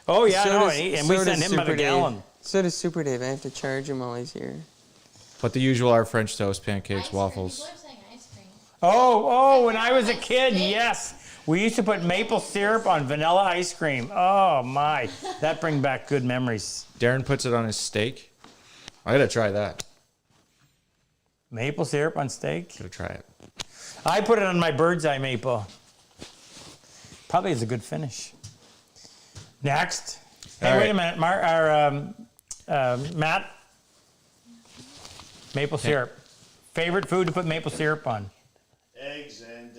[SPEAKER 1] Oh yeah,
[SPEAKER 3] So
[SPEAKER 1] no,
[SPEAKER 3] does-
[SPEAKER 1] and we
[SPEAKER 3] so
[SPEAKER 1] send
[SPEAKER 3] does
[SPEAKER 1] him by the
[SPEAKER 3] Super Dave.
[SPEAKER 1] gallon.
[SPEAKER 3] So does Super Dave. I have to charge him while he's here.
[SPEAKER 2] But the usual are French toast, pancakes,
[SPEAKER 4] Ice cream.
[SPEAKER 2] waffles.
[SPEAKER 4] People are saying ice cream.
[SPEAKER 1] Oh, when I was a kid, yes. We used to put maple syrup on vanilla ice cream. Oh my, that brings back good memories.
[SPEAKER 2] Darren puts it on his steak. I gotta try that.
[SPEAKER 1] Maple syrup on steak?
[SPEAKER 2] Gotta try it.
[SPEAKER 1] I put it on my bird's eye maple. Probably is a good finish. Next. Hey,
[SPEAKER 2] All
[SPEAKER 1] wait
[SPEAKER 2] right.
[SPEAKER 1] a minute, Matt. Maple syrup. Favorite food to put maple syrup on?
[SPEAKER 6] Eggs and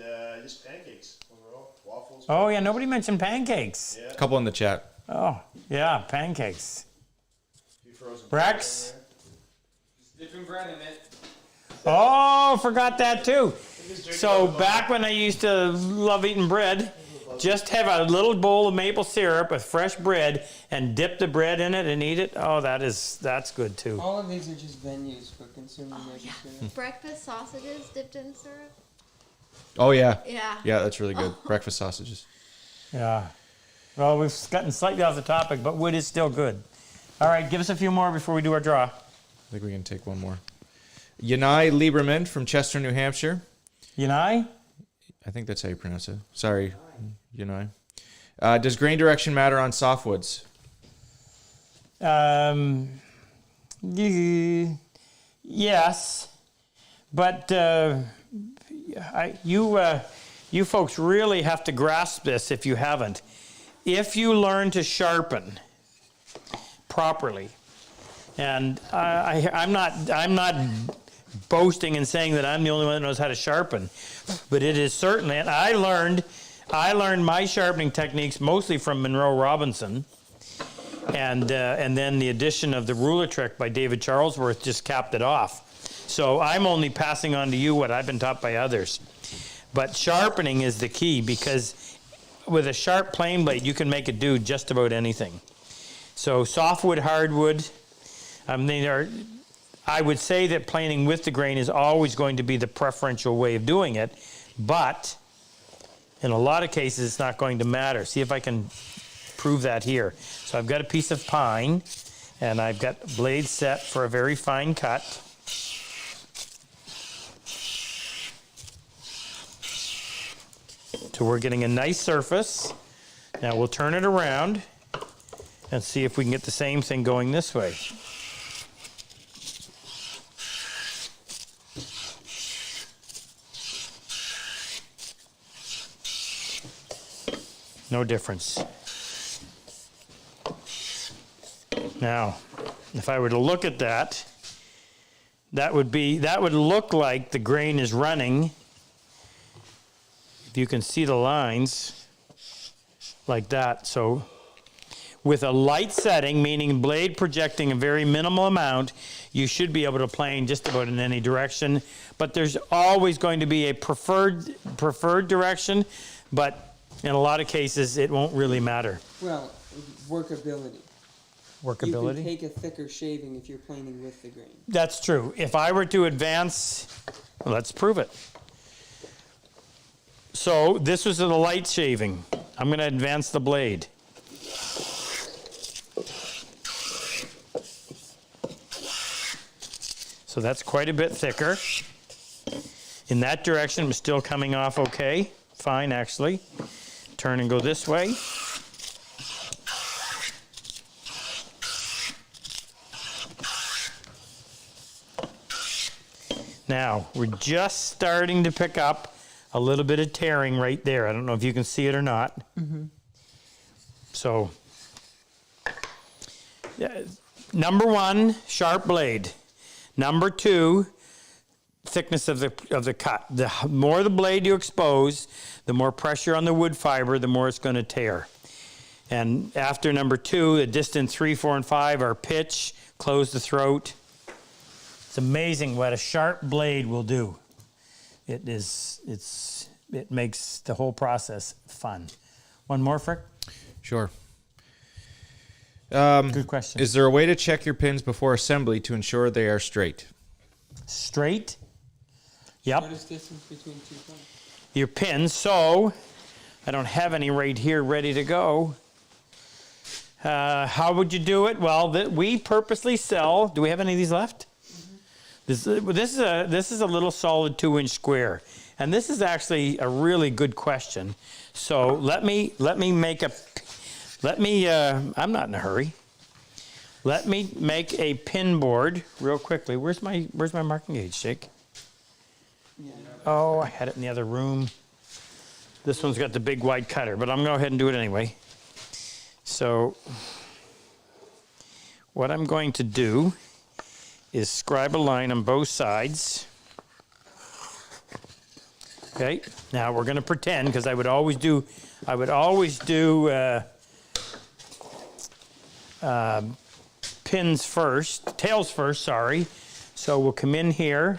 [SPEAKER 6] just pancakes overall. Waffles.
[SPEAKER 1] Oh yeah, nobody mentioned pancakes.
[SPEAKER 6] Yeah.
[SPEAKER 2] A couple in the chat.
[SPEAKER 1] Oh yeah, pancakes.
[SPEAKER 6] Few frozen
[SPEAKER 1] Rex.
[SPEAKER 7] Dipping bread in it.
[SPEAKER 1] Oh, forgot that too. So back when I used to love eating bread, just have a little bowl of maple syrup with fresh bread and dip the bread in it and eat it. Oh, that's good too.
[SPEAKER 3] All of these are just venues for consuming maple syrup.
[SPEAKER 4] Breakfast sausages dipped in syrup.
[SPEAKER 2] Oh yeah.
[SPEAKER 4] Yeah.
[SPEAKER 2] Yeah, that's really good. Breakfast sausages.
[SPEAKER 1] Yeah. Well, we've gotten slightly off the topic, but wood is still good. All right, give us a few more before we do our draw.
[SPEAKER 2] I think we can take one more. Yanai Lieberman from Chester, New Hampshire.
[SPEAKER 1] Yanai?
[SPEAKER 2] I think that's how you pronounce it. Sorry, Yanai. Does grain direction matter on softwoods?
[SPEAKER 1] Yes, but you folks really have to grasp this if you haven't. If you learn to sharpen properly, and I'm not boasting and saying that I'm the only one that knows how to sharpen, but it is certainly. And I learned my sharpening techniques mostly from Monroe Robinson, and then the addition of the ruler trick by David Charlesworth just capped it off. So I'm only passing on to you what I've been taught by others. But sharpening is the key, because with a sharp plane blade, you can make it do just about anything. So softwood, hardwood, I would say that planing with the grain is always going to be the preferential way of doing it, but in a lot of cases, it's not going to matter. See if I can prove that here. So I've got a piece of pine, and I've got blades set for a very fine cut. So we're getting a nice surface. Now we'll turn it around and see if we can get the same thing going this way. No difference. Now, if I were to look at that, that would look like the grain is running. If you can see the lines like that. So with a light setting, meaning blade projecting a very minimal amount, you should be able to plane just about in any direction. But there's always going to be a preferred direction, but in a lot of cases, it won't really matter.
[SPEAKER 3] Well, workability.
[SPEAKER 1] Workability?
[SPEAKER 3] You can take a thicker shaving if you're planing with the grain.
[SPEAKER 1] That's true. If I were to advance, let's prove it. So this was the light shaving. I'm going to advance the blade. So that's quite a bit thicker. In that direction, I'm still coming off okay. Fine, actually. Turn and go this way. Now, we're just starting to pick up a little bit of tearing right there. I don't know if you can see it or not. So, number 1, sharp blade. Number 2, thickness of the cut. The more the blade you expose, the more pressure on the wood fiber, the more it's going to tear. And after number 2, the distant 3, 4, and 5 are pitch, close the throat. It's amazing what a sharp blade will do. It makes the whole process fun. One more, Frick?
[SPEAKER 2] Sure.
[SPEAKER 1] Good question.
[SPEAKER 2] Is there a way to check your pins before assembly to ensure they are straight?
[SPEAKER 1] Straight? Yep.
[SPEAKER 3] What is the distance between 2 points?
[SPEAKER 1] Your pins. So, I don't have any right here ready to go. How would you do it? Well, we purposely sell. Do we have any of these left? This is a little solid 2-inch square, and this is actually a really good question. So let me make a. I'm not in a hurry. Let me make a pin board real quickly. Where's my marking gauge, Jake?
[SPEAKER 3] Yeah.
[SPEAKER 1] Oh, I had it in the other room. This one's got the big wide cutter, but I'm going to go ahead and do it anyway. So what I'm going to do is scribe a line on both sides. Okay, now we're going to pretend, because I would always do pins first, tails first, sorry. So we'll come in here.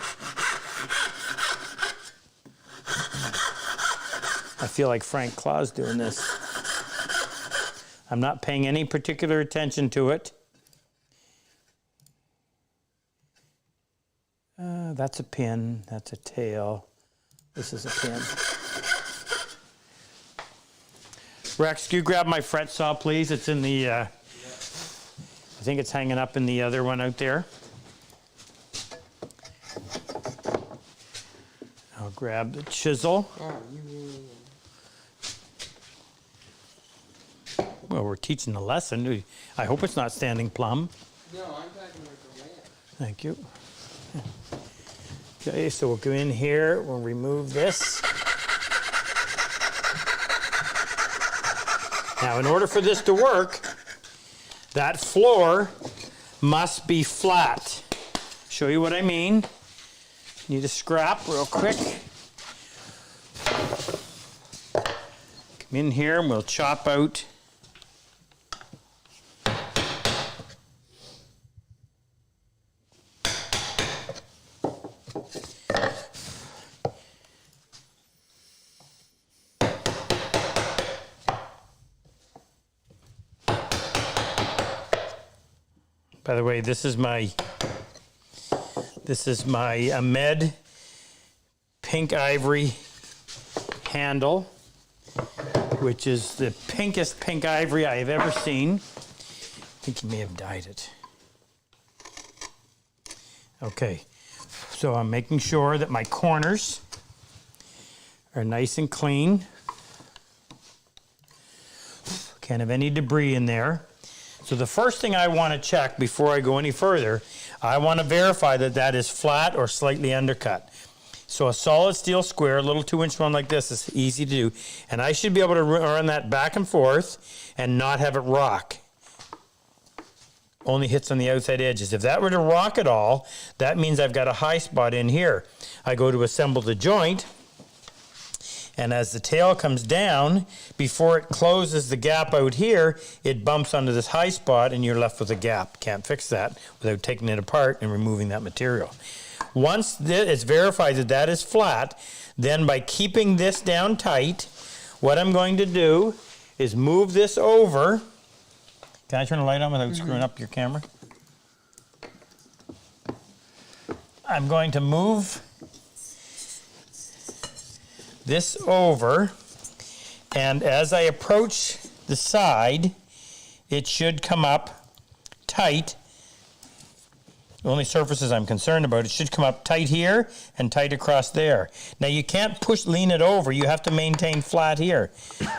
[SPEAKER 1] I feel like Frank Claus doing this. I'm not paying any particular attention to it. That's a pin, that's a tail. This is a pin. Rex, can you grab my fret saw, please? It's in the, I think it's hanging up in the other one out there. I'll grab the chisel.
[SPEAKER 3] Oh, you really...
[SPEAKER 1] Well, we're teaching a lesson. I hope it's not standing plumb.
[SPEAKER 3] No, I'm talking about the lamp.
[SPEAKER 1] Thank you. Okay, so we'll go in here, we'll remove this. Now, in order for this to work, that floor must be flat. Show you what I mean. Need a scrap real quick. Come in here and we'll chop out . By the way, this is my Ahmed pink ivory handle, which is the pinkest pink ivory I have ever seen. I think he may have dyed it. Okay, so I'm making sure that my corners are nice and clean. Can't have any debris in there. So the first thing I want to check before I go any further, I want to verify that that is flat or slightly undercut. So a solid steel square, a little 2-inch one like this is easy to do. And I should be able to run that back and forth and not have it rock. Only hits on the outside edges. If that were to rock at all, that means I've got a high spot in here. I go to assemble the joint, and as the tail comes down, before it closes the gap out here, it bumps onto this high spot and you're left with a gap. Can't fix that without taking it apart and removing that material. Once it's verified that that is flat, then by keeping this down tight, what I'm going to do is move this over. Can I turn the light on without screwing up your camera? I'm going to move this over, and as I approach the side, it should come up tight. The only surfaces I'm concerned about, it should come up tight here and tight across there. Now you can't lean it over, you have to maintain flat here.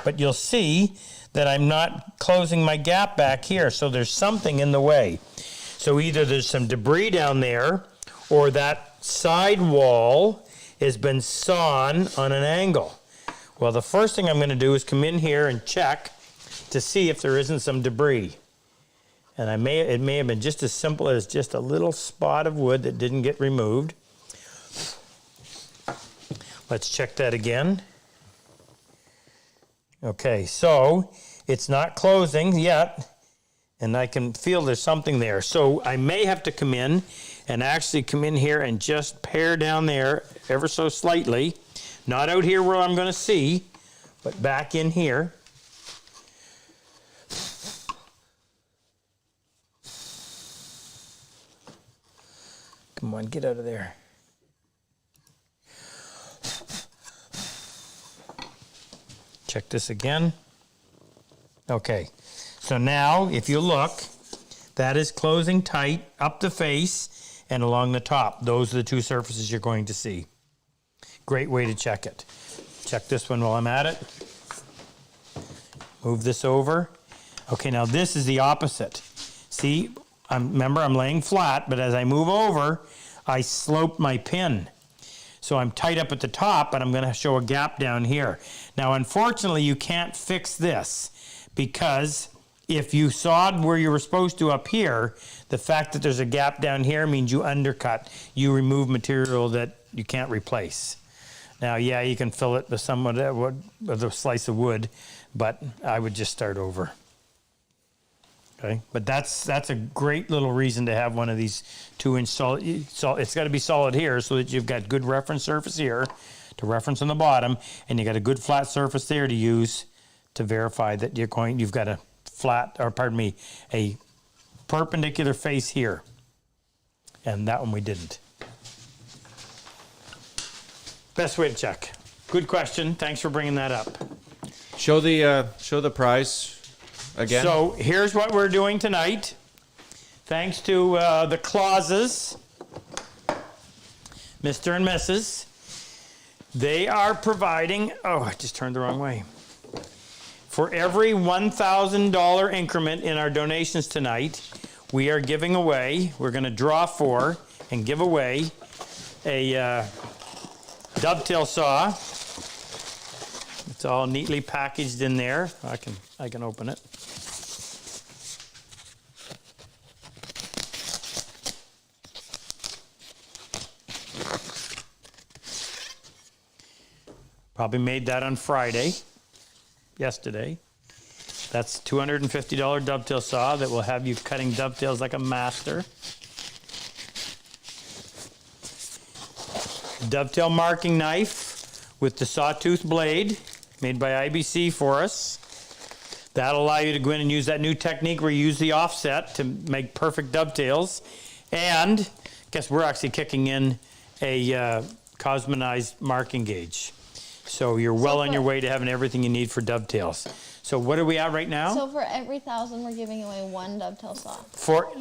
[SPEAKER 1] But you'll see that I'm not closing my gap back here, so there's something in the way. So either there's some debris down there, or that side wall has been sawn on an angle. Well, the first thing I'm going to do is come in here and check to see if there isn't some debris. And it may have been just as simple as just a little spot of wood that didn't get removed. Let's check that again. Okay, so it's not closing yet, and I can feel there's something there. So I may have to come in and actually come in here and just pare down there ever so slightly. Not out here where I'm going to see, but back in here. Come on, get out of there. Check this again. Okay, so now if you look, that is closing tight up the face and along the top. Those are the two surfaces you're going to see. Great way to check it. Check this one while I'm at it. Move this over. Okay, now this is the opposite. See, remember I'm laying flat, but as I move over, I slope my pin. So I'm tight up at the top, but I'm going to show a gap down here. Now, unfortunately, you can't fix this because if you sawed where you were supposed to up here, the fact that there's a gap down here means you undercut. You remove material that you can't replace. Now, yeah, you can fill it with somewhat with a slice of wood, but I would just start over. Okay, but that's a great little reason to have one of these 2-inch solid. It's got to be solid here so that you've got good reference surface here to reference on the bottom, and you got a good flat surface there to use to verify that you've got a a perpendicular face here, and that one we didn't. Best way to check. Good question. Thanks for bringing that up.
[SPEAKER 2] Show the prize again.
[SPEAKER 1] So here's what we're doing tonight. Thanks to the clauses, Mr. and Mrs. They are providing, oh, I just turned the wrong way. For every $1,000 increment in our donations tonight, we are giving away, we're going to draw for and give away a dovetail saw. It's all neatly packaged in there. I can open it. Probably made that on Friday, yesterday. That's $250 dovetail saw that will have you cutting dovetails like a master. Dovetail marking knife with the sawtooth blade made by IBC for us. That'll allow you to go in and use that new technique where you use the offset to make perfect dovetails. And guess we're actually kicking in a Cosmanized marking gauge. So you're well on your way to having everything you need for dovetails. So what are we at right now?
[SPEAKER 4] So for every 1,000, we're giving away one dovetail saw.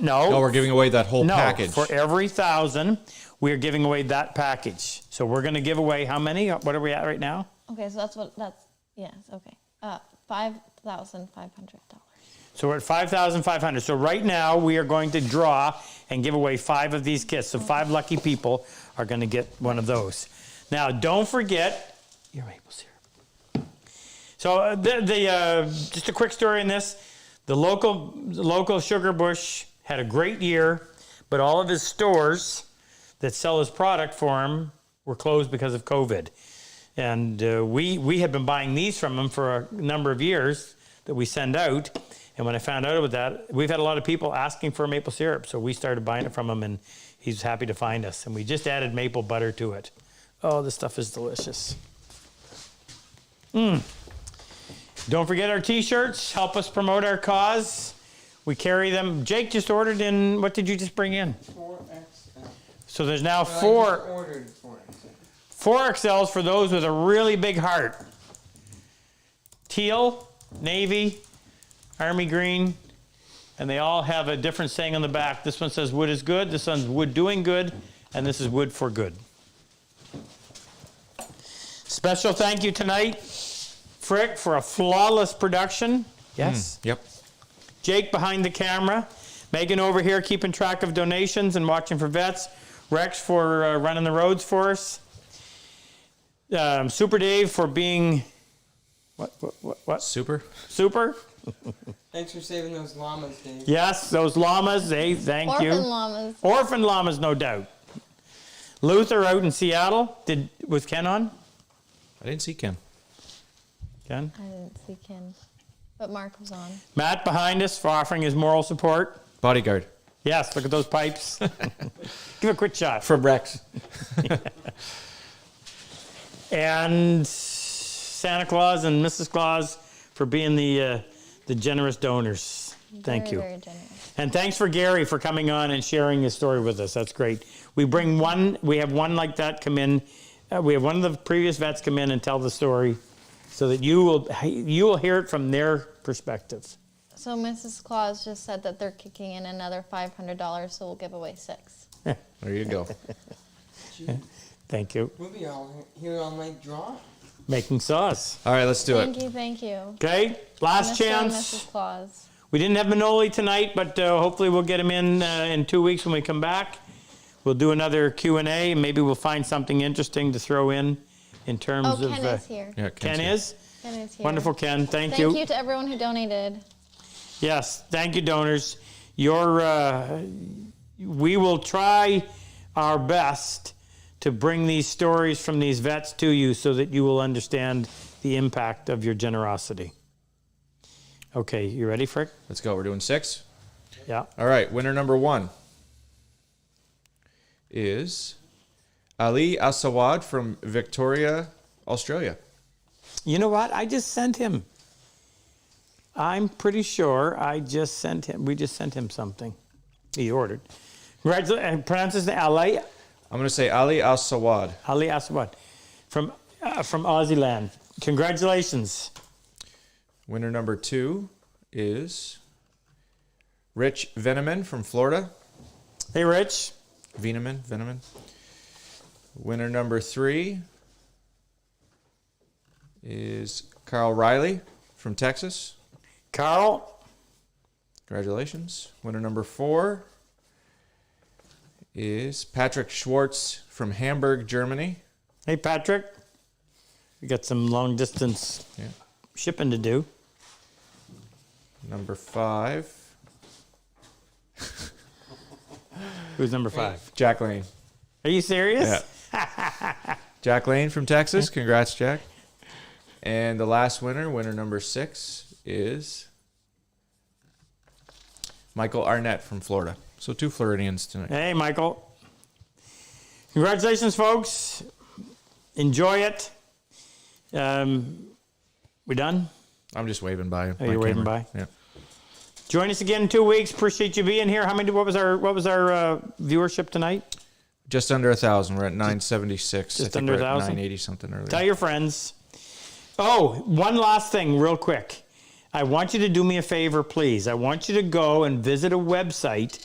[SPEAKER 2] No, we're giving away that whole package.
[SPEAKER 1] For every 1,000, we're giving away that package. So we're going to give away how many? What are we at right now?
[SPEAKER 4] Okay, so yes, okay. $5,500.
[SPEAKER 1] So we're at $5,500. So right now we are going to draw and give away 5 of these kits. So 5 lucky people are going to get one of those. Now don't forget your maple syrup. So just a quick story on this. The local sugar bush had a great year, but all of his stores that sell his product for him were closed because of COVID. And we had been buying these from him for a number of years that we send out. And when I found out about that, we've had a lot of people asking for maple syrup. So we started buying it from him, and he's happy to find us. And we just added maple butter to it. Oh, this stuff is delicious. Don't forget our t-shirts. Help us promote our cause. We carry them. Jake just ordered in, what did you just bring in?
[SPEAKER 3] 4XL.
[SPEAKER 1] So there's now
[SPEAKER 3] But I
[SPEAKER 1] four
[SPEAKER 3] just ordered 4XL.
[SPEAKER 1] 4XLs for those with a really big heart. Teal, navy, army green, and they all have a different saying on the back. This one says wood is good, this one's wood doing good, and this is wood for good. Special thank you tonight, Frick, for a flawless production. Yes?
[SPEAKER 2] Yep.
[SPEAKER 1] Jake behind the camera. Megan over here keeping track of donations and watching for vets. Rex for running the roads for us. Super Dave for being what?
[SPEAKER 2] Super.
[SPEAKER 1] Super.
[SPEAKER 3] Thanks for saving those llamas, Dave.
[SPEAKER 1] Yes, those llamas. Hey, thank you.
[SPEAKER 4] Orphan llamas.
[SPEAKER 1] Orphan llamas, no doubt. Luther out in Seattle. Was Ken on?
[SPEAKER 2] I didn't see Ken.
[SPEAKER 1] Ken.
[SPEAKER 4] I didn't see Ken, but Mark was on.
[SPEAKER 1] Matt behind us for offering his moral support.
[SPEAKER 2] Bodyguard.
[SPEAKER 1] Yes, look at those pipes. Give a quick shot.
[SPEAKER 2] From Rex.
[SPEAKER 1] And Santa Claus and Mrs. Claus for being the generous donors. Thank you.
[SPEAKER 4] Very generous.
[SPEAKER 1] And thanks for Gary for coming on and sharing his story with us. That's great. We have one like that come in. We have one of the previous vets come in and tell the story so that you will hear it from their perspective.
[SPEAKER 4] So Mrs. Claus just said that they're kicking in another $500, so we'll give away 6.
[SPEAKER 2] There you go.
[SPEAKER 1] Thank you.
[SPEAKER 3] We'll be all here all night draw.
[SPEAKER 1] Making sauce.
[SPEAKER 2] All right, let's do it.
[SPEAKER 4] Thank you.
[SPEAKER 1] Okay, last
[SPEAKER 4] Mr. and
[SPEAKER 1] chance.
[SPEAKER 4] Mrs. Claus.
[SPEAKER 1] We didn't have Manoli tonight, but hopefully we'll get him in 2 weeks when we come back. We'll do another Q&A, and maybe we'll find something interesting to throw in terms
[SPEAKER 4] Oh,
[SPEAKER 1] of...
[SPEAKER 4] Ken is here.
[SPEAKER 2] Yeah,
[SPEAKER 1] Ken
[SPEAKER 2] Ken's here.
[SPEAKER 1] is?
[SPEAKER 4] Ken is here.
[SPEAKER 1] Wonderful, Ken. Thank
[SPEAKER 4] Thank
[SPEAKER 1] you.
[SPEAKER 4] you to everyone who donated.
[SPEAKER 1] Yes, thank you, donors. We will try our best to bring these stories from these vets to you so that you will understand the impact of your generosity. Okay, you ready, Frick?
[SPEAKER 2] Let's go. We're doing 6.
[SPEAKER 1] Yeah.
[SPEAKER 2] All right, winner number 1 is Ali Asawad from Victoria, Australia.
[SPEAKER 1] You know what? I just sent him. I'm pretty sure we just sent him something. He ordered. Pronounce his name, Ali
[SPEAKER 2] I'm going to say Ali Asawad.
[SPEAKER 1] Aswad from Aussie land. Congratulations.
[SPEAKER 2] Winner number 2 is Rich Veneman from Florida.
[SPEAKER 1] Hey, Rich.
[SPEAKER 2] Veneman. Winner number 3 is Carl Riley from Texas.
[SPEAKER 1] Carl.
[SPEAKER 2] Congratulations. Winner number 4 is Patrick Schwartz from Hamburg, Germany.
[SPEAKER 1] Hey, Patrick. We got some long distance shipping to do.
[SPEAKER 2] Number 5,
[SPEAKER 1] Who's number 5?
[SPEAKER 2] Jack Lane.
[SPEAKER 1] Are you serious?
[SPEAKER 2] Yeah. Jack Lane from Texas. Congrats, Jack. And the last winner number 6, is Michael Arnett from Florida. So 2 Floridians tonight.
[SPEAKER 1] Hey, Michael. Congratulations, folks. Enjoy it. We done?
[SPEAKER 2] I'm just waving by.
[SPEAKER 1] Oh, you're waving by?
[SPEAKER 2] Yeah.
[SPEAKER 1] Join us again in 2 weeks. Appreciate you being here. What was our viewership tonight?
[SPEAKER 2] Just under 1,000. We're at 976.
[SPEAKER 1] Just
[SPEAKER 2] I think
[SPEAKER 1] under
[SPEAKER 2] we're at
[SPEAKER 1] 1,000?
[SPEAKER 2] 980 something earlier.
[SPEAKER 1] Tell your friends. Oh, one last thing real quick. I want you to do me a favor, please. I want you to go and visit a website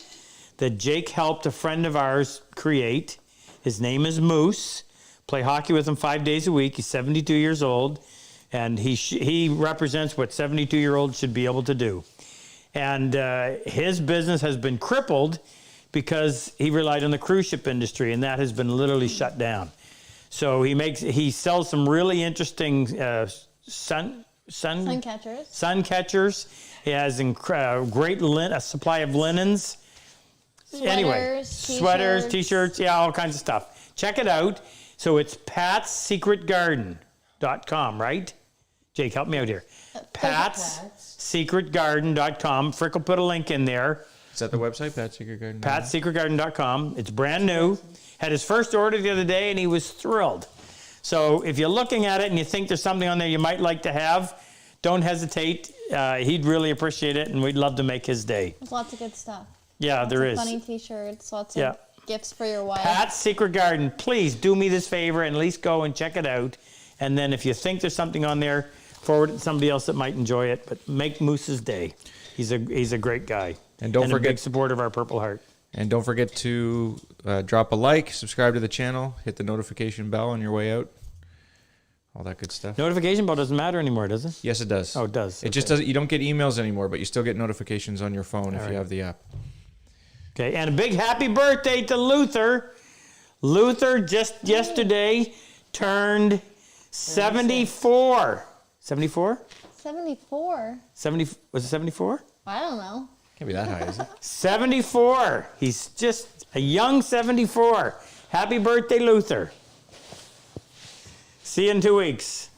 [SPEAKER 1] that Jake helped a friend of ours create. His name is Moose. Play hockey with him 5 days a week. He's 72 years old, and he represents what 72-year-olds should be able to do. And his business has been crippled because he relied on the cruise ship industry, and that has been literally shut down. So he sells some really interesting sun catchers. He has great a supply of linens. Sweaters, t-shirts, all kinds of stuff. Check it out. So it's patssecretgarden.com, right? Jake, help me out here. patssecretgarden.com. Frick will put a link in there.
[SPEAKER 2] Is that the website, patssecretgarden?
[SPEAKER 1] patssecretgarden.com. It's brand new. Had his first order the other day, and he was thrilled. So if you're looking at it and you think there's something on there you might like to have, don't hesitate. He'd really appreciate it, and we'd love to make his day.
[SPEAKER 4] There's lots of good stuff.
[SPEAKER 1] Yeah, there is.
[SPEAKER 4] Funny t-shirts, lots of gifts for your wife.
[SPEAKER 1] Pat's Secret Garden, please do me this favor and at least go and check it out. And then if you think there's something on there, forward it to somebody else that might enjoy it. But make Moose's day. He's a great guy.
[SPEAKER 2] And don't forget,
[SPEAKER 1] a big supporter of our Purple Heart.
[SPEAKER 2] And don't forget to drop a like, subscribe to the channel, hit the notification bell on your way out. All that good stuff.
[SPEAKER 1] Notification bell doesn't matter anymore, does it?
[SPEAKER 2] Yes, it does.
[SPEAKER 1] Oh, it does.
[SPEAKER 2] It just doesn't. You don't get emails anymore, but you still get notifications on your phone if you have the app.
[SPEAKER 1] Okay, and a big happy birthday to Luther Luther just yesterday turned 74. 74?
[SPEAKER 4] 74.
[SPEAKER 1] 70, was it 74?
[SPEAKER 4] I don't know.
[SPEAKER 2] Can't be that high, is it?
[SPEAKER 1] 74. He's just a young 74. Happy birthday, Luther. See you in 2 weeks.